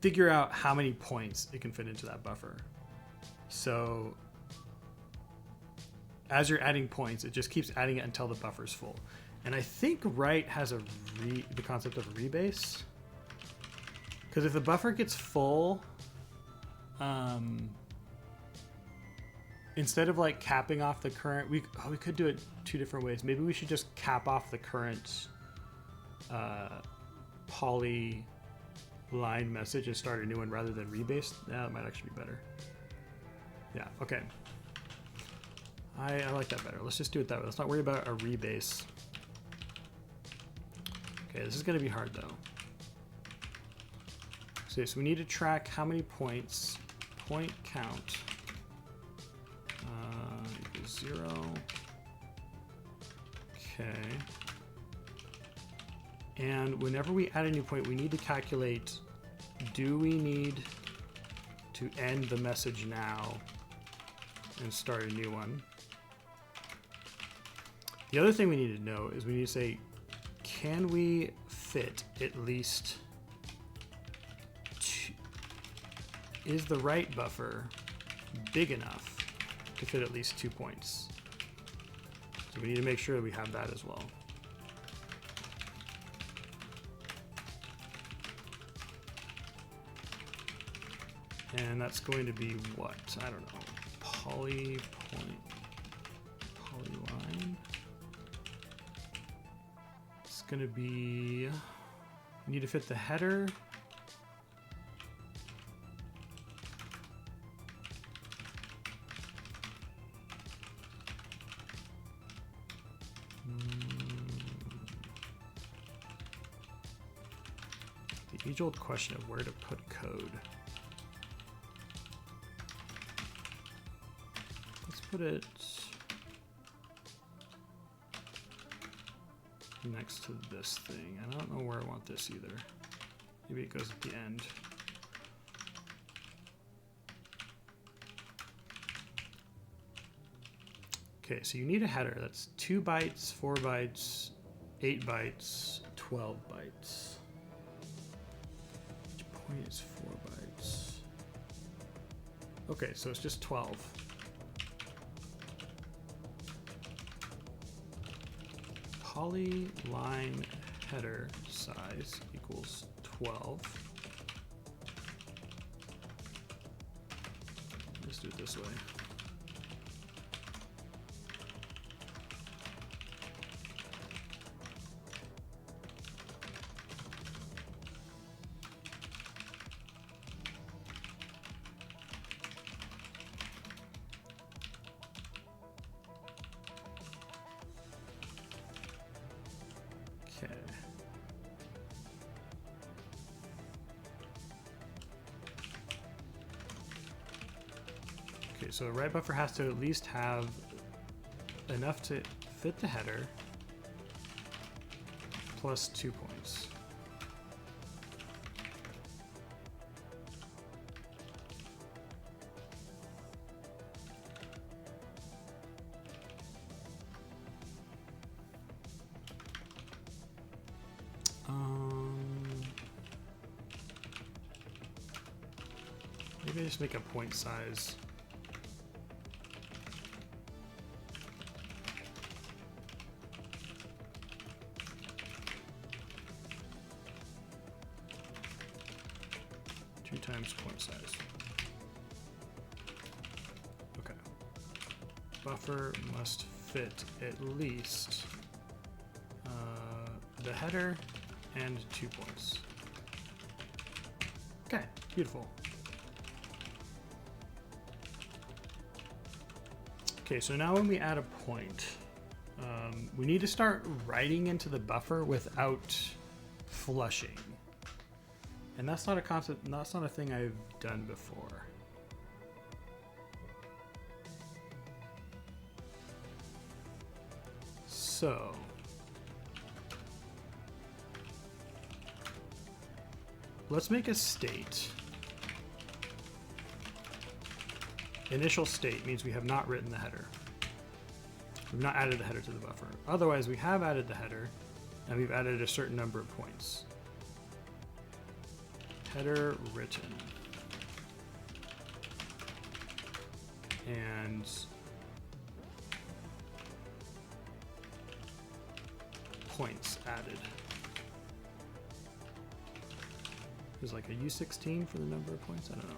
figure out how many points it can fit into that buffer. So as you're adding points, it just keeps adding it until the buffer's full. And I think write has the concept of rebase. Because if the buffer gets full, instead of like capping off the current, we could do it 2 different ways. Maybe we should just cap off the current poly line message and start a new one rather than rebase. Yeah, that might actually be better. Yeah, okay. I like that better. Let's just do it that way. Let's not worry about a rebase. Okay, this is going to be hard though. So we need to track how many points. Point count equals 0. Okay. And whenever we add a new point, we need to calculate, do we need to end the message now and start a new one? The other thing we need to know is we need to say, can we fit at least is the write buffer big enough to fit at least 2 points? So we need to make sure that we have that as well. And that's going to be what? I don't know. Polyline. It's going to be, you need to fit the header. The age-old question of where to put code. Let's put it next to this thing. I don't know where I want this either. Maybe it goes at the end. Okay, so you need a header. That's 2 bytes, 4 bytes, 8 bytes, 12 bytes. Which point is 4 bytes? Okay, so it's just 12. Polyline header size equals 12. Let's do it this way. Okay. Okay, so a write buffer has to at least have enough to fit the header plus 2 points. Maybe I just make a point size. Two times point size. Okay. Buffer must fit at least the header and 2 points. Okay, beautiful. Okay, so now when we add a point, we need to start writing into the buffer without flushing. And that's not a concept, that's not a thing I've done before. So, let's make a state. Initial state means we have not written the header. We've not added the header to the buffer. Otherwise, we have added the header, and we've added a certain number of points. Header written. And points added. There's like a U16 for the number of points? I don't know.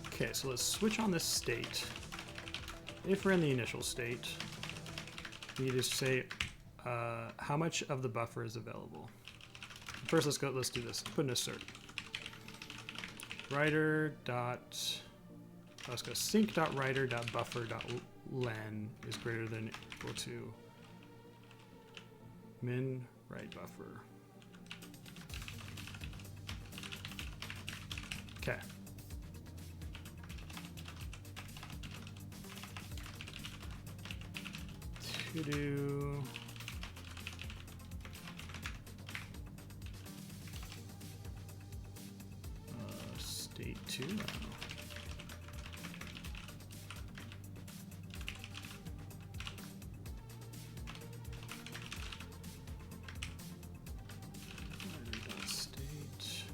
Okay, so let's switch on this state. If we're in the initial state, we need to say how much of the buffer is available. First, let's do this. Put an assert. Writer dot, let's go sync.writer.buffer.len is greater than equal to min write buffer. Okay. To do state 2. I don't know. State.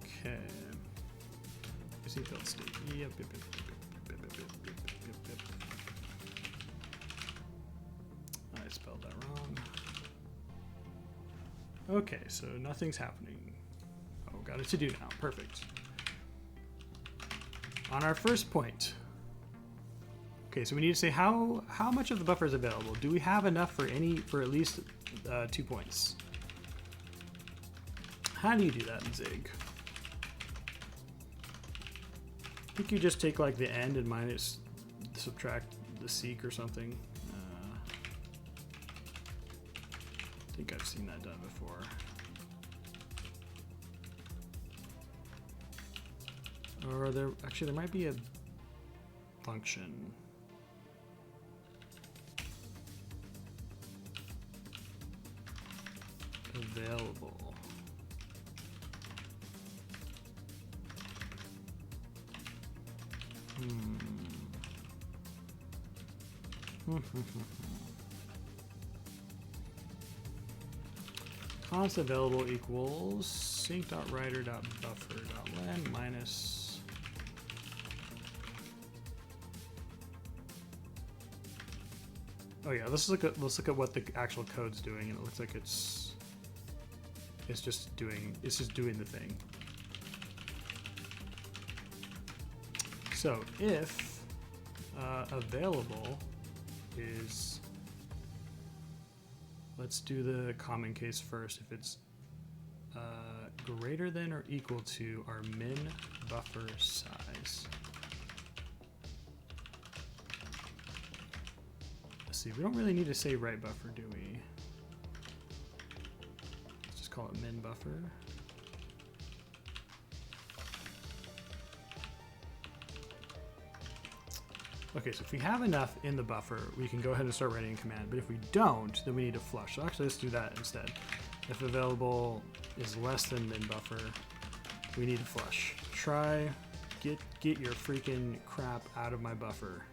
Okay. Build state. Yep. spelled that wrong. Okay, so nothing's happening. Oh, got it to do now. Perfect. On our first point. Okay, so we need to say how much of the buffer is available. Do we have enough for at least 2 points? How do you do that in Zig? I think you just take like the end and minus, subtract the seek or something. I think I've seen that done before. Or there might be a function. Available. Const available equals sync.writer.buffer.len minus oh yeah, let's look at what the actual code's doing, and it looks like it's just doing the thing. So if available is, let's do the common case first. If it's greater than or equal to our min buffer size. Let's see, we don't really need to say write buffer, do we? Let's just call it min buffer. Okay, so if we have enough in the buffer, we can go ahead and start writing a command. But if we don't, then we need to flush. So actually, let's do that instead. If available is less than min buffer, we need to flush. Try, get your freaking crap out of my buffer.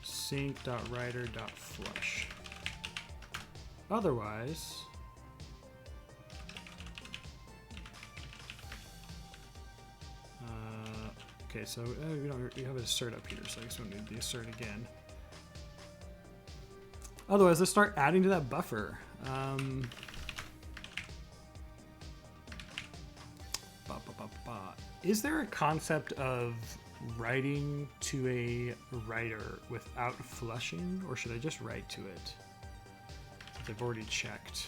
Sync.writer.flush. Otherwise, okay, so we have a assert up here, so I guess we need the assert again. Otherwise, let's start adding to that buffer. Is there a concept of writing to a writer without flushing, or should I just write to it? Since I've already checked.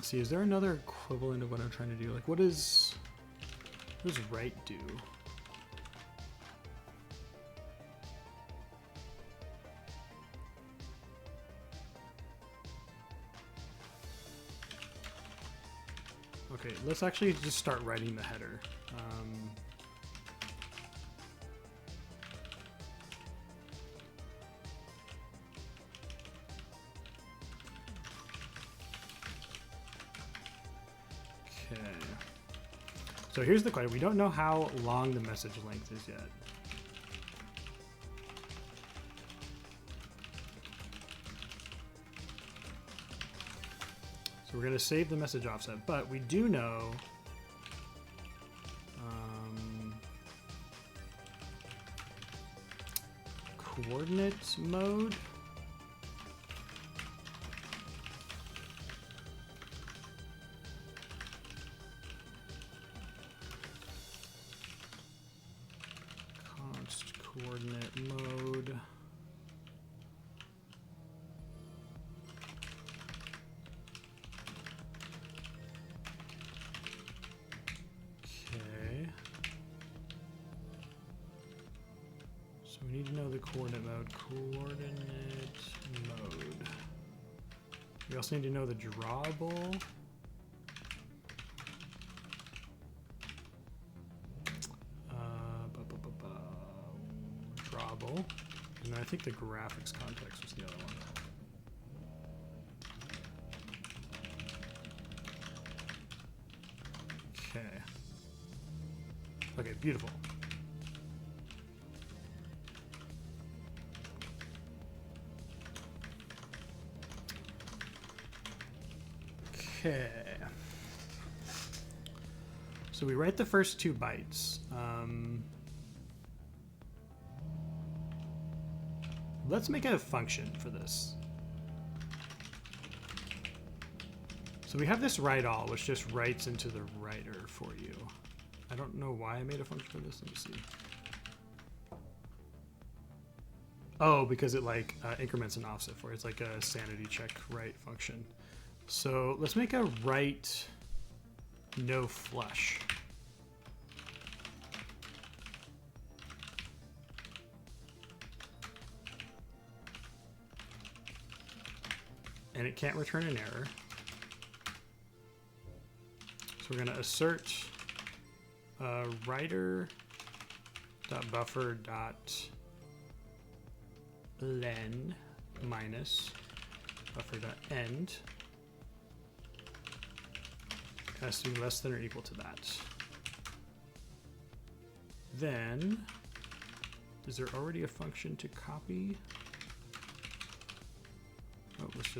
See, is there another equivalent of what I'm trying to do? Like, what does write do? Okay, let's actually just start writing the header. Okay. So here's the question. We don't know how long the message length is yet. So we're going to save the message offset, but we do know coordinate mode. Const coordinate mode. So we need to know the coordinate mode. Coordinate mode. We also need to know the drawable. Drawable. And then I think the graphics context was the other one. Okay. Okay, beautiful. Okay. So we write the first 2 bytes. Let's make a function for this. So we have this write all, which just writes into the writer for you. I don't know why I made a function for this. Let me see. Oh, because it like increments an offset for it. It's like a sanity check write function. So let's make a write no flush. And it can't return an error. So we're going to assert writer.buffer.len minus buffer.end has to be less than or equal to that. Then, is there already a function to copy? Oh, let's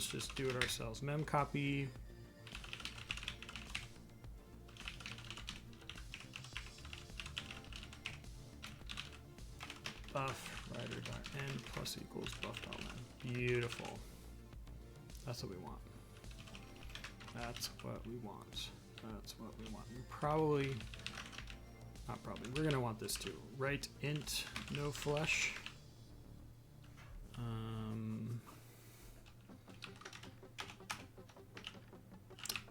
just do it ourselves. Mem copy buff writer.end plus equals buff.len. Beautiful. That's what we want. That's what we want. That's what we want. Probably, not probably, we're gonna want this too. Write int no flush.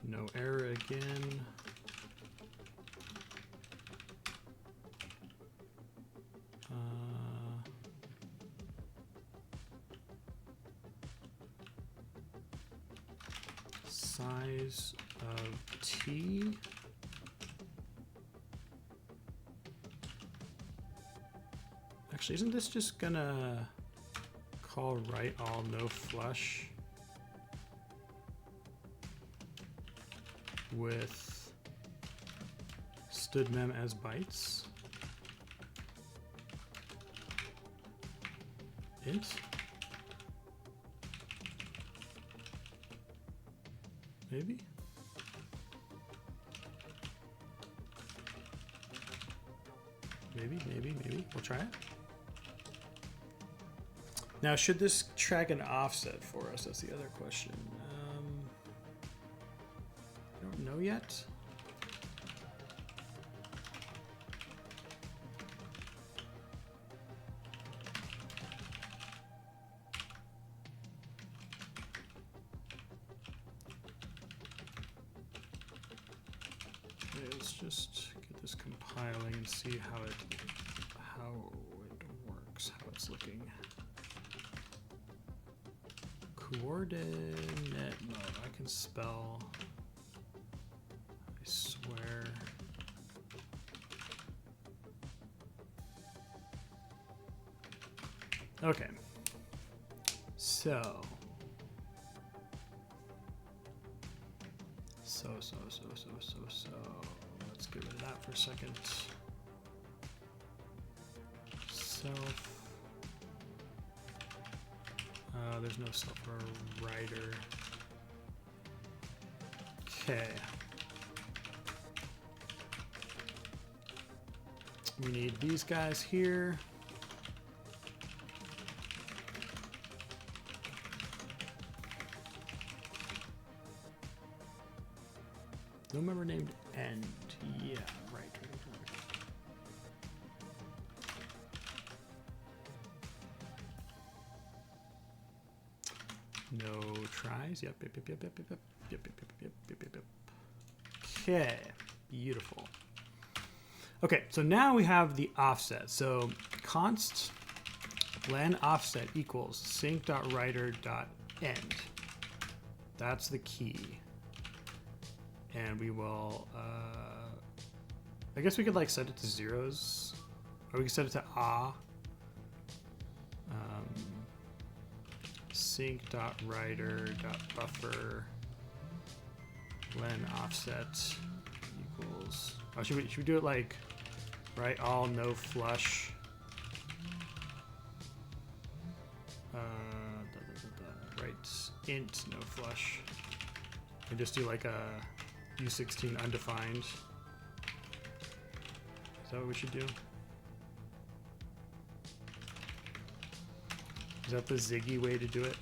No error again. Size of T. Actually, isn't this just gonna call write all no flush with stdmem as bytes? Int? Maybe? Maybe. We'll try it. Now, should this track an offset for us? That's the other question. I don't know yet. Let's just get this compiling and see how it works, how it's looking. Coordinate mode. I can spell. I swear. Okay. So. Let's get rid of that for a second. Self. There's no self for a writer. Okay. We need these guys here. No member named end. Yeah, right. No tries. Yep. Okay, beautiful. Okay, so now we have the offset. So const len offset equals sync.writer.end. That's the key. And we will, I guess we could like set it to zeros, or we could set it to sync.writer.buffer len offset equals, oh, should we do it like write all no flush, write int no flush, and just do like a U16 undefined Is that what we should do? Is that the Ziggy way to do it?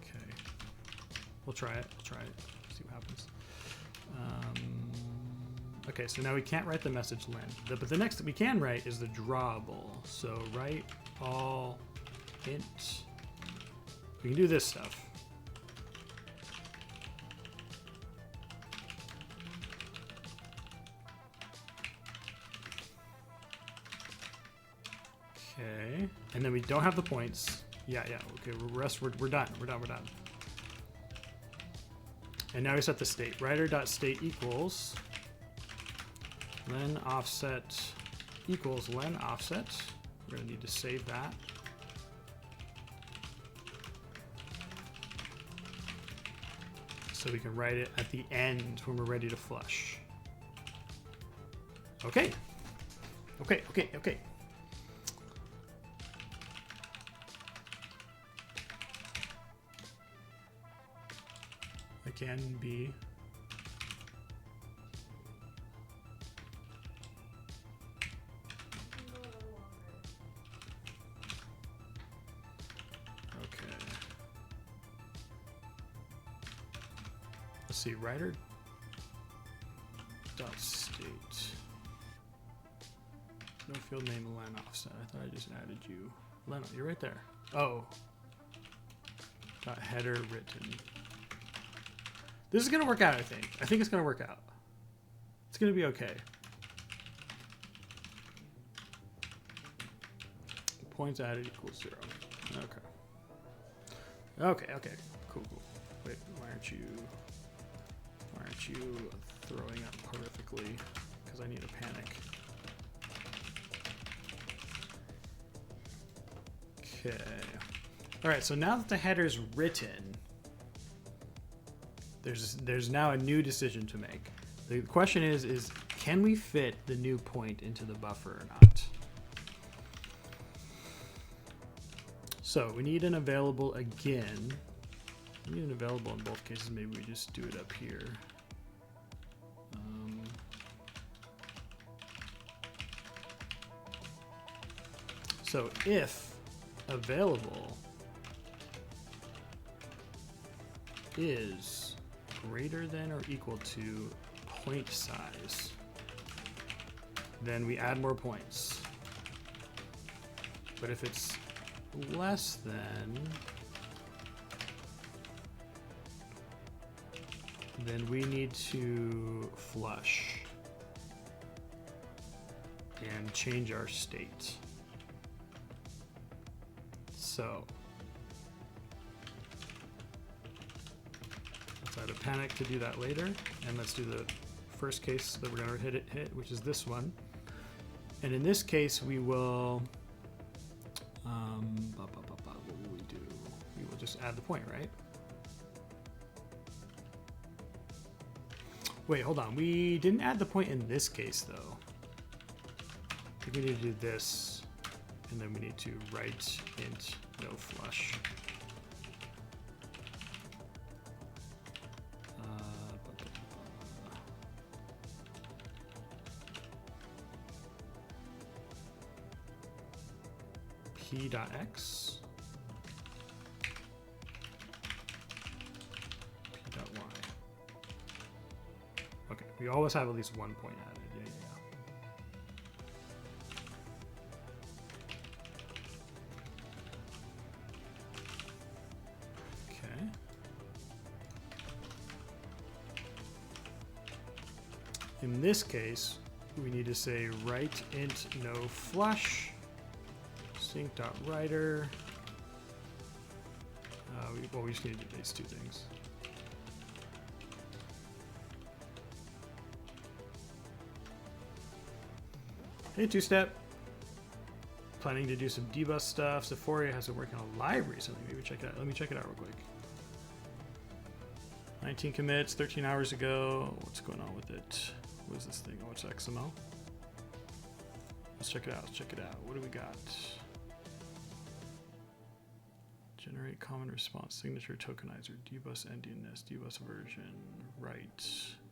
Okay. We'll try it. We'll try it. See what happens. Okay, so now we can't write the message len. But the next that we can write is the drawable. So write all int. We can do this stuff. Okay, and then we don't have the points. Yeah. Okay, we're done. We're done. And now we set the state. Writer.state equals len offset equals len offset. We're gonna need to save that. So we can write it at the end when we're ready to flush. Okay. Again, B. Okay. Let's see, writer dot state. No field name len offset. I thought I just added you. Len, you're right there. Oh. Dot header written. This is gonna work out, I think. I think it's gonna work out. It's gonna be okay. Points added equals 0. Okay. Cool. Wait, why aren't you throwing up horrifically? Because I need a panic. Okay. All right, so now that the header's written, there's now a new decision to make. The question is can we fit the new point into the buffer or not? So we need an available again. We need an available in both cases. Maybe we just do it up here. So if available is greater than or equal to point size, then we add more points. But if it's less than, then we need to flush and change our state. So let's add a panic to do that later, and let's do the first case that we're going to hit, which is this one. And in this case, we will what will we do? We will just add the point, right? Wait, hold on. We didn't add the point in this case, though. I think we need to do this, and then we need to write int no flush. P.x P.y. Okay, we always have at least one point added. Okay. In this case, we need to say write int no flush. Sync.writer. We just need to do these two things. Hey, two-step. Planning to do some debus stuff. Sephora has been working on live recently. Maybe check it out. Let me check it out real quick. 19 commits, 13 hours ago. What's going on with it? What is this thing? Oh, it's XML. Let's check it out. Let's check it out. What do we got? Generate common response signature tokenizer, dbus endianness, dbus version, write,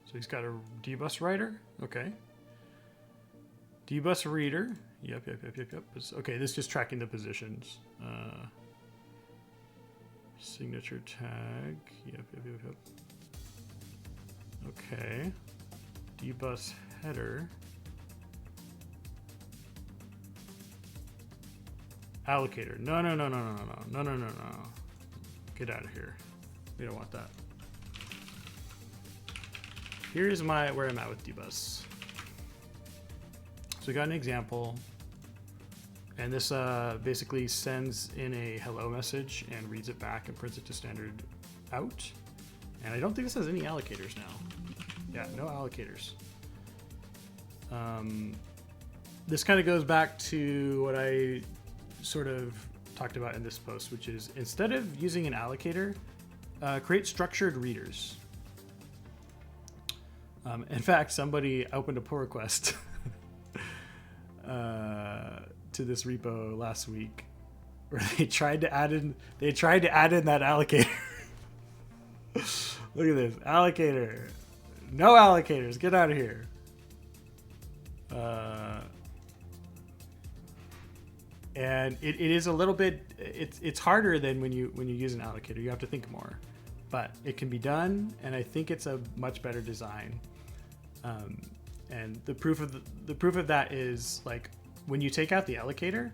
So he's got a dbus writer. Okay. Dbus reader. Yep. Okay, this is just tracking the positions. Signature tag. Yep. Okay. Dbus header. Allocator. No. Get out of here. We don't want that. Here's where I'm at with dbus. So we got an example, and this basically sends in a hello message and reads it back and prints it to standard out. And I don't think this has any allocators now. Yeah, no allocators. This kind of goes back to what I sort of talked about in this post, which is instead of using an allocator, create structured readers. In fact, somebody opened a pull request to this repo last week where they tried to add in that allocator. Look at this allocator. No allocators. Get out of here. And it is a little bit. It's harder than when you use an allocator. You have to think more, but it can be done, and I think it's a much better design. And the proof of that is like when you take out the allocator,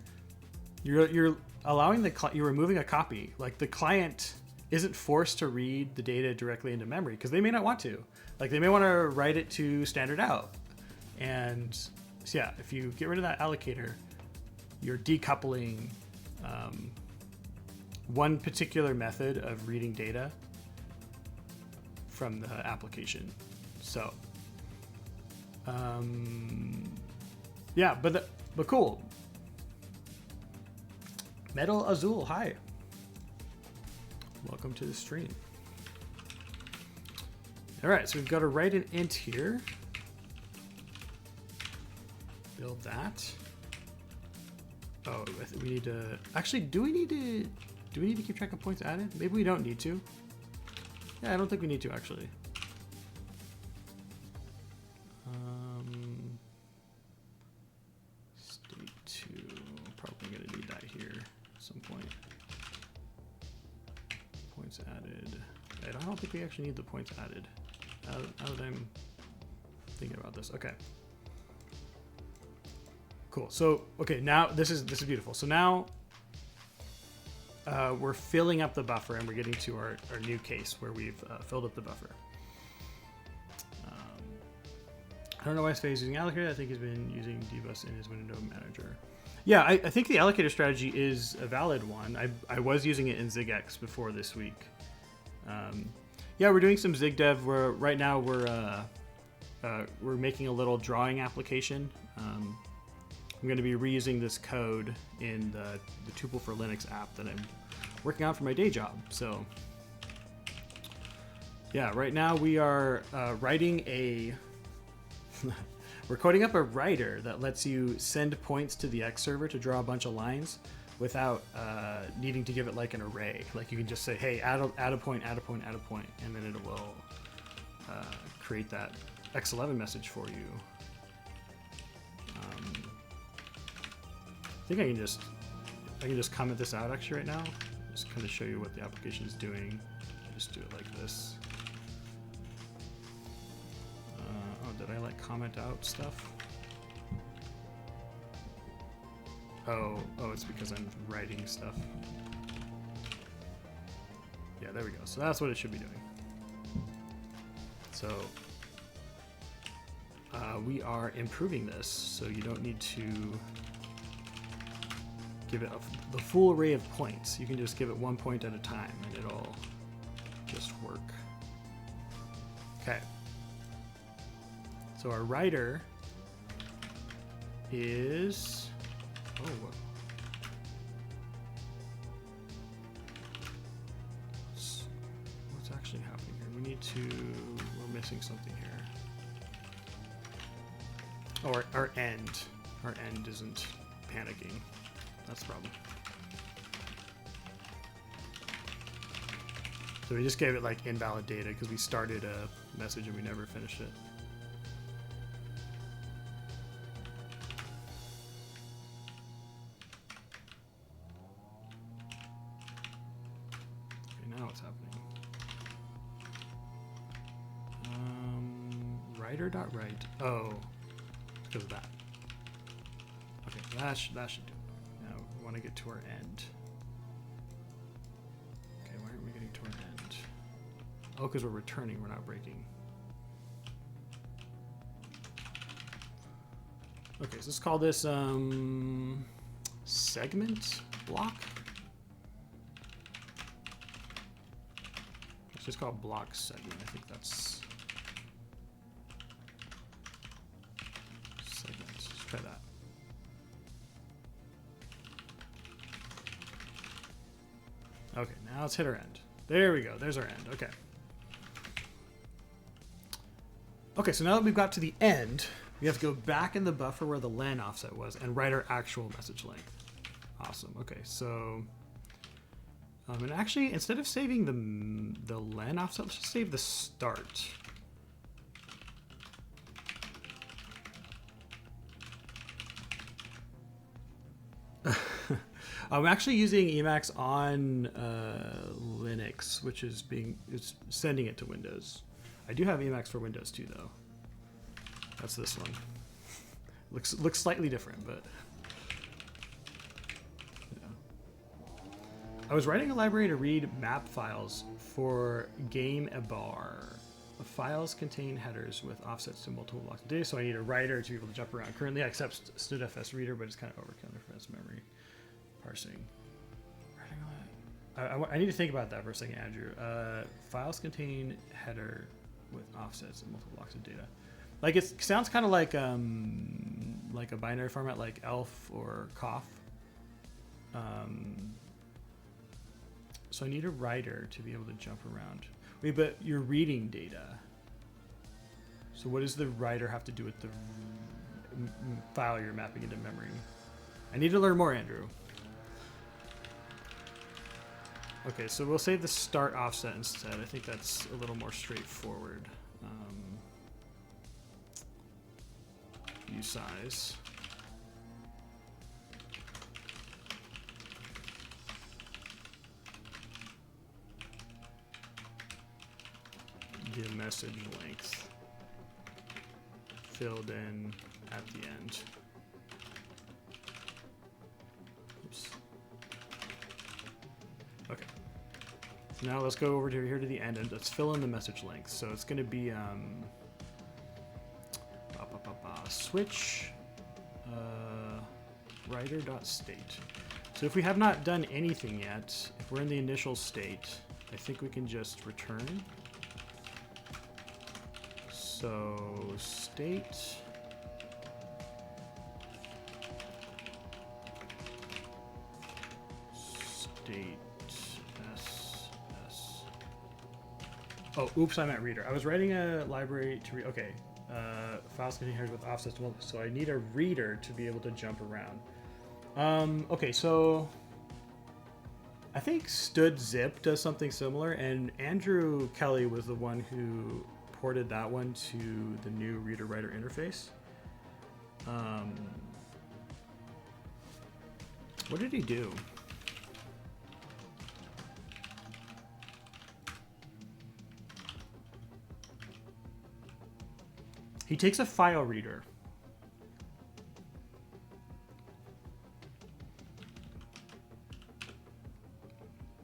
you're allowing you're removing a copy. Like the client isn't forced to read the data directly into memory because they may not want to. Like they may want to write it to standard out. And so yeah, if you get rid of that allocator, you're decoupling one particular method of reading data from the application. So yeah, but cool. Metal Azul, hi. Welcome to the stream. All right, so we've got to write an int here. Build that. Oh, I think we need to. Actually, do we need to keep track of points added? Maybe we don't need to. Yeah, I don't think we need to actually. State 2. Probably gonna need that here at some point. Points added. I don't think we actually need the points added. Now that I'm thinking about this, okay. Cool. So okay, now this is beautiful. So now we're filling up the buffer, and we're getting to our new case where we've filled up the buffer. I don't know why Faye's using allocator. I think he's been using dbus in his window manager. Yeah, I think the allocator strategy is a valid one. I was using it in ZigX before this week. Yeah, we're doing some Zig dev. Right now we're making a little drawing application. I'm going to be reusing this code in the Tuple for Linux app that I'm working on for my day job. So yeah, right now we are writing we're coding up a writer that lets you send points to the X server to draw a bunch of lines without needing to give it like an array. Like you can just say, hey, add a point, and then it will create that X11 message for you. I think I can just comment this out actually right now. Just kind of show you what the application is doing. Just do it like this. Did I like comment out stuff? Oh, it's because I'm writing stuff. Yeah, there we go. So that's what it should be doing. So we are improving this, so you don't need to give it the full array of points. You can just give it 1 point at a time, and it'll just work. Okay. So our writer is, what's actually happening here? We're missing something here. Oh, our end isn't panicking. That's the problem. So we just gave it like invalid data because we started a message and we never finished it. Okay, now what's happening? Writer.write. Oh, it's because of that. Okay, that should do it. Now we want to get to our end. Okay, why aren't we getting to our end? Oh, because we're returning, we're not breaking. Okay, so let's call this segment block. Let's just call it block segment. I think that's segment. Let's try that. Okay, now let's hit our end. There we go. There's our end. Okay. Okay, so now that we've got to the end, we have to go back in the buffer where the len offset was and write our actual message length. Awesome. Okay, so and actually, instead of saving the len offset, let's just save the start. I'm actually using Emacs on Linux, which is sending it to Windows. I do have Emacs for Windows too, though. That's this one. Looks slightly different, but yeah. I was writing a library to read map files for game bar. The files contain headers with offsets to multiple blocks of data, so I need a writer to be able to jump around. Currently, I accept stdfs reader, but it's kind of overkill for its memory parsing. I need to think about that for a second, Andrew. Files contain header with offsets and multiple blocks of data. Like it sounds kind of like a binary format, like elf or cough. So I need a writer to be able to jump around. Wait, but you're reading data. So what does the writer have to do with the file you're mapping into memory? I need to learn more, Andrew. Okay, so we'll save the start offset instead. I think that's a little more straightforward. View size. The message length filled in at the end. Oops. Okay. So now let's go over to here to the end and let's fill in the message length. So it's going to be switch writer.state. So if we have not done anything yet, if we're in the initial state, I think we can just return. So state s. Oh, oops, I meant reader. I was writing a library to read. Okay, files containing headers with offsets. So I need a reader to be able to jump around. Okay, so I think std_zip does something similar, and Andrew Kelly was the one who ported that one to the new reader-writer interface. What did he do? He takes a file reader.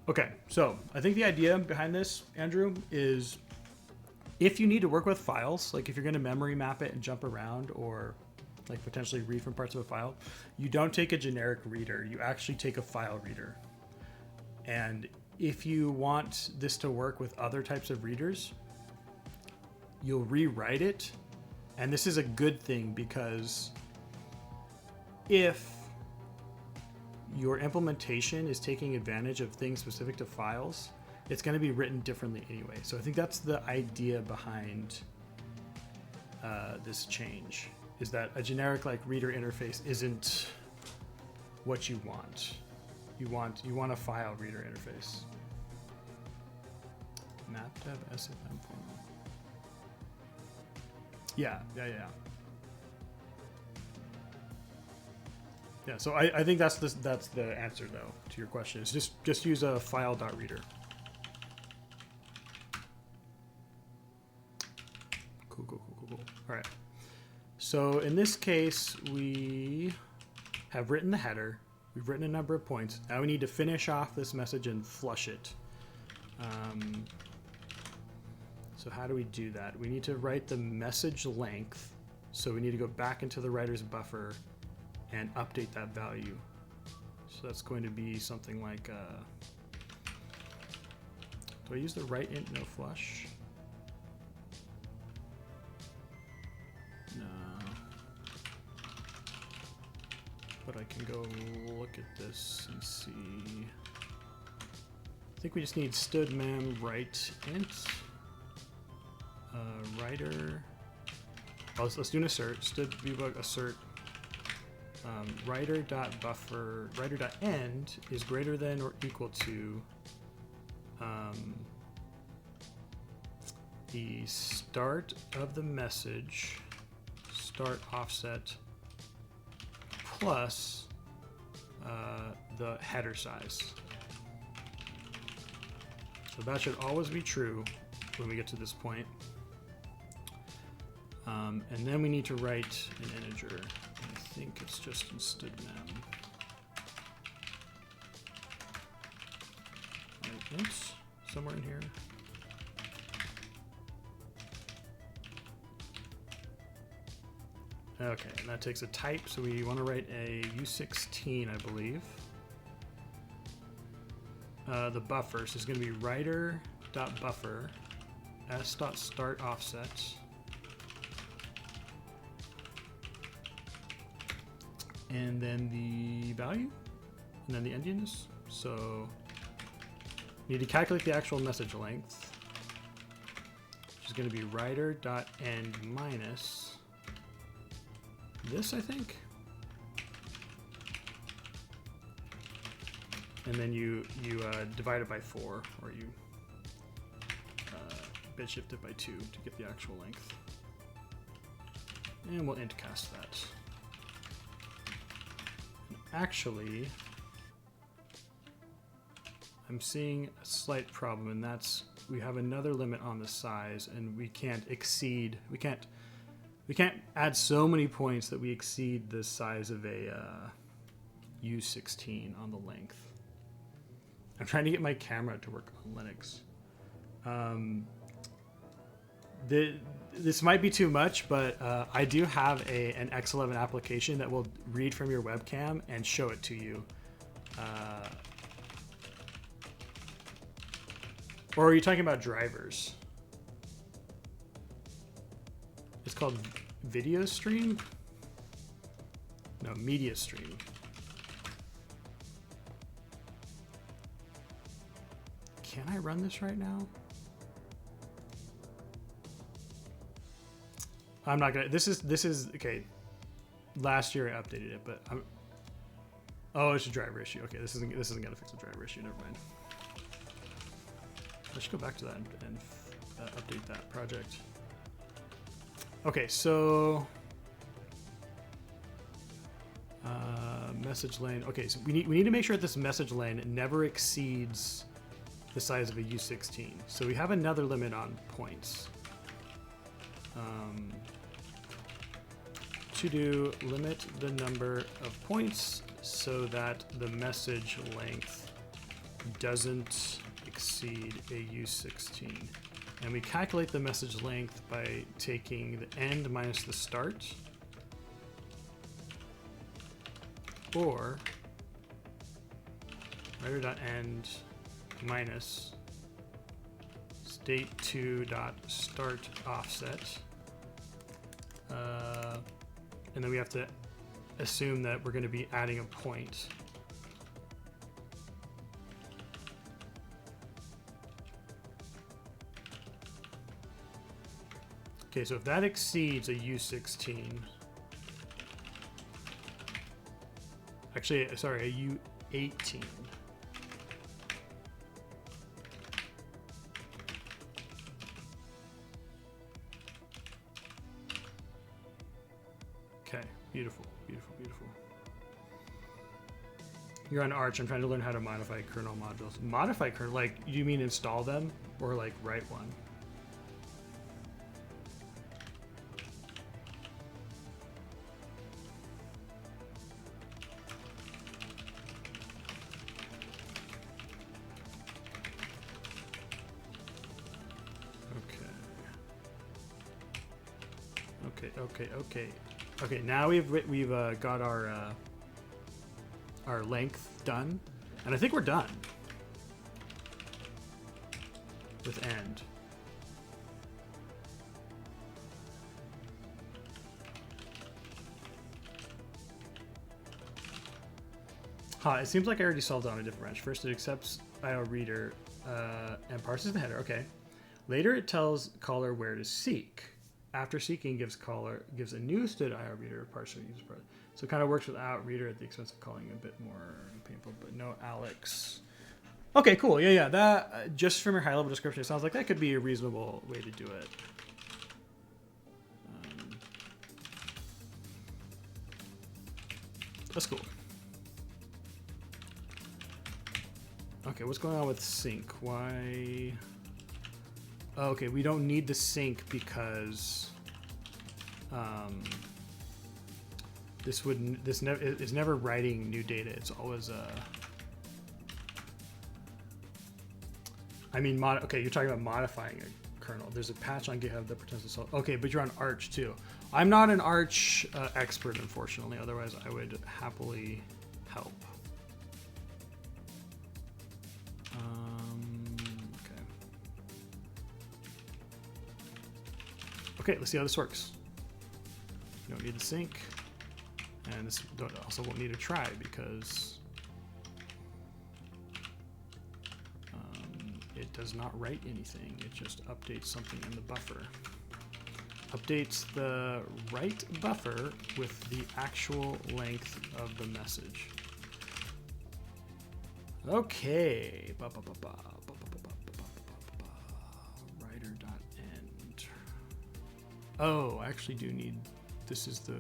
Okay, so I think the idea behind this, Andrew, is if you need to work with files, like if you're going to memory map it and jump around or like potentially read from parts of a file, you don't take a generic reader. You actually take a file reader. And if you want this to work with other types of readers, you'll rewrite it. And this is a good thing because if your implementation is taking advantage of things specific to files, it's going to be written differently anyway. So I think that's the idea behind this change, is that a generic like reader interface isn't what you want. You want a file reader interface. Map dev SFM formal. Yeah. Yeah, so I think that's the answer though to your question. Is just use a file.reader. Cool. All right. So in this case, we have written the header. We've written a number of points. Now we need to finish off this message and flush it. So how do we do that? We need to write the message length. So we need to go back into the writer's buffer and update that value. So that's going to be something like, do I use the write int no flush? No. But I can go look at this and see. I think we just need std write int writer. Oh, let's do an assert. Std debug assert writer.buffer writer.end is greater than or equal to the start of the message, start offset, plus the header size. So that should always be true when we get to this point. And then we need to write an integer. I think it's just in std int somewhere in here. Okay, and that takes a type, so we want to write a U16, I believe. The buffer, so it's going to be writer.buffer s.start offset. And then the value, and then the endianness. So you need to calculate the actual message length, which is going to be writer.end minus this, I think. And then you divide it by 4, or you bit shift it by 2 to get the actual length. And we'll int cast that. Actually, I'm seeing a slight problem, and that's we have another limit on the size, and we can't add so many points that we exceed the size of a U16 on the length. I'm trying to get my camera to work on Linux. This might be too much, but I do have an X11 application that will read from your webcam and show it to you. Or are you talking about drivers? It's called Video Stream? No, Media Stream. Can I run this right now? I'm not gonna. This is okay. Last year I updated it, but oh, it's a driver issue. Okay, this isn't gonna fix the driver issue. Never mind. I should go back to that and update that project. Okay, so message lane. Okay, so we need to make sure that this message lane never exceeds the size of a U16. So we have another limit on points. To do limit the number of points so that the message length doesn't exceed a U16. And we calculate the message length by taking the end minus the start, or writer.end minus state2.start offset. And then we have to assume that we're going to be adding a point. Okay, so if that exceeds a U16, actually, sorry, a U18. Beautiful, beautiful, beautiful. You're on Arch. I'm trying to learn how to modify kernel modules. Modify kernel, like, you mean install them or like write one? Okay. Now we've got our length done, and I think we're done with end. It seems like I already solved it on a different branch. First, it accepts IO reader and parses the header. Okay. Later, it tells caller where to seek. After seeking, gives a new std IO reader partial user part. So it kind of works without reader at the expense of calling a bit more painful, but no Alex. Okay, cool. Yeah. That just from your high level description, it sounds like that could be a reasonable way to do it. That's cool. Okay, what's going on with sync? Why? Oh, okay, we don't need the sync because this is never writing new data. It's always okay, you're talking about modifying a kernel. There's a patch on GitHub that pretends to solve. Okay, but you're on Arch too. I'm not an Arch expert, unfortunately. Otherwise, I would happily help. Okay, let's see how this works. You don't need the sync, and this also won't need a try because it does not write anything. It just updates something in the buffer. Updates the write buffer with the actual length of the message. Okay. Writer.end. Oh, I actually do need. This is the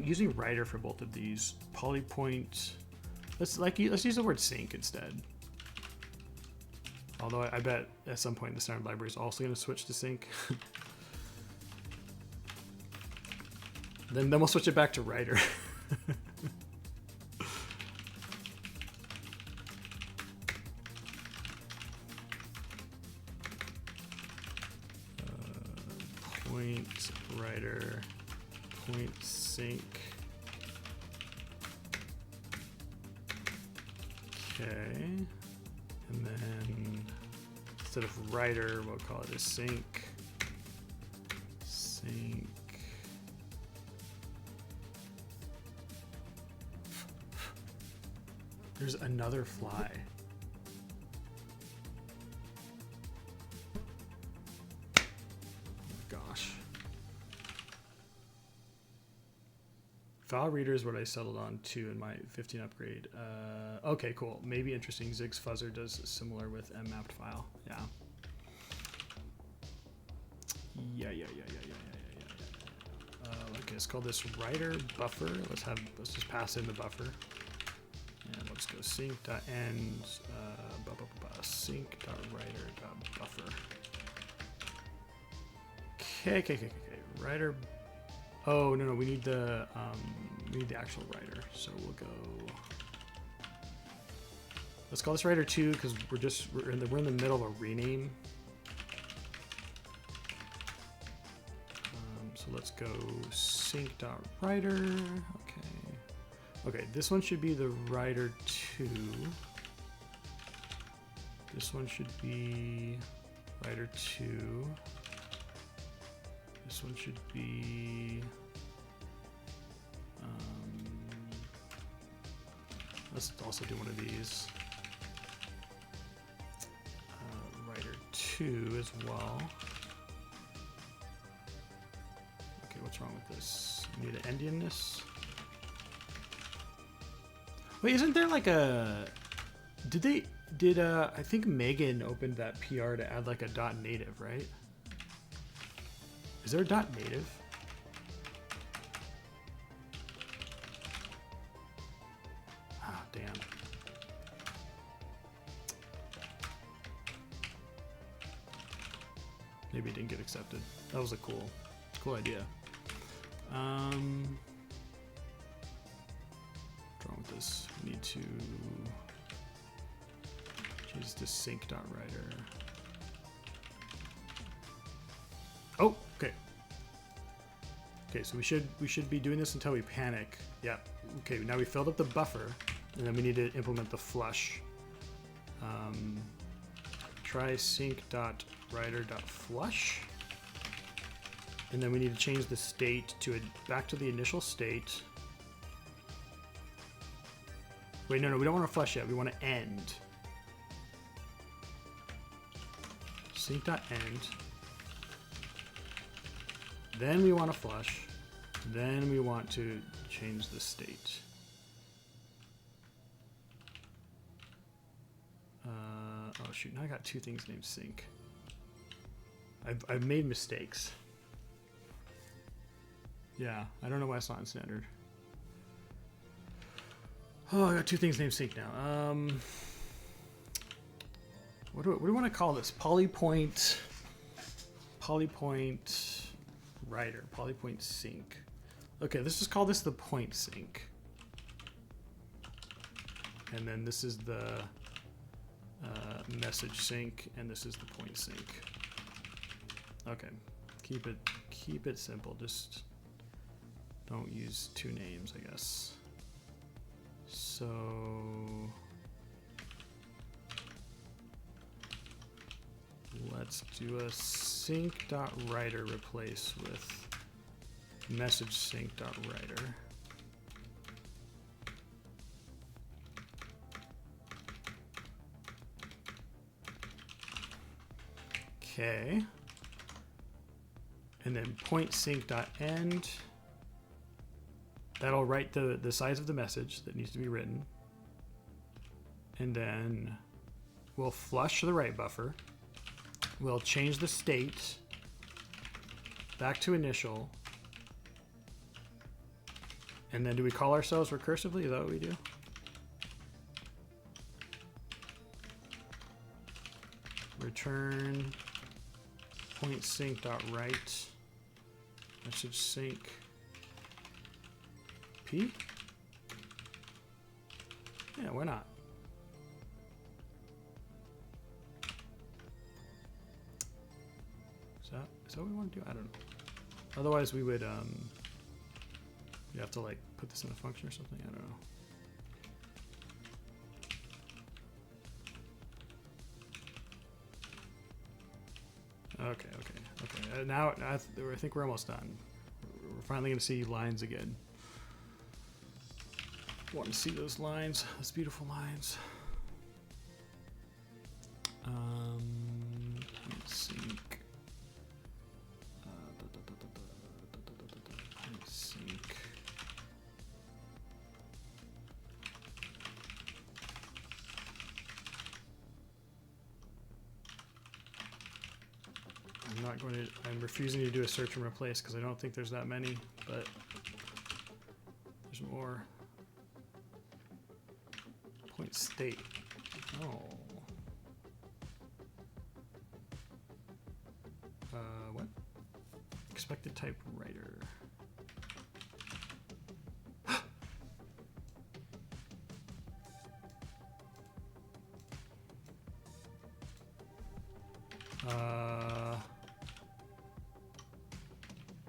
using writer for both of these. Polypoint. Let's use the word sync instead. Although I bet at some point the standard library is also going to switch to sync. then we'll switch it back to writer. Point writer, point sync. Okay. And then instead of writer, we'll call it a sync. Sync. There's another fly. Oh my gosh. File reader is what I settled on too in my 15 upgrade. Okay, cool. Maybe interesting. Zig's fuzzer does similar with mmapped file. Yeah. Yeah. Okay, let's call this writer buffer. Let's just pass in the buffer. And let's go sync.end sync.writer.buffer. Okay. Writer. Oh no, we need the actual writer. So we'll go. Let's call this writer 2 because we're in the middle of a rename. So let's go sync.writer. Okay, this one should be the writer 2. This one should be writer 2. This one should be let's also do one of these. Writer 2 as well. Okay, what's wrong with this? I need an endianness. Wait, isn't there like a? I think Megan opened that PR to add like a .native, right? Is there a dot native? Ah, damn. Maybe it didn't get accepted. That was a cool idea. What's wrong with this? We need to change this to sync.writer. Oh, okay. Okay, so we should be doing this until we panic. Yeah. Okay, now we filled up the buffer, and then we need to implement the flush. Try sync.writer.flush. And then we need to change the state to back to the initial state. Wait, no, we don't want to flush yet. We want to end. Sync.end. Then we want to flush. Then we want to change the state. Oh shoot, now I got two things named sync. I've made mistakes. Yeah, I don't know why it's not in standard. Oh, I got two things named sync now. What do we want to call this? Polypoint writer, polypoint sync. Okay, let's just call this the point sync. And then this is the message sync, and this is the point sync. Okay, keep it simple. Just don't use two names, I guess. So let's do a sync.writer replace with message sync.writer. Okay. And then point sync.end. That'll write the size of the message that needs to be written. And then we'll flush the write buffer. We'll change the state back to initial. And then do we call ourselves recursively? Is that what we do? Return point sync.write message sync P? Yeah, why not? Is that what we want to do? I don't know. Otherwise we would you have to like put this in a function or something. I don't know. Okay. Now I think we're almost done. We're finally going to see lines again. Want to see those lines, those beautiful lines. Sync. Sync. I'm refusing to do a search and replace because I don't think there's that many, but there's more. Point state. Oh. What? Expected type writer.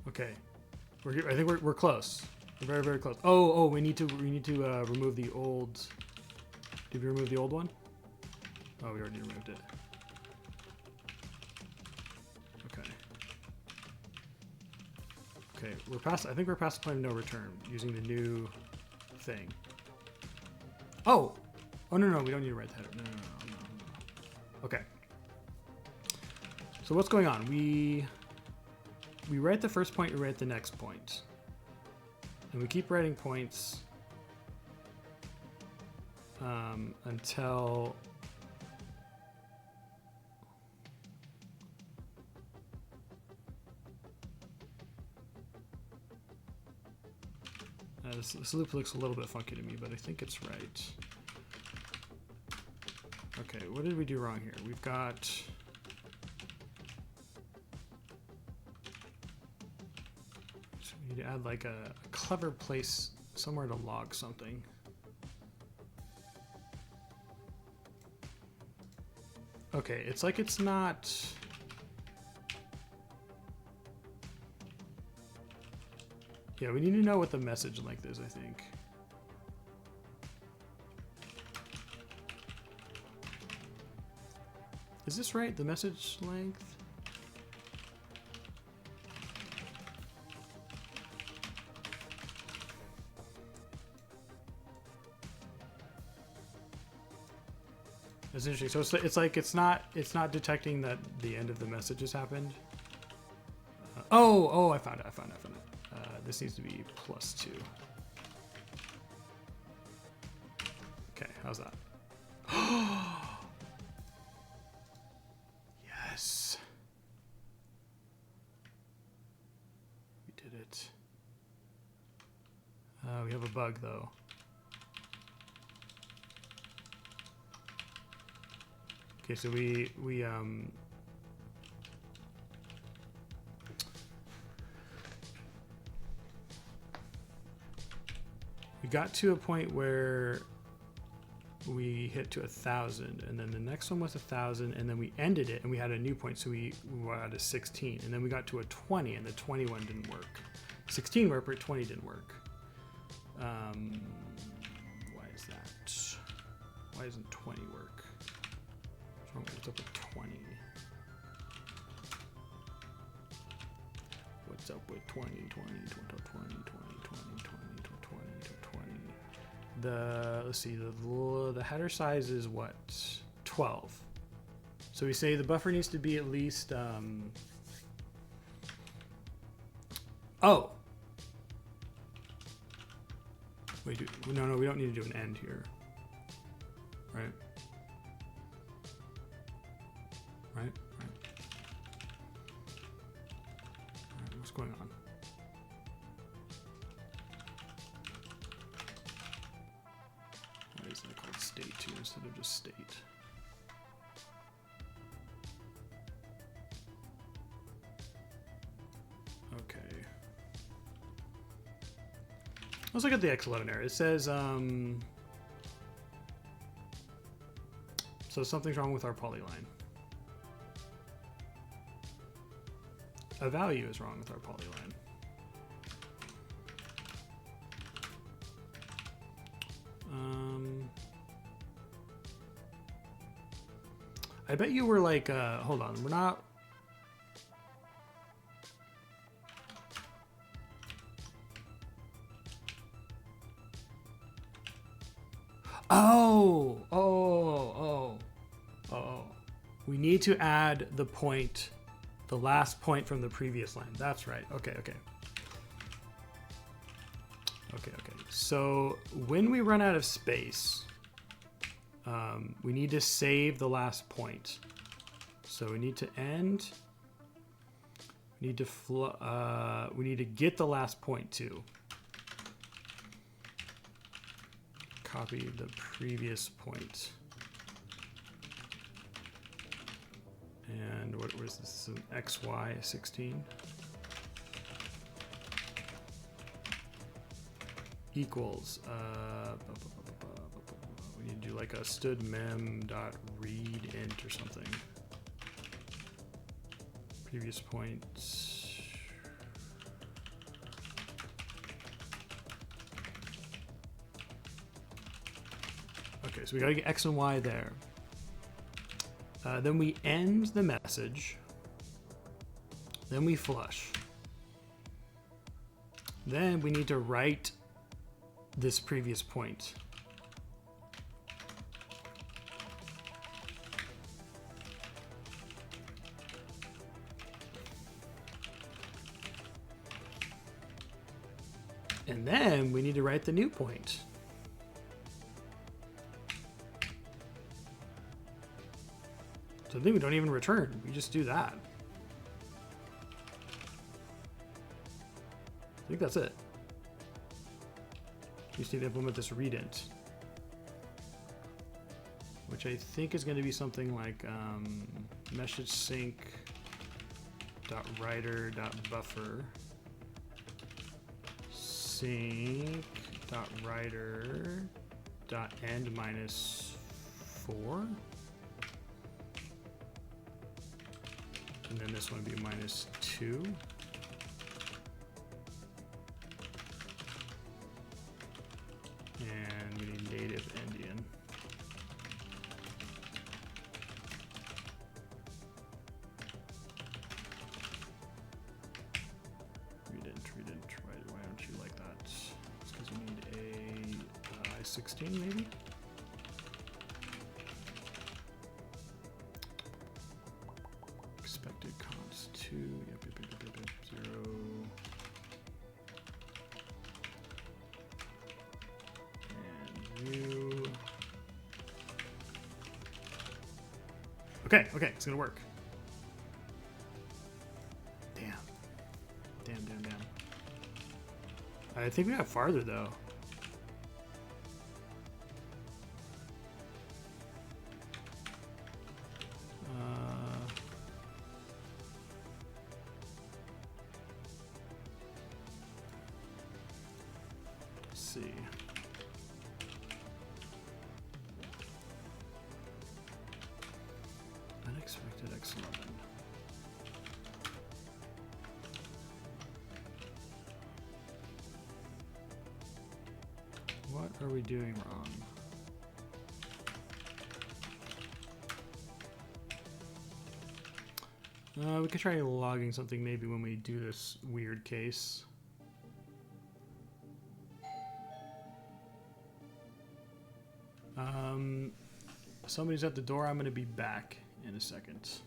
Okay. I think we're close. We're very, very close. Oh, we need to remove the old. Did we remove the old one? Oh, we already removed it. Okay, we're past. I think we're past the point of no return using the new thing. Oh no, we don't need to write the header. No. Okay. So what's going on? We write the first point. We write the next point, and we keep writing points. Until This loop looks a little bit funky to me, but I think it's right. Okay, what did we do wrong here? We've got... So we need to add like a clever place somewhere to log something. Okay, it's like it's not... Yeah, we need to know what the message length is, I think. Is this right? The message length? That's interesting. So it's like it's not detecting that the end of the message has happened. Oh, I found it. This needs to be +2. Okay, how's that? Yes. We did it. We have a bug though. Okay, so we got to a point where we hit to 1,000, and then the next one was 1,000, and then we ended it and we had a new point, so we were at a 16, and then we got to a 20, and the 21 didn't work. 16 worked, but 20 didn't work. Why is that? Why doesn't 20 work? What's up with 20? What's up with 20, 20, 20, 20, 20, 20, 20, 20, 20? Let's see, the header size is what? 12. So we say the buffer needs to be at least, oh! Wait, no, we don't need to do an end here. Right? Right? What's going on? Why is that called state 2 instead of just state? Okay. Let's look at the X11 error. It says, so something's wrong with our polyline. A value is wrong with our polyline. I bet you were like, hold on, we're not. Oh. We need to add the point, the last point from the previous line. That's right. Okay. So when we run out of space, we need to save the last point. So we need to end. We need to get the last point too. Copy the previous point. And what was this? An XY16 equals. We need to do like a std mem.read int or something. Previous point. Okay, so we gotta get X and Y there. Then we end the message. Then we flush. Then we need to write this previous point. And then we need to write the new point. So then we don't even return. We just do that. I think that's it. You just need to implement this readint, which I think is going to be something like message sync dot writer dot buffer sync dot writer dot end -4, and then this one would be -2. And we need native endian. Readint, why don't you like that? It's because you need a I16 maybe? Expected const 2, yep, 0. New. Okay, it's gonna work. Damn. I think we got farther though. Let's see. Unexpected X11. What are we doing wrong? We could try logging something maybe when we do this weird case. Somebody's at the door. I'm going to be back in a second.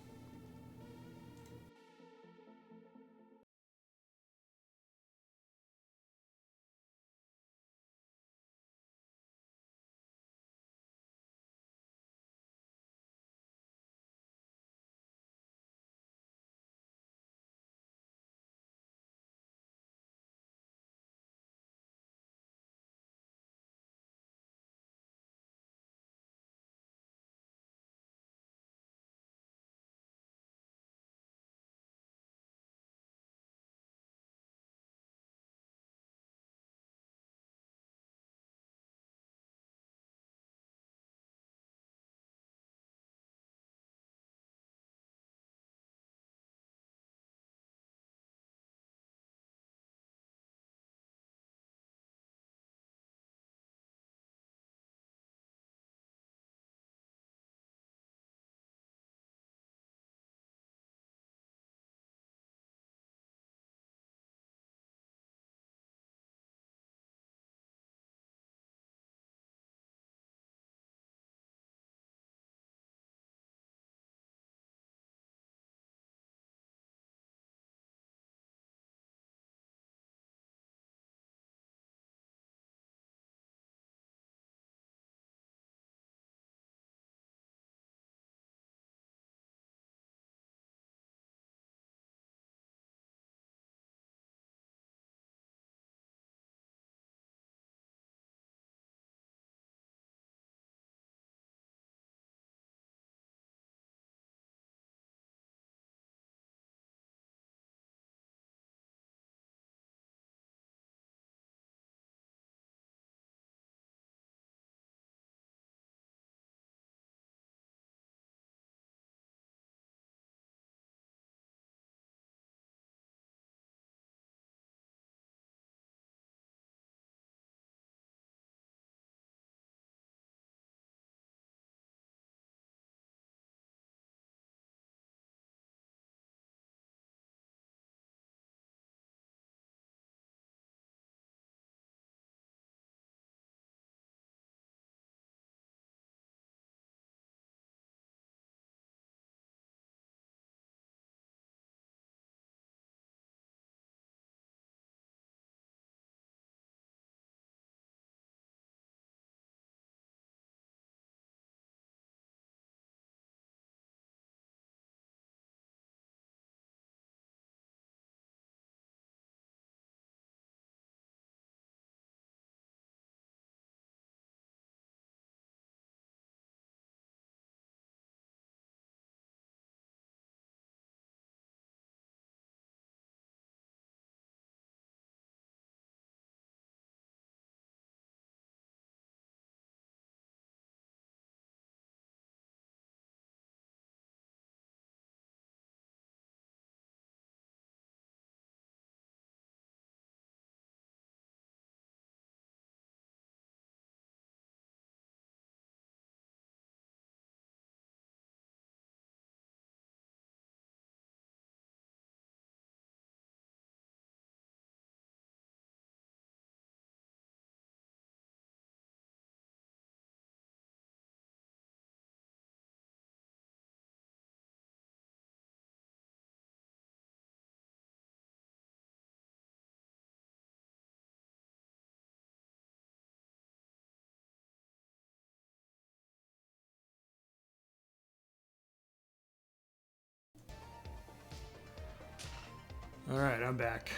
All right, I'm back.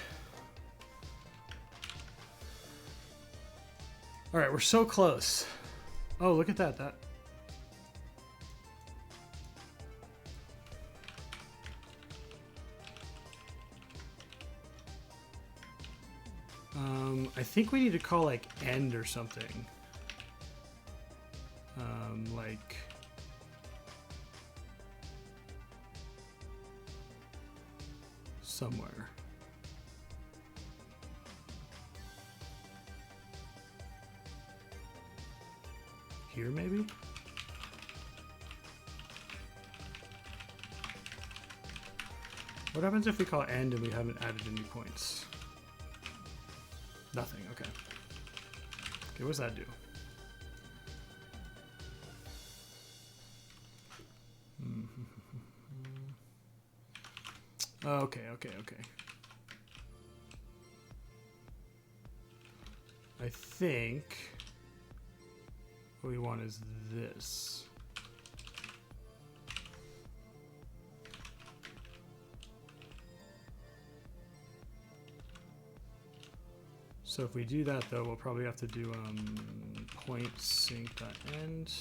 All right, we're so close. Oh, look at that. I think we need to call like end or something. Like somewhere. Here, maybe? What happens if we call end and we haven't added any points? Nothing, okay. Okay, what's that do? Okay. I think what we want is this. So if we do that though, we'll probably have to do point sync.end.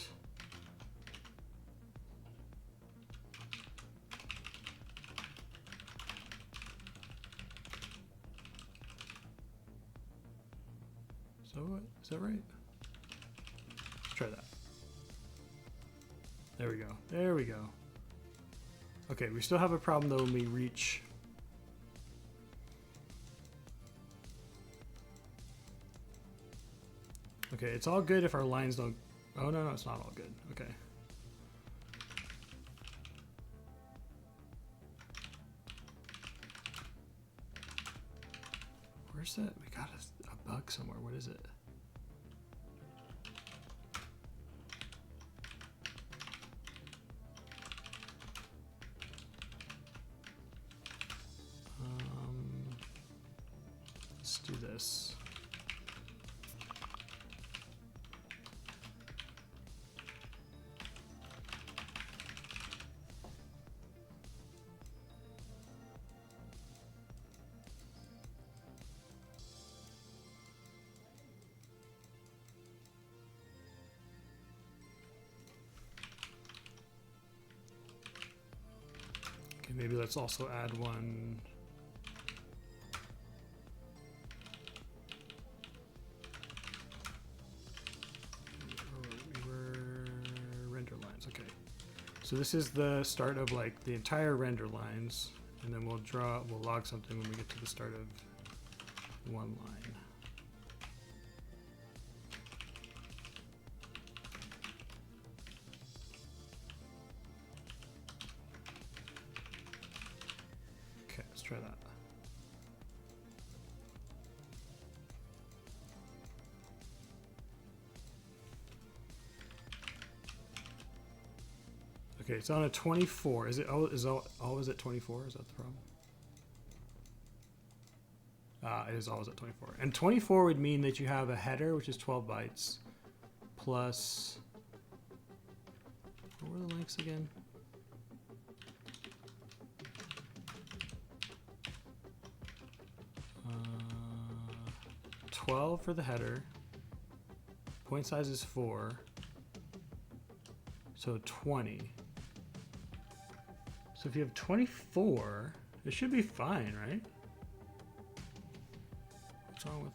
So what? Is that right? Let's try that. There we go. There we go. Okay, we still have a problem though when we reach. Okay, it's all good if our lines don't. Oh no, it's not all good. Okay. Where's that? We got a bug somewhere. What is it? Let's do this. Maybe let's also add one. We were render lines, okay. So this is the start of like the entire render lines, and then we'll log something when we get to the start of one line. Let's try that. Okay, it's on a 24. Is it always at 24? Is that the problem? It is always at 24. And 24 would mean that you have a header, which is 12 bytes, plus. What were the lengths again? 12 for the header. Point size is 4. So 20. So if you have 24, it should be fine, right? What's wrong with...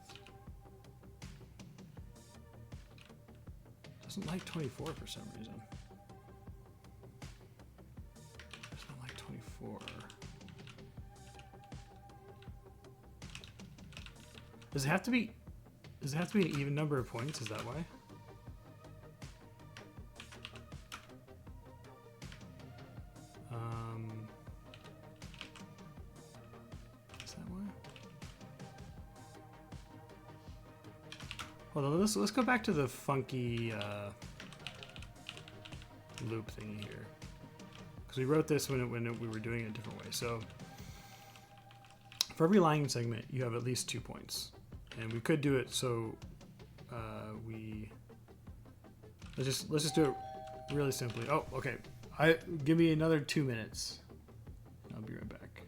Doesn't like 24 for some reason. Doesn't like 24. Does it have to be an even number of points? Is that why? Is that why? Hold on, let's go back to the funky loop thingy here, because we wrote this when we were doing it a different way. So for every line segment, you have at least 2 points. And we could do it so let's just do it really simply. Oh, okay. Give me another 2 minutes. I'll be right back.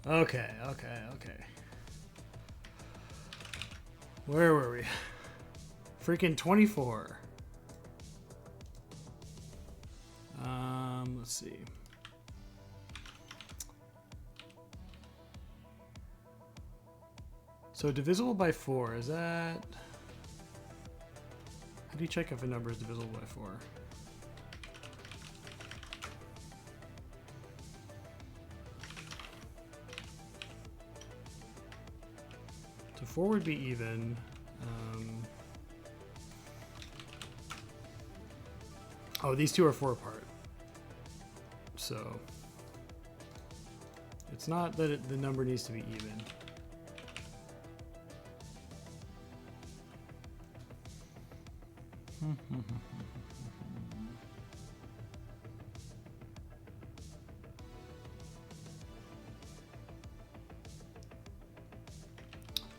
Okay. Where were we? Freaking 24. Let's see. So divisible by 4, is that... How do you check if a number is divisible by 4? So 4 would be even. Oh, these two are 4 apart. So it's not that the number needs to be even.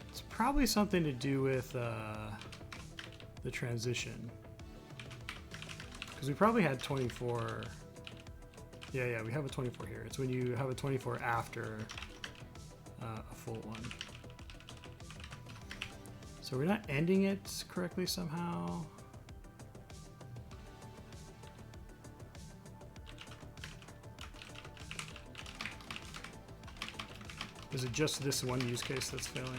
It's probably something to do with the transition. Because we probably had 24. Yeah, we have a 24 here. It's when you have a 24 after a full one. So we're not ending it correctly somehow. Is it just this one use case that's failing?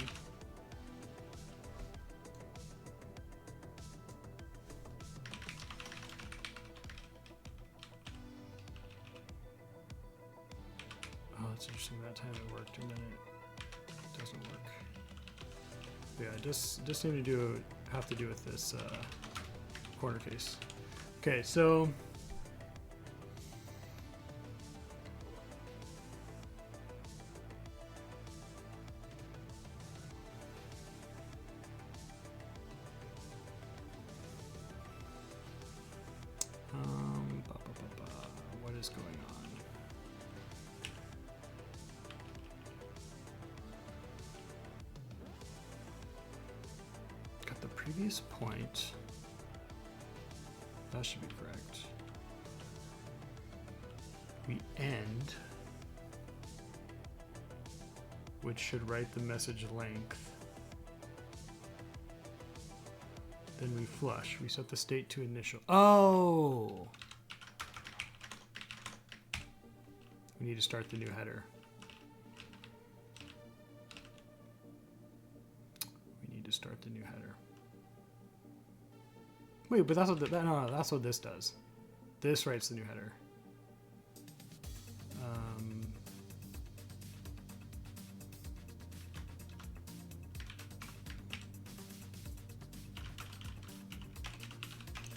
Oh, that's interesting. That time it worked and then it doesn't work. But yeah, just need to have to do with this corner case. Okay, so what is going on? Got the previous point. That should be correct. We end, which should write the message length. Then we flush. We set the state to initial. Oh! We need to start the new header. We need to start the new header. Wait, but that's what no, that's what this does. This writes the new header.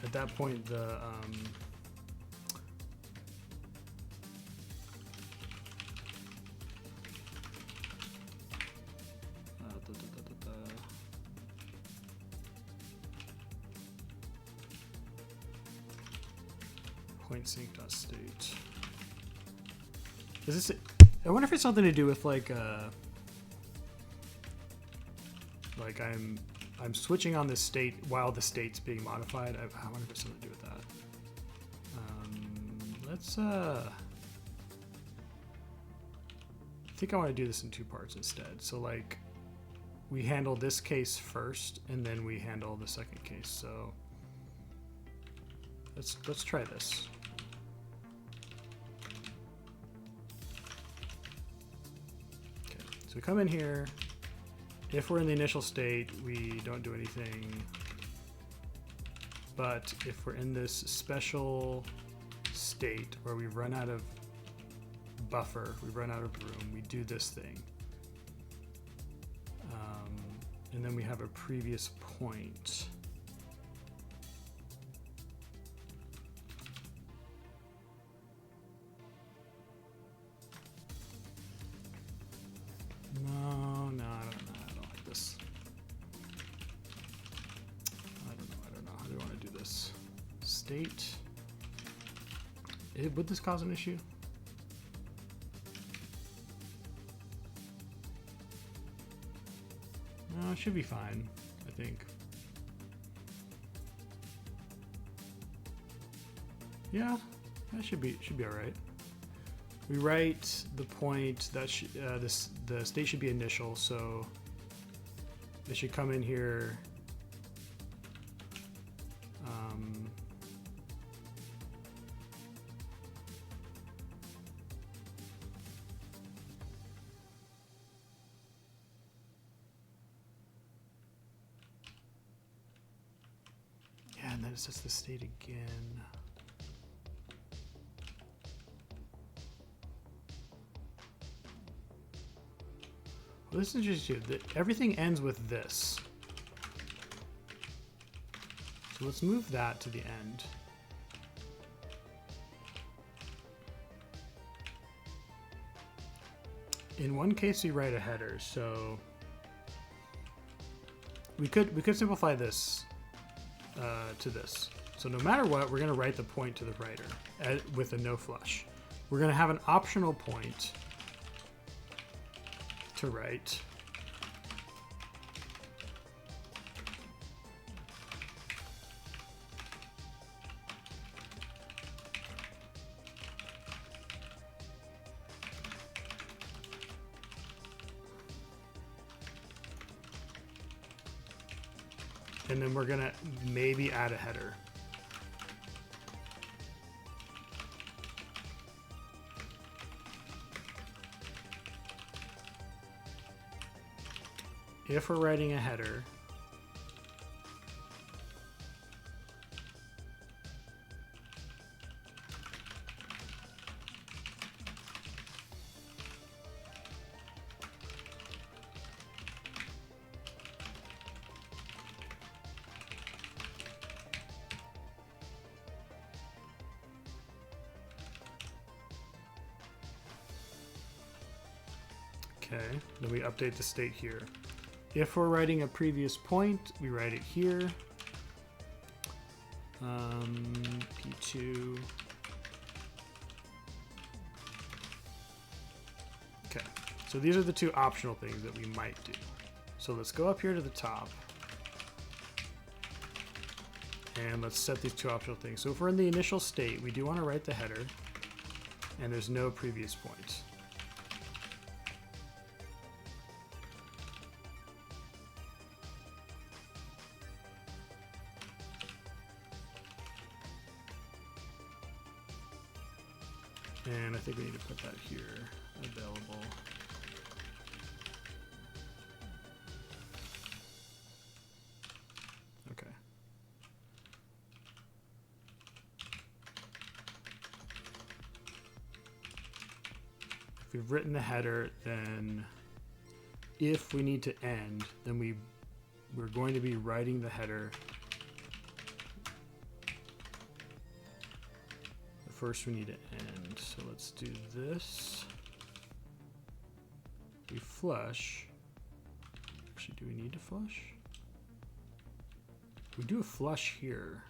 At that point, the point sync.state. Is this? I wonder if it's something to do with like I'm switching on this state while the state's being modified. I wonder if it's something to do with that. Let's I think I want to do this in 2 parts instead. So like we handle this case first and then we handle the second case. So let's try this. Okay, so we come in here. If we're in the initial state, we don't do anything. But if we're in this special state where we run out of buffer, we run out of room, we do this thing. And then we have a previous point. No, I don't like this. I don't know. How do I want to do this? State. Would this cause an issue? No, it should be fine, I think. Yeah, that should be all right. we write the point that the state should be initial, so it should come in here. Yeah, and then it sets the state again. Well, this is just everything ends with this. So let's move that to the end. In one case, we write a header, so we could simplify this to this. So no matter what, we're going to write the point to the writer with a no flush. We're going to have an optional point to write. And then we're gonna maybe add a header. If we're writing a header, okay, then we update the state here. If we're writing a previous point, we write it here. P2. Okay, so these are the two optional things that we might do. So let's go up here to the top. And let's set these two optional things. So if we're in the initial state, we do want to write the header. And there's no previous point. And I think we need to put that here, available. Okay. If we've written the header, then if we need to end, then we're going to be writing the header. First we need to end, so let's do this. We flush. Actually, do we need to flush? We do a flush here.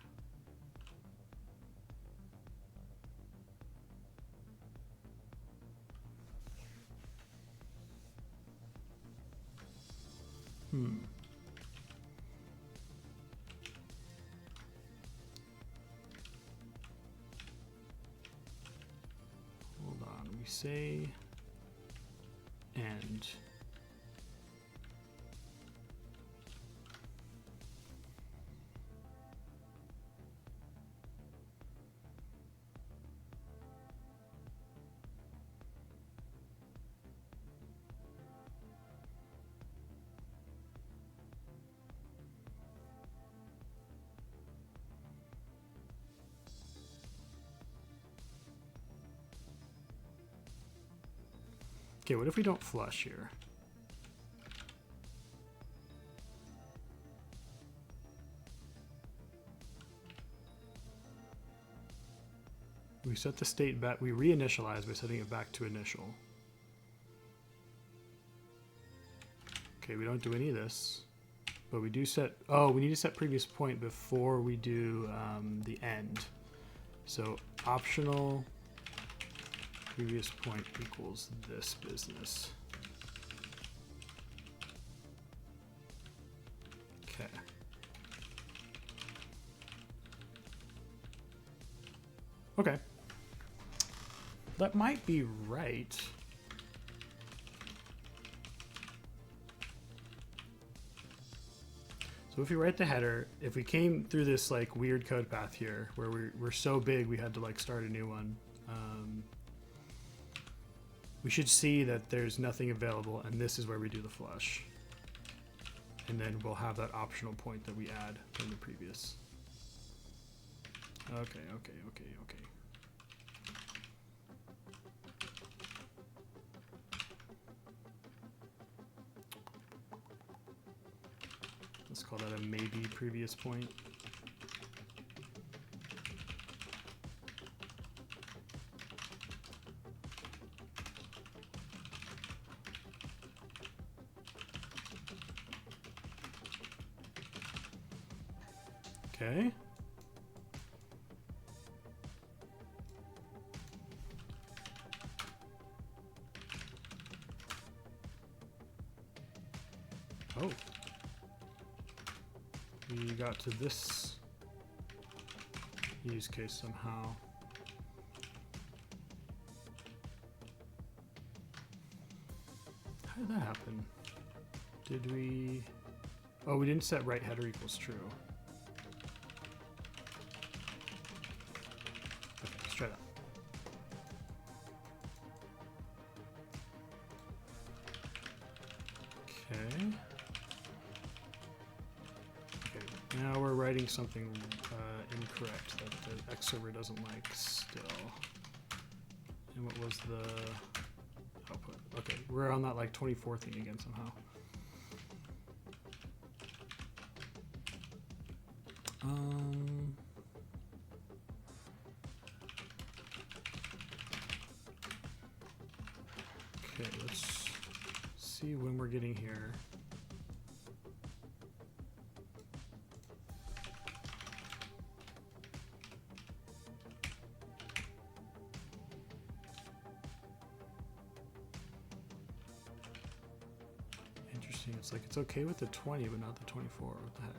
We say end. Okay, what if we don't flush here? We set the state back, we reinitialize by setting it back to initial. Okay, we don't do any of this, but we do set, oh, we need to set previous point before we do the end. So optional previous point equals this business. Okay. Okay. that might be right. So if we write the header, if we came through this like weird code path here where we're so big we had to like start a new one, we should see that there's nothing available, and this is where we do the flush. And then we'll have that optional point that we add from the previous. Okay. Let's call that a maybe previous point. Okay. Oh. We got to this use case somehow. How did that happen? Did we... Oh, we didn't set right header equals true. Okay, let's try that. Okay. Now we're writing something incorrect that the X server doesn't like still. And what was the output? Okay, we're on that like 24 thing again somehow. Okay, let's see when we're getting here. Interesting. It's like it's okay with the 20, but not the 24. What the heck?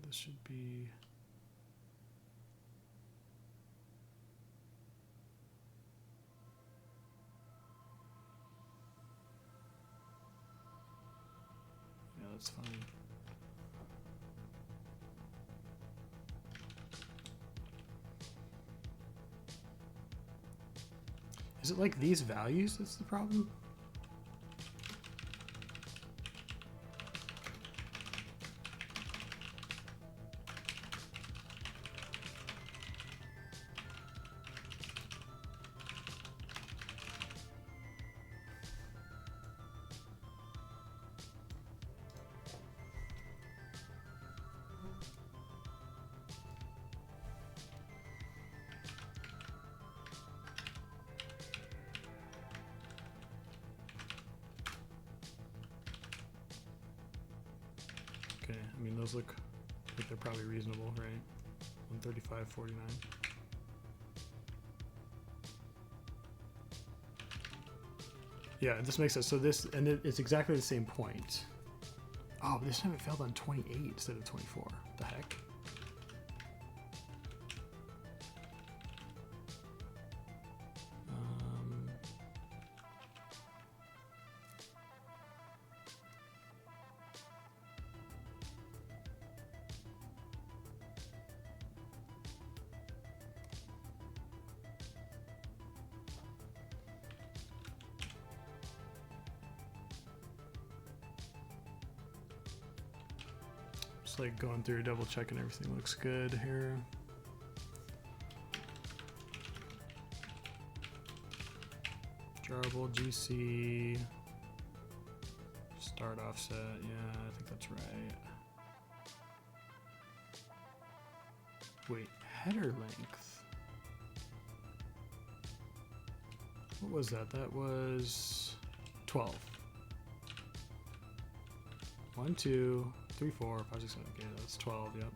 This should be... Yeah, that's fine. Is it like these values that's the problem? Okay, I mean, those look like they're probably reasonable, right? 135.49. Yeah, this makes sense. So this, and it's exactly the same point. Oh, but this time it failed on 28 instead of 24. What the heck? Just like going through, double checking everything looks good here. Jarable GC start offset. Yeah, I think that's right. Wait, header length. What was that? That was 12. 1, 2, 3, 4, 5, 6, 7. Okay, that's 12. Yep.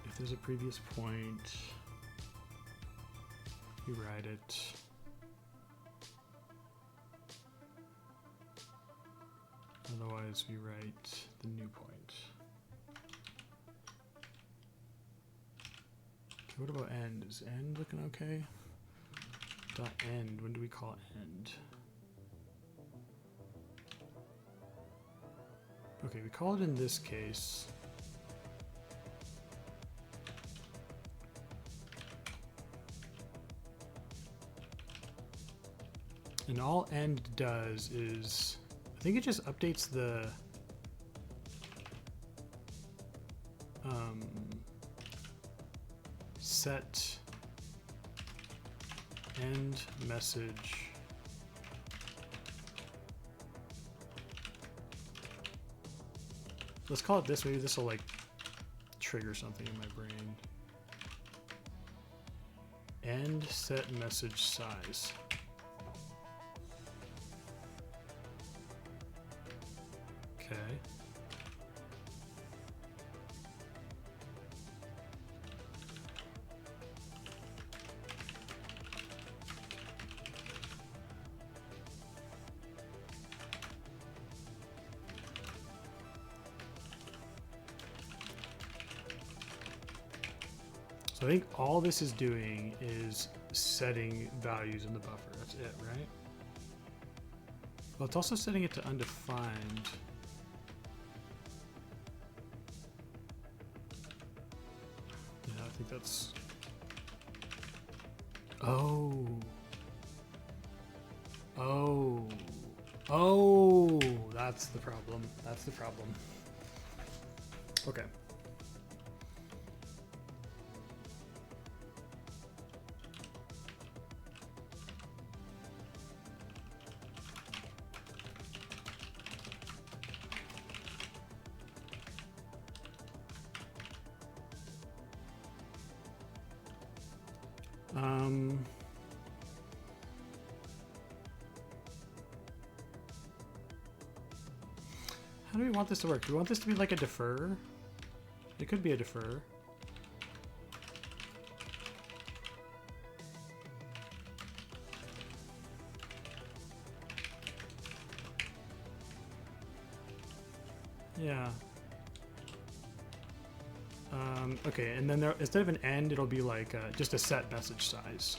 If there's a previous point, you write it. Otherwise, we write the new point. Okay, what about end? Is end looking okay? Dot end. When do we call end? Okay, we call it in this case. And all end does is, I think it just updates the set end message let's call it this. Maybe this will like trigger something in my brain. End set message size. Okay. So I think all this is doing is setting values in the buffer. That's it, right? Well, it's also setting it to undefined. Yeah, I think that's... Oh. Oh. Oh, that's the problem. That's the problem. Okay. How do we want this to work? Do we want this to be like a defer? It could be a defer. Yeah. Okay, and then there, instead of an end, it'll be like just a set message size.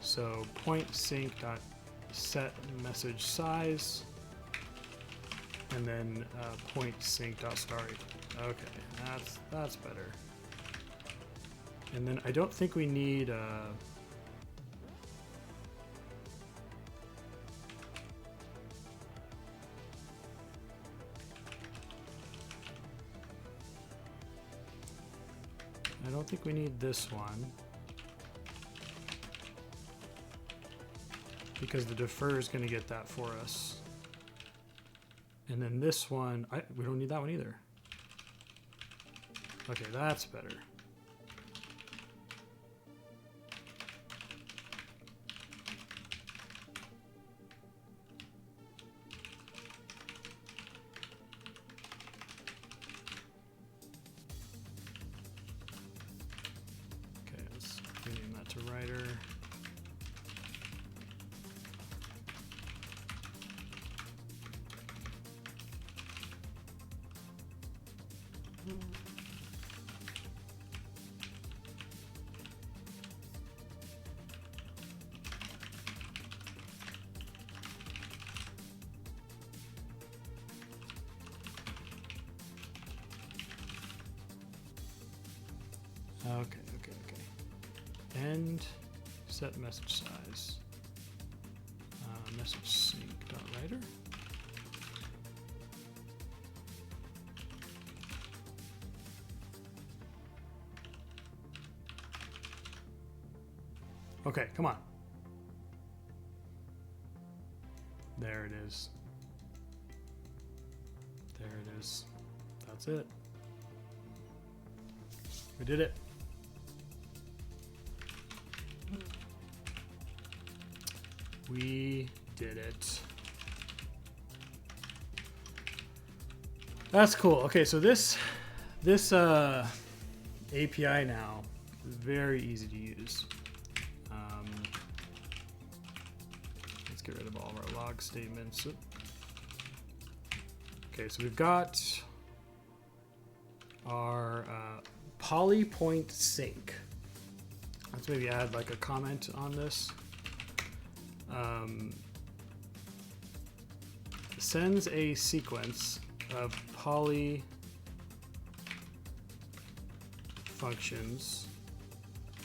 So point sync dot set message size, and then point sync dot start. Okay, that's better. And then I don't think we need I don't think we need this one because the defer is going to get that for us. And then this one, we don't need that one either. Okay, that's better. Okay, let's rename that to writer. Okay. End set message size. Message sync dot writer. Okay, come on. There it is. There it is. That's it. We did it. We did it. That's cool. Okay, so this API now is very easy to use. Let's get rid of all of our log statements. Okay, so we've got our poly point sync. Let's maybe add like a comment on this. Sends a sequence of poly functions,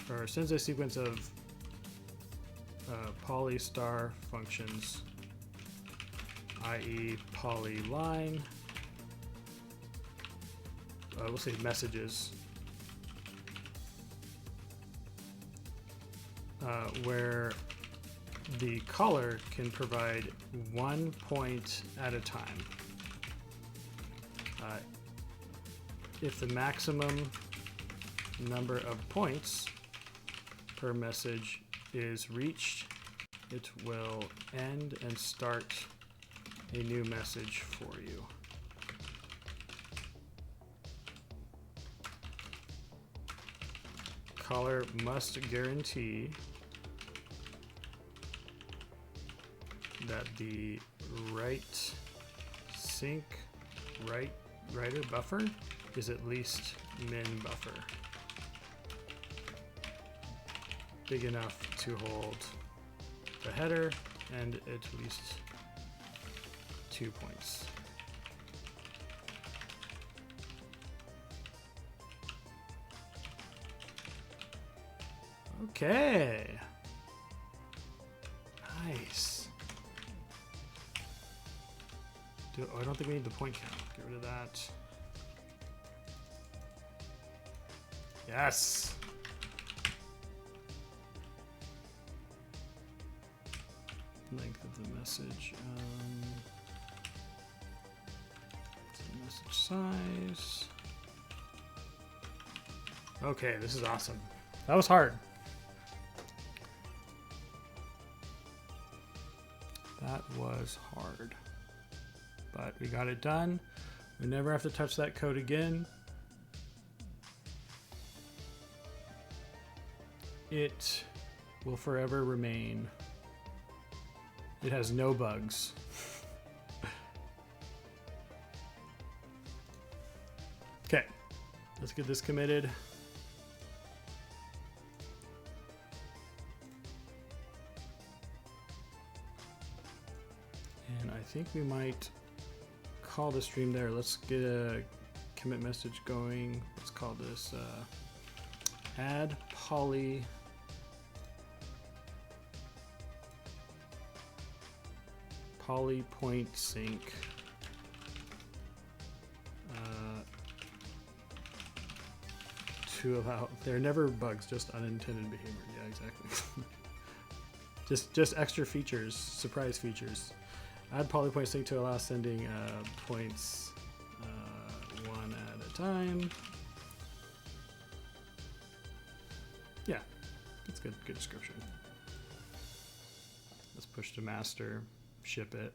or sends a sequence of poly star functions, i.e. poly line, we'll say messages, where the caller can provide 1 point at a time. If the maximum number of points per message is reached, it will end and start a new message for you. Caller must guarantee that the write sync writer buffer is at least min buffer, big enough to hold the header and at least 2 points. Okay. Nice. I don't think we need the point count. Get rid of that. Yes. Length of the message. Message size. Okay, this is awesome. That was hard. That was hard. But we got it done. We never have to touch that code again. It will forever remain. It has no bugs. Okay, let's get this committed. And I think we might call the stream there. Let's get a commit message going. Let's call this add poly point sync to allow. There are never bugs, just unintended behavior. Yeah, exactly. just extra features, surprise features. Add poly point sync to allow sending points one at a time. Yeah, that's good. Good description. Let's push to master, ship it.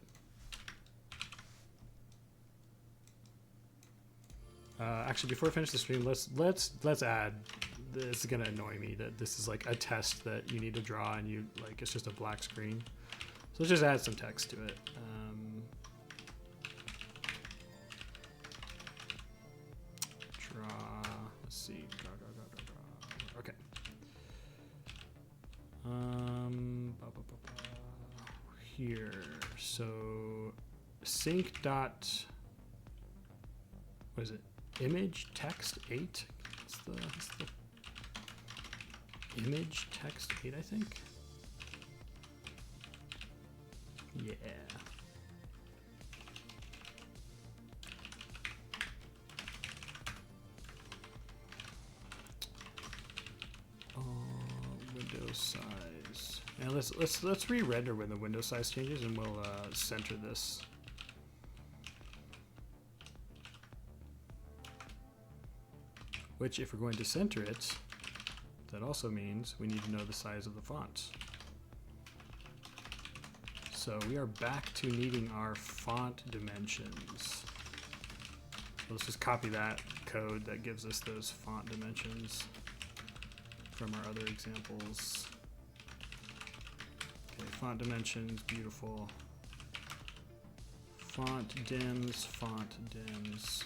Actually, before I finish the stream, let's add. This is gonna annoy me that this is like a test that you need to draw and you like it's just a black screen. So let's just add some text to it. Draw. Let's see. Draw. Okay. Here. So sync dot. What is it? Image text 8. That's the image text 8, I think. Yeah. Window size. And let's re-render when the window size changes, and we'll center this. which if we're going to center it, that also means we need to know the size of the font. So we are back to needing our font dimensions. So let's just copy that code that gives us those font dimensions from our other examples. Okay, font dimensions, beautiful. Font dims, font dims.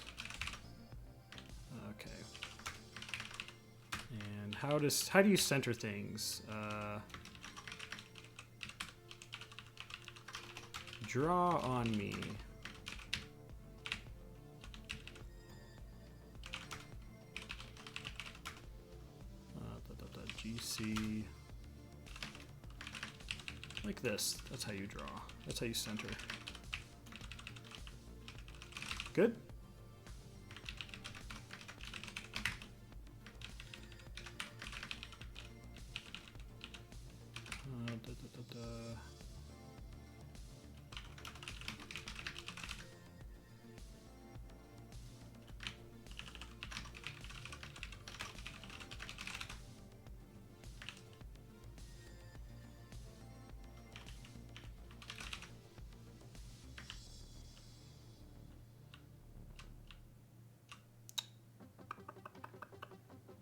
Okay. And how do you center things? Draw on me. GC. Like this. That's how you draw. That's how you center. Good?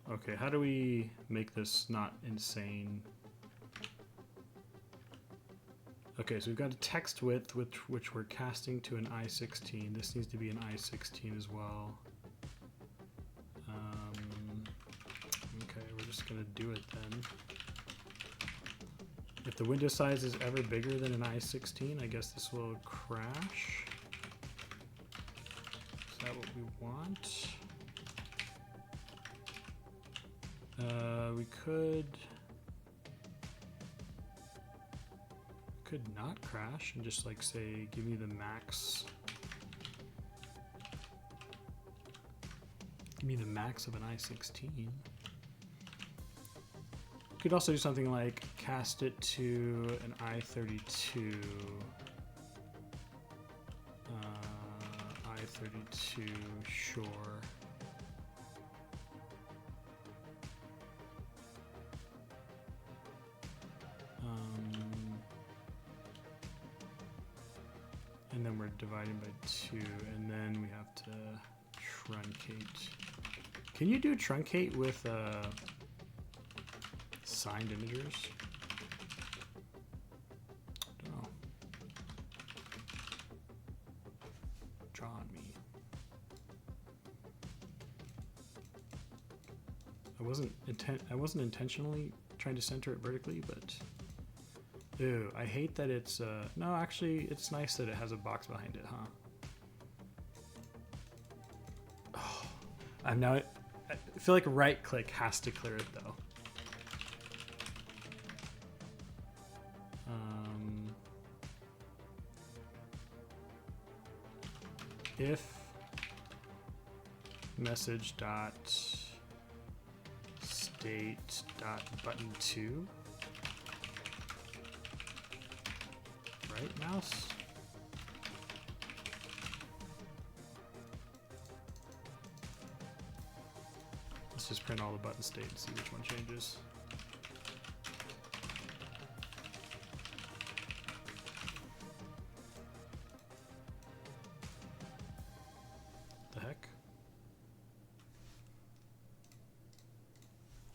Okay, how do we make this not insane? Okay, so we've got a text width which we're casting to an I16. This needs to be an I16 as well. Okay, we're just gonna do it then. If the window size is ever bigger than an I16, I guess this will crash. Is that what we want? We could not crash and just like say, give me the max. Give me the max of an I16. We could also do something like cast it to an I32. I32, sure. And then we're dividing by 2, and then we have to truncate. Can you do truncate with signed integers? Don't know. Draw on me. I wasn't intentionally trying to center it vertically, but. Ew, I hate that it's, no, actually, it's nice that it has a box behind it, huh? Oh, I feel like right click has to clear it though. If message dot state dot button 2. Right mouse. Let's just print all the button state and see which one changes. The heck?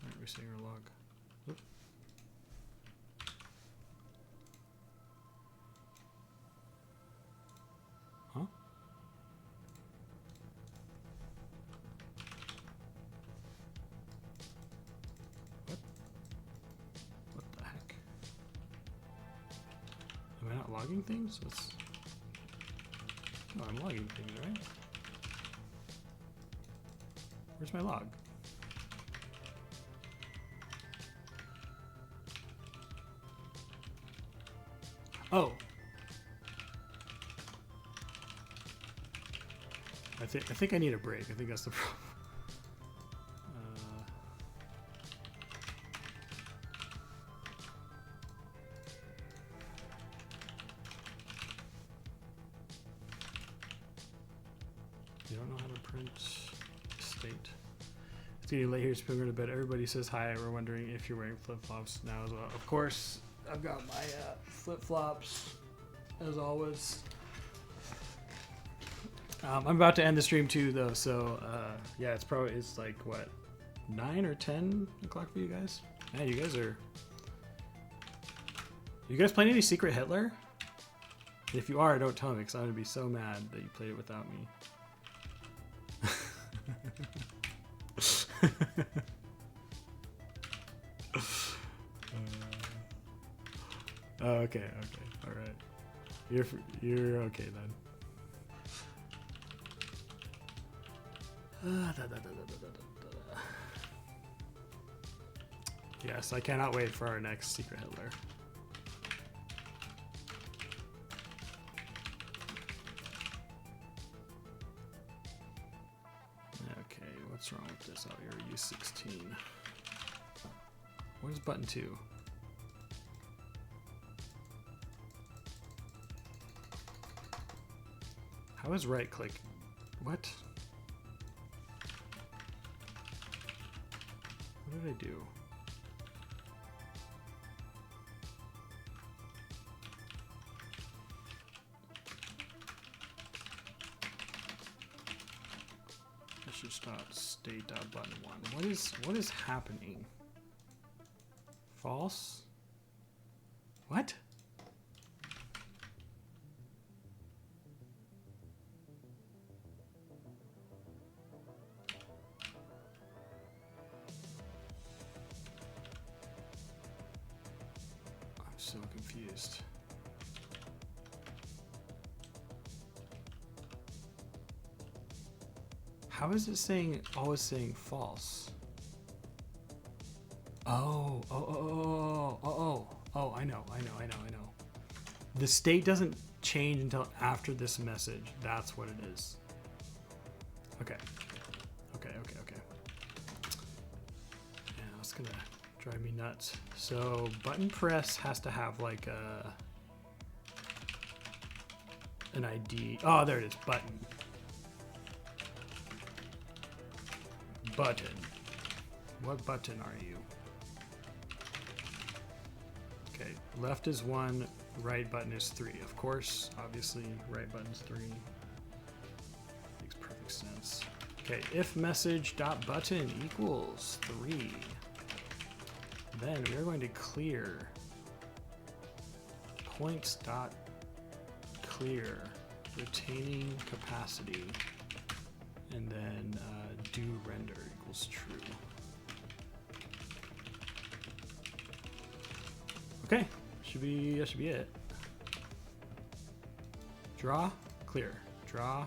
Alright, we're seeing our log. Oop. Huh? What? What the heck? Am I not logging things? No, I'm logging things, right? Where's my log? Oh. I think I need a break. I think that's the problem. You don't know how to print state. getting late here, so I'm going to bed. Everybody says hi. We're wondering if you're wearing flip-flops now as well. Of course, I've got my flip-flops, as always. I'm about to end the stream too, though, so yeah, it's like, what, 9 or 10 o'clock for you guys? Man, you guys playing any Secret Hitler? If you are, don't tell me, because I'm going to be so mad that you played it without me. Okay, all right. You're okay then. Yes, I cannot wait for our next Secret Hitler. Okay, what's wrong with this? Oh, you're U16. What is button 2? How is right click? What? What did I do? I should start state.button 1. What is happening? False? What? I'm so confused. How is it always saying false? Oh, I know. The state doesn't change until after this message. That's what it is. Okay. Yeah, that's gonna drive me nuts. So button press has to have like an ID. Oh, there it is, button. Button. What button are you? Okay, left is 1, right button is 3. Of course, obviously, right button's 3. Makes perfect sense. Okay, if message dot button equals 3, then we are going to clear points dot clear retaining capacity, and then do render equals true. Okay, that should be it. Draw, clear, draw,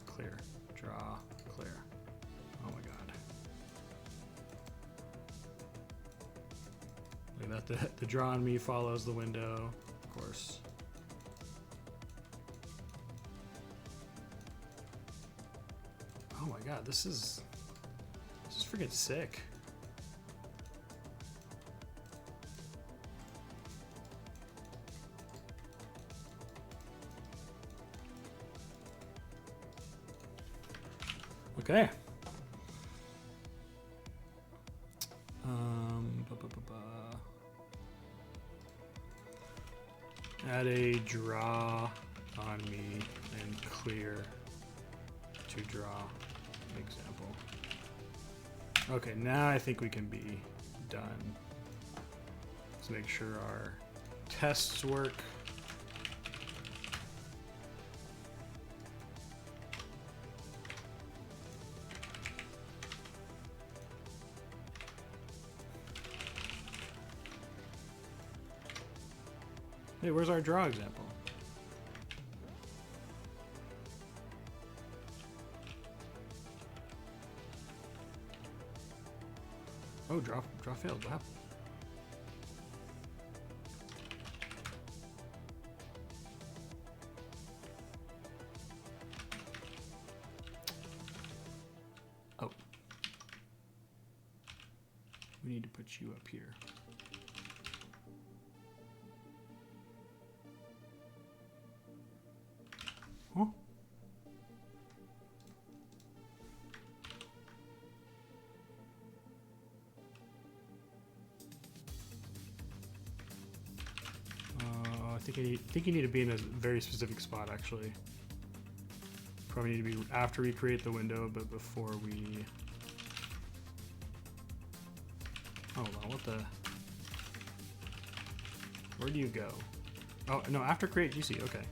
clear, draw, clear. Oh my god. Look at that, the draw on me follows the window, of course. Oh my god, this is freaking sick. Okay. Add a draw on me and clear to draw example. Okay, now I think we can be done. Let's make sure our tests work. Hey, where's our draw example? Oh, draw failed. What happened? Oh. We need to put you up here. Huh? think you need to be in a very specific spot, actually. Probably need to be after we create the window, but before we... Hold on, what the... Where do you go? Oh, no, after create GC, okay.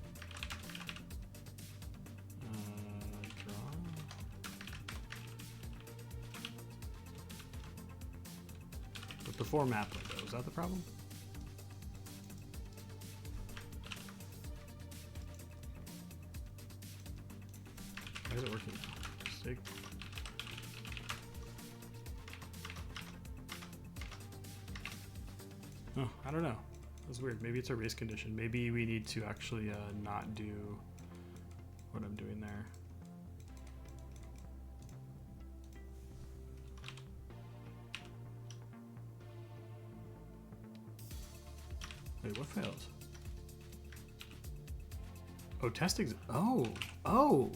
Draw. But before map window, is that the problem? Why is it working now? Sig. Oh, I don't know. That's weird. Maybe it's a race condition. Maybe we need to actually not do what I'm doing there. Wait, what fails? Oh, test ex- Oh! Oh!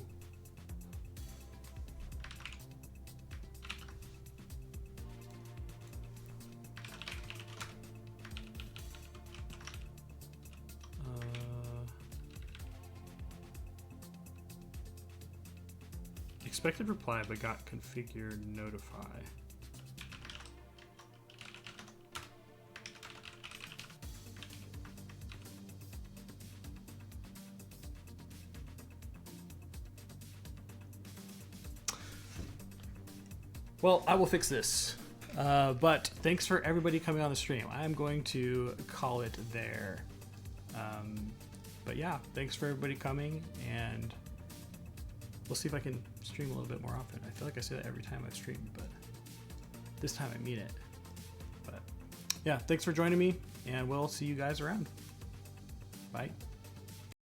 Expected reply, but got configure notify. Well, I will fix this. But thanks for everybody coming on the stream. I'm going to call it there. But yeah, thanks for everybody coming, and we'll see if I can stream a little bit more often. I feel like I say that every time I stream, but this time I mean it. But yeah, thanks for joining me, and we'll see you guys around. Bye.